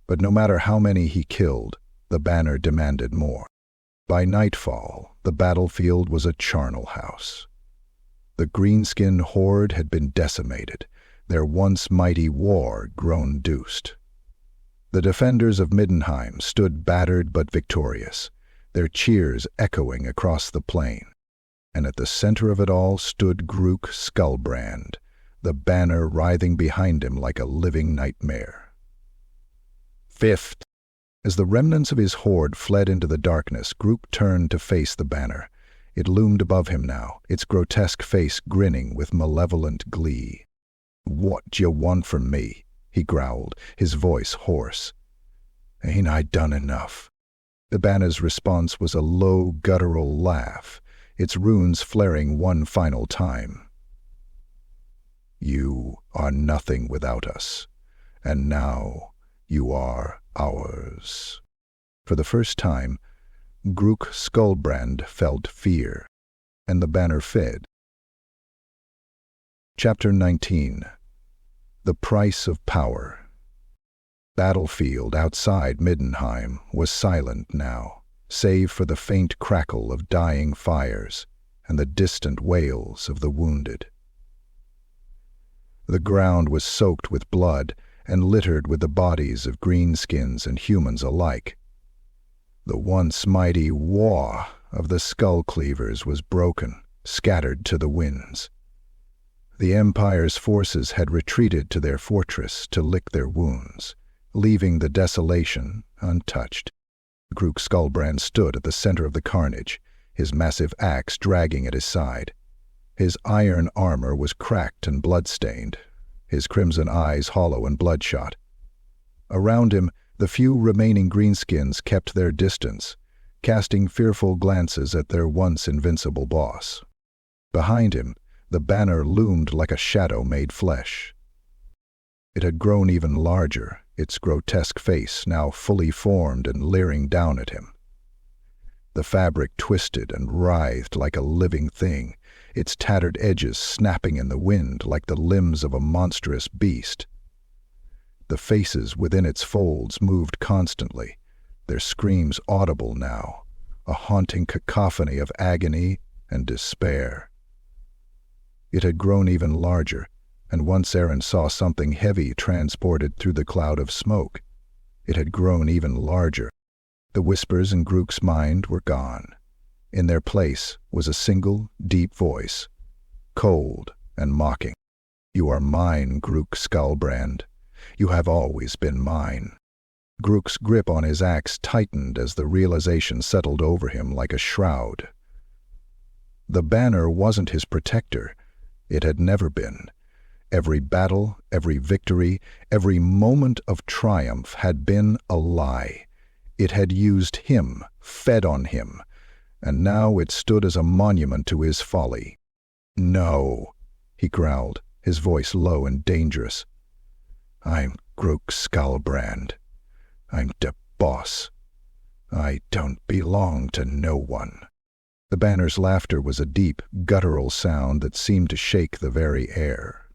But no matter how many he killed, the banner demanded more. By nightfall, the battlefield was a charnel house. The greenskin horde had been decimated, their once mighty war grown deuced. The defenders of Middenheim stood battered but victorious, their cheers echoing across the plain. And at the center of it all stood Grukk Skullbrand, the banner writhing behind him like a living nightmare. Fifth. As the remnants of his horde fled into the darkness, Grukk turned to face the banner. It loomed above him now, its grotesque face grinning with malevolent glee. "What d'ye want from me?" he growled, his voice hoarse. "Ain't I done enough?" The banner's response was a low, guttural laugh, its runes flaring one final time. "You are nothing without us, and now you are ours." For the first time, Grukk Skullbrand felt fear, and the banner fed. Chapter 19. The Price of Power. Battlefield outside Middenheim was silent now, save for the faint crackle of dying fires and the distant wails of the wounded. The ground was soaked with blood and littered with the bodies of greenskins and humans alike. The once mighty Waaagh of the Skullcleavers was broken, scattered to the winds. The Empire's forces had retreated to their fortress to lick their wounds, leaving the desolation untouched. Grukk Skullbrand stood at the center of the carnage, his massive axe dragging at his side. His iron armor was cracked and blood-stained, his crimson eyes hollow and bloodshot. Around him, the few remaining greenskins kept their distance, casting fearful glances at their once invincible boss. Behind him, the banner loomed like a shadow made flesh. It had grown even larger, its grotesque face now fully formed and leering down at him. The fabric twisted and writhed like a living thing, its tattered edges snapping in the wind like the limbs of a monstrous beast. The faces within its folds moved constantly, their screams audible now, a haunting cacophony of agony and despair. It had grown even larger, and once Aaron saw something heavy transported through the cloud of smoke. It had grown even larger. The whispers in Grukk's mind were gone. In their place was a single, deep voice, cold and mocking. "You are mine, Grukk Skullbrand. You have always been mine." Grukk's grip on his axe tightened as the realization settled over him like a shroud. The banner wasn't his protector. It had never been. Every battle, every victory, every moment of triumph had been a lie. It had used him, fed on him, and now it stood as a monument to his folly. "No," he growled, his voice low and dangerous. "I'm Grukk Skullbrand. I'm the boss. I don't belong to no one." The banner's laughter was a deep, guttural sound that seemed to shake the very air.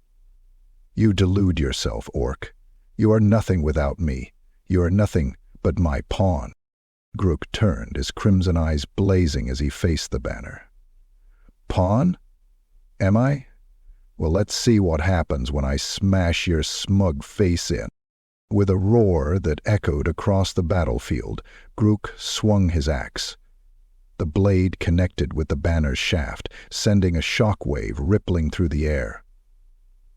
"You delude yourself, orc. You are nothing without me. You are nothing but my pawn." Grukk turned, his crimson eyes blazing as he faced the banner. "Pawn? Am I? Well, let's see what happens when I smash your smug face in." With a roar that echoed across the battlefield, Grukk swung his axe. The blade connected with the banner's shaft, sending a shock wave rippling through the air.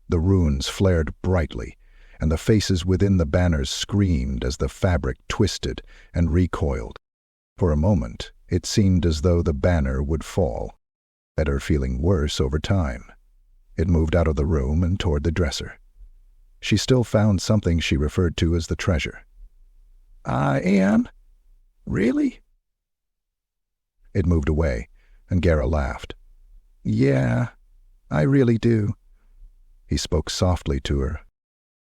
The runes flared brightly, and the faces within the banners screamed as the fabric twisted and recoiled. For a moment, it seemed as though the banner would fall, better feeling worse over time. It moved out of the room and toward the dresser. She still found something she referred to as the treasure. Ian? Really? It moved away, and Gara laughed. Yeah, I really do. He spoke softly to her.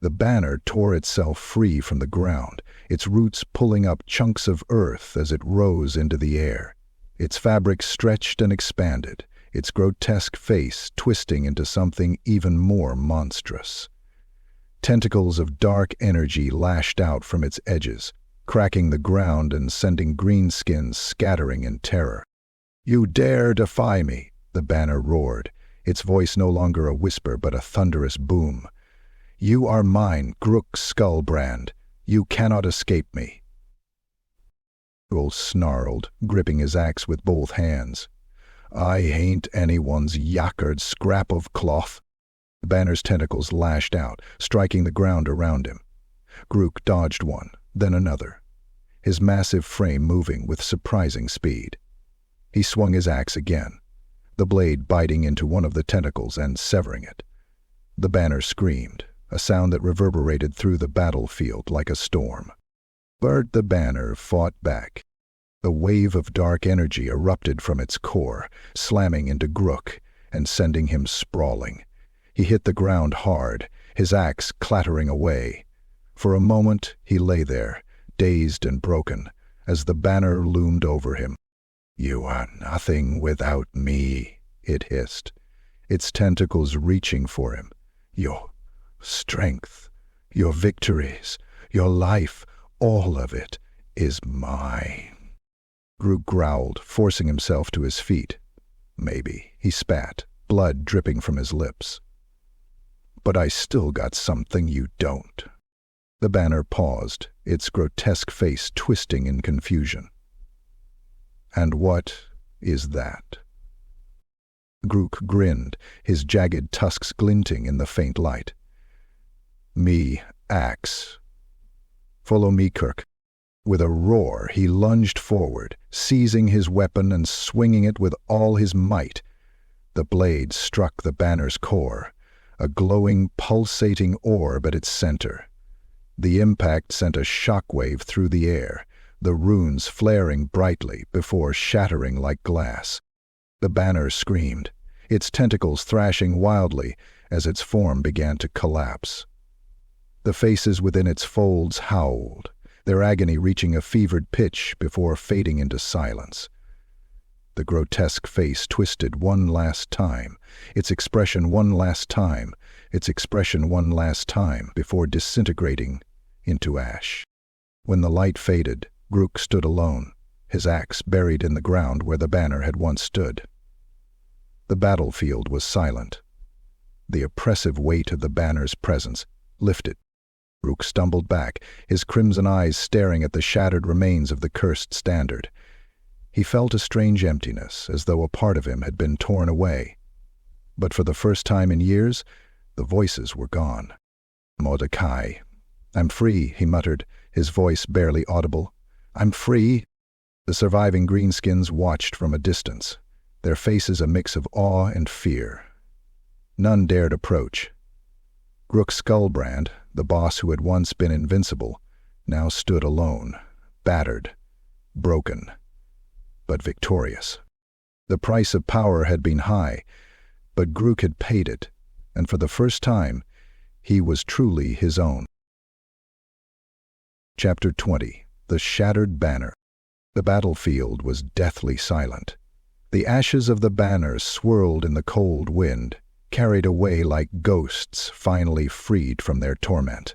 The banner tore itself free from the ground, its roots pulling up chunks of earth as it rose into the air. Its fabric stretched and expanded, its grotesque face twisting into something even more monstrous. Tentacles of dark energy lashed out from its edges, cracking the ground and sending greenskins scattering in terror. "You dare defy me," the banner roared, its voice no longer a whisper but a thunderous boom. "You are mine, Grukk Skullbrand. You cannot escape me." Skull snarled, gripping his axe with both hands. "I ain't anyone's yakkered scrap of cloth." The banner's tentacles lashed out, striking the ground around him. Grukk dodged one, then another, his massive frame moving with surprising speed. He swung his axe again, the blade biting into one of the tentacles and severing it. The banner screamed, a sound that reverberated through the battlefield like a storm. But the banner fought back. A wave of dark energy erupted from its core, slamming into Grukk and sending him sprawling. He hit the ground hard, his axe clattering away. For a moment he lay there, dazed and broken, as the banner loomed over him. "You are nothing without me," it hissed, its tentacles reaching for him. "Your strength, your victories, your life, all of it is mine." Grukk growled, forcing himself to his feet. "Maybe," he spat, blood dripping from his lips. "But I still got something you don't." The banner paused, its grotesque face twisting in confusion. "And what is that?" Grukk grinned, his jagged tusks glinting in the faint light. "Me axe. Follow me, Kirk." With a roar, he lunged forward, seizing his weapon and swinging it with all his might. The blade struck the banner's core, a glowing, pulsating orb at its center. The impact sent a shockwave through the air, the runes flaring brightly before shattering like glass. The banner screamed, its tentacles thrashing wildly as its form began to collapse. The faces within its folds howled, their agony reaching a fevered pitch before fading into silence. The grotesque face twisted one last time, its expression one last time, its expression one last time before disintegrating into ash. When the light faded, Grukk stood alone, his axe buried in the ground where the banner had once stood. The battlefield was silent. The oppressive weight of the banner's presence lifted. Grukk stumbled back, his crimson eyes staring at the shattered remains of the cursed standard. He felt a strange emptiness, as though a part of him had been torn away. But for the first time in years, the voices were gone. "Mordecai. I'm free," he muttered, his voice barely audible. "I'm free." The surviving greenskins watched from a distance, their faces a mix of awe and fear. None dared approach. Grukk Skullbrand, the boss who had once been invincible, now stood alone, battered, broken, but victorious. The price of power had been high, but Grukk had paid it, and for the first time, he was truly his own. Chapter 20. The Shattered Banner. The battlefield was deathly silent. The ashes of the banner swirled in the cold wind, carried away like ghosts finally freed from their torment.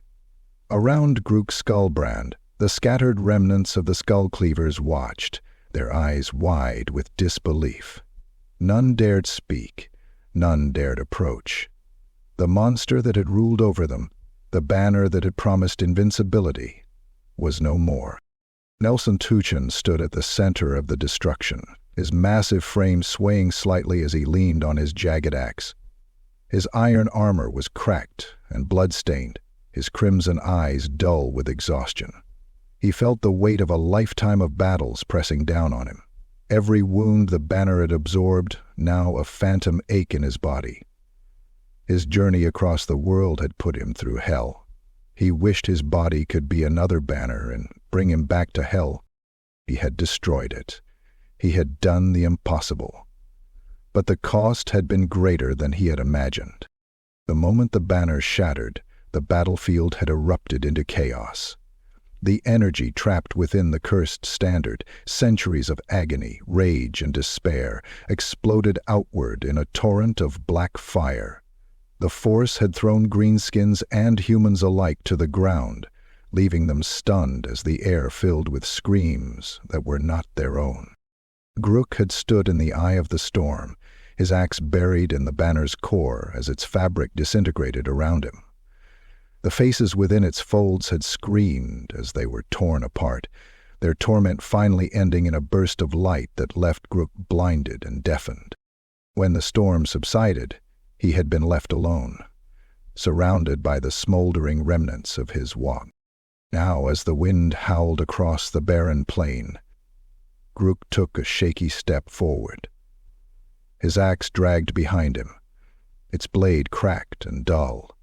Around Grukk Skullbrand, the scattered remnants of the Skullcleavers watched, their eyes wide with disbelief. None dared speak, none dared approach. The monster that had ruled over them, the banner that had promised invincibility, was no more. Nelson Tuchin stood at the center of the destruction, his massive frame swaying slightly as he leaned on his jagged axe. His iron armor was cracked and blood-stained, his crimson eyes dull with exhaustion. He felt the weight of a lifetime of battles pressing down on him. Every wound the banner had absorbed, now a phantom ache in his body. His journey across the world had put him through hell. He wished his body could be another banner and bring him back to hell. He had destroyed it. He had done the impossible. But the cost had been greater than he had imagined. The moment the banner shattered, the battlefield had erupted into chaos. The energy trapped within the cursed standard, centuries of agony, rage, and despair, exploded outward in a torrent of black fire. The force had thrown greenskins and humans alike to the ground, leaving them stunned as the air filled with screams that were not their own. Grukk had stood in the eye of the storm, his axe buried in the banner's core as its fabric disintegrated around him. The faces within its folds had screamed as they were torn apart, their torment finally ending in a burst of light that left Grukk blinded and deafened. When the storm subsided, he had been left alone, surrounded by the smoldering remnants of his Waaagh. Now, as the wind howled across the barren plain, Grukk took a shaky step forward. His axe dragged behind him, its blade cracked and dull.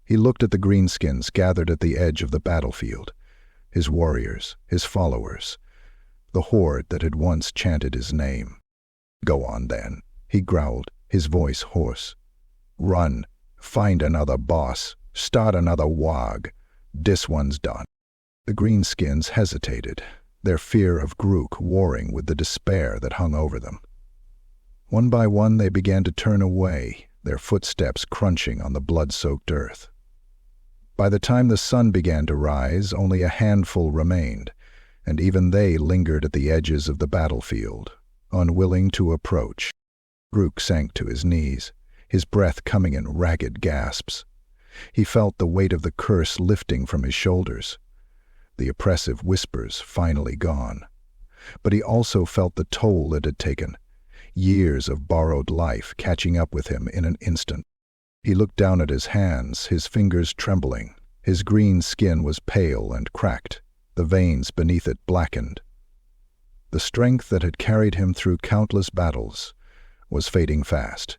He looked at the greenskins gathered at the edge of the battlefield, his warriors, his followers, the horde that had once chanted his name. "Go on, then," he growled, his voice hoarse. "Run, find another boss, start another Waaagh. This one's done." The greenskins hesitated, their fear of Grukk warring with the despair that hung over them. One by one they began to turn away, their footsteps crunching on the blood-soaked earth. By the time the sun began to rise, only a handful remained, and even they lingered at the edges of the battlefield, unwilling to approach. Grukk sank to his knees, his breath coming in ragged gasps. He felt the weight of the curse lifting from his shoulders, the oppressive whispers finally gone. But he also felt the toll it had taken, years of borrowed life catching up with him in an instant. He looked down at his hands, his fingers trembling. His green skin was pale and cracked, the veins beneath it blackened. The strength that had carried him through countless battles was fading fast.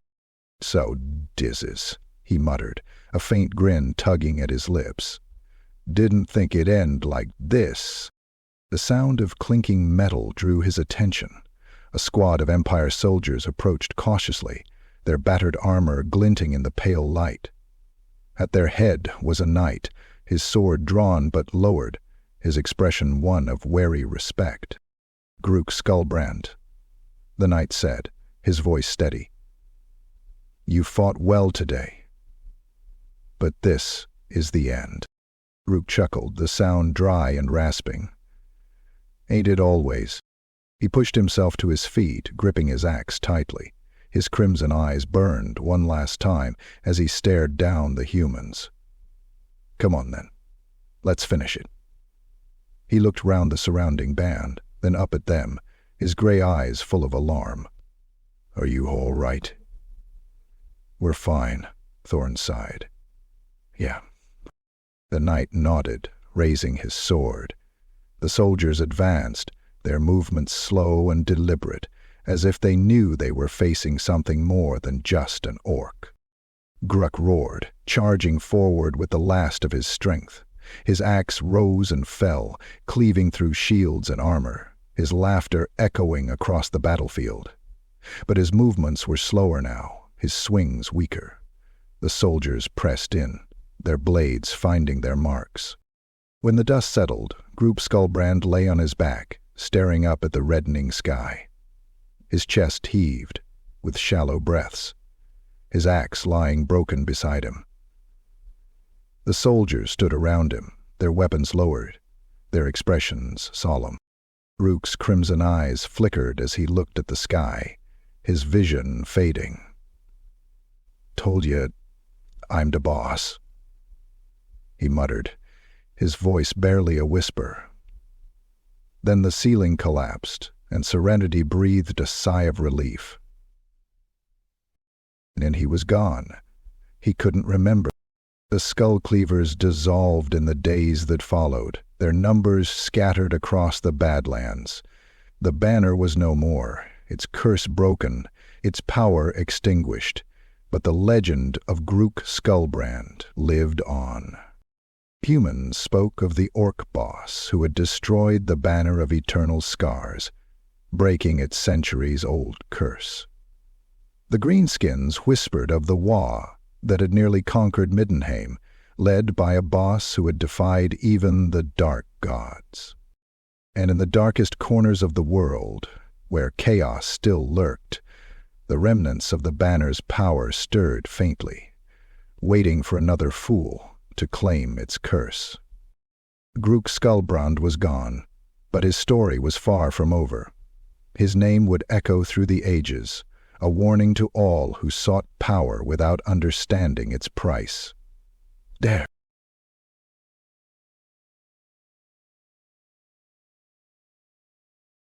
"So dizzes," he muttered, a faint grin tugging at his lips. "Didn't think it'd end like this." The sound of clinking metal drew his attention. A squad of Empire soldiers approached cautiously, their battered armor glinting in the pale light. At their head was a knight, his sword drawn but lowered, his expression one of wary respect. "Grukk Skullbrand," the knight said, his voice steady. "You fought well today, but this is the end." Grukk chuckled, the sound dry and rasping. "Ain't it always?" He pushed himself to his feet, gripping his axe tightly. His crimson eyes burned one last time as he stared down the humans. "Come on, then. Let's finish it." He looked round the surrounding band, then up at them, his gray eyes full of alarm. "Are you all right?" "We're fine," Thorn sighed. "Yeah." The knight nodded, raising his sword. The soldiers advanced, their movements slow and deliberate, as if they knew they were facing something more than just an orc. Grukk roared, charging forward with the last of his strength. His axe rose and fell, cleaving through shields and armor, his laughter echoing across the battlefield. But his movements were slower now, his swings weaker. The soldiers pressed in, their blades finding their marks. When the dust settled, Grukk Skullbrand lay on his back, staring up at the reddening sky. His chest heaved, with shallow breaths, his axe lying broken beside him. The soldiers stood around him, their weapons lowered, their expressions solemn. Grukk's crimson eyes flickered as he looked at the sky, his vision fading. "Told you, I'm the boss," he muttered, his voice barely a whisper. Then the ceiling collapsed, and Serenity breathed a sigh of relief. And he was gone. He couldn't remember. The Skullcleavers dissolved in the days that followed, their numbers scattered across the Badlands. The banner was no more, its curse broken, its power extinguished, but the legend of Grukk Skullbrand lived on. Humans spoke of the orc boss who had destroyed the banner of eternal scars, breaking its centuries-old curse. The greenskins whispered of the Waaagh that had nearly conquered Middenheim, led by a boss who had defied even the dark gods. And in the darkest corners of the world, where chaos still lurked, the remnants of the banner's power stirred faintly, waiting for another fool to claim its curse. Grukk Skullbrand was gone, but his story was far from over. His name would echo through the ages, a warning to all who sought power without understanding its price. There,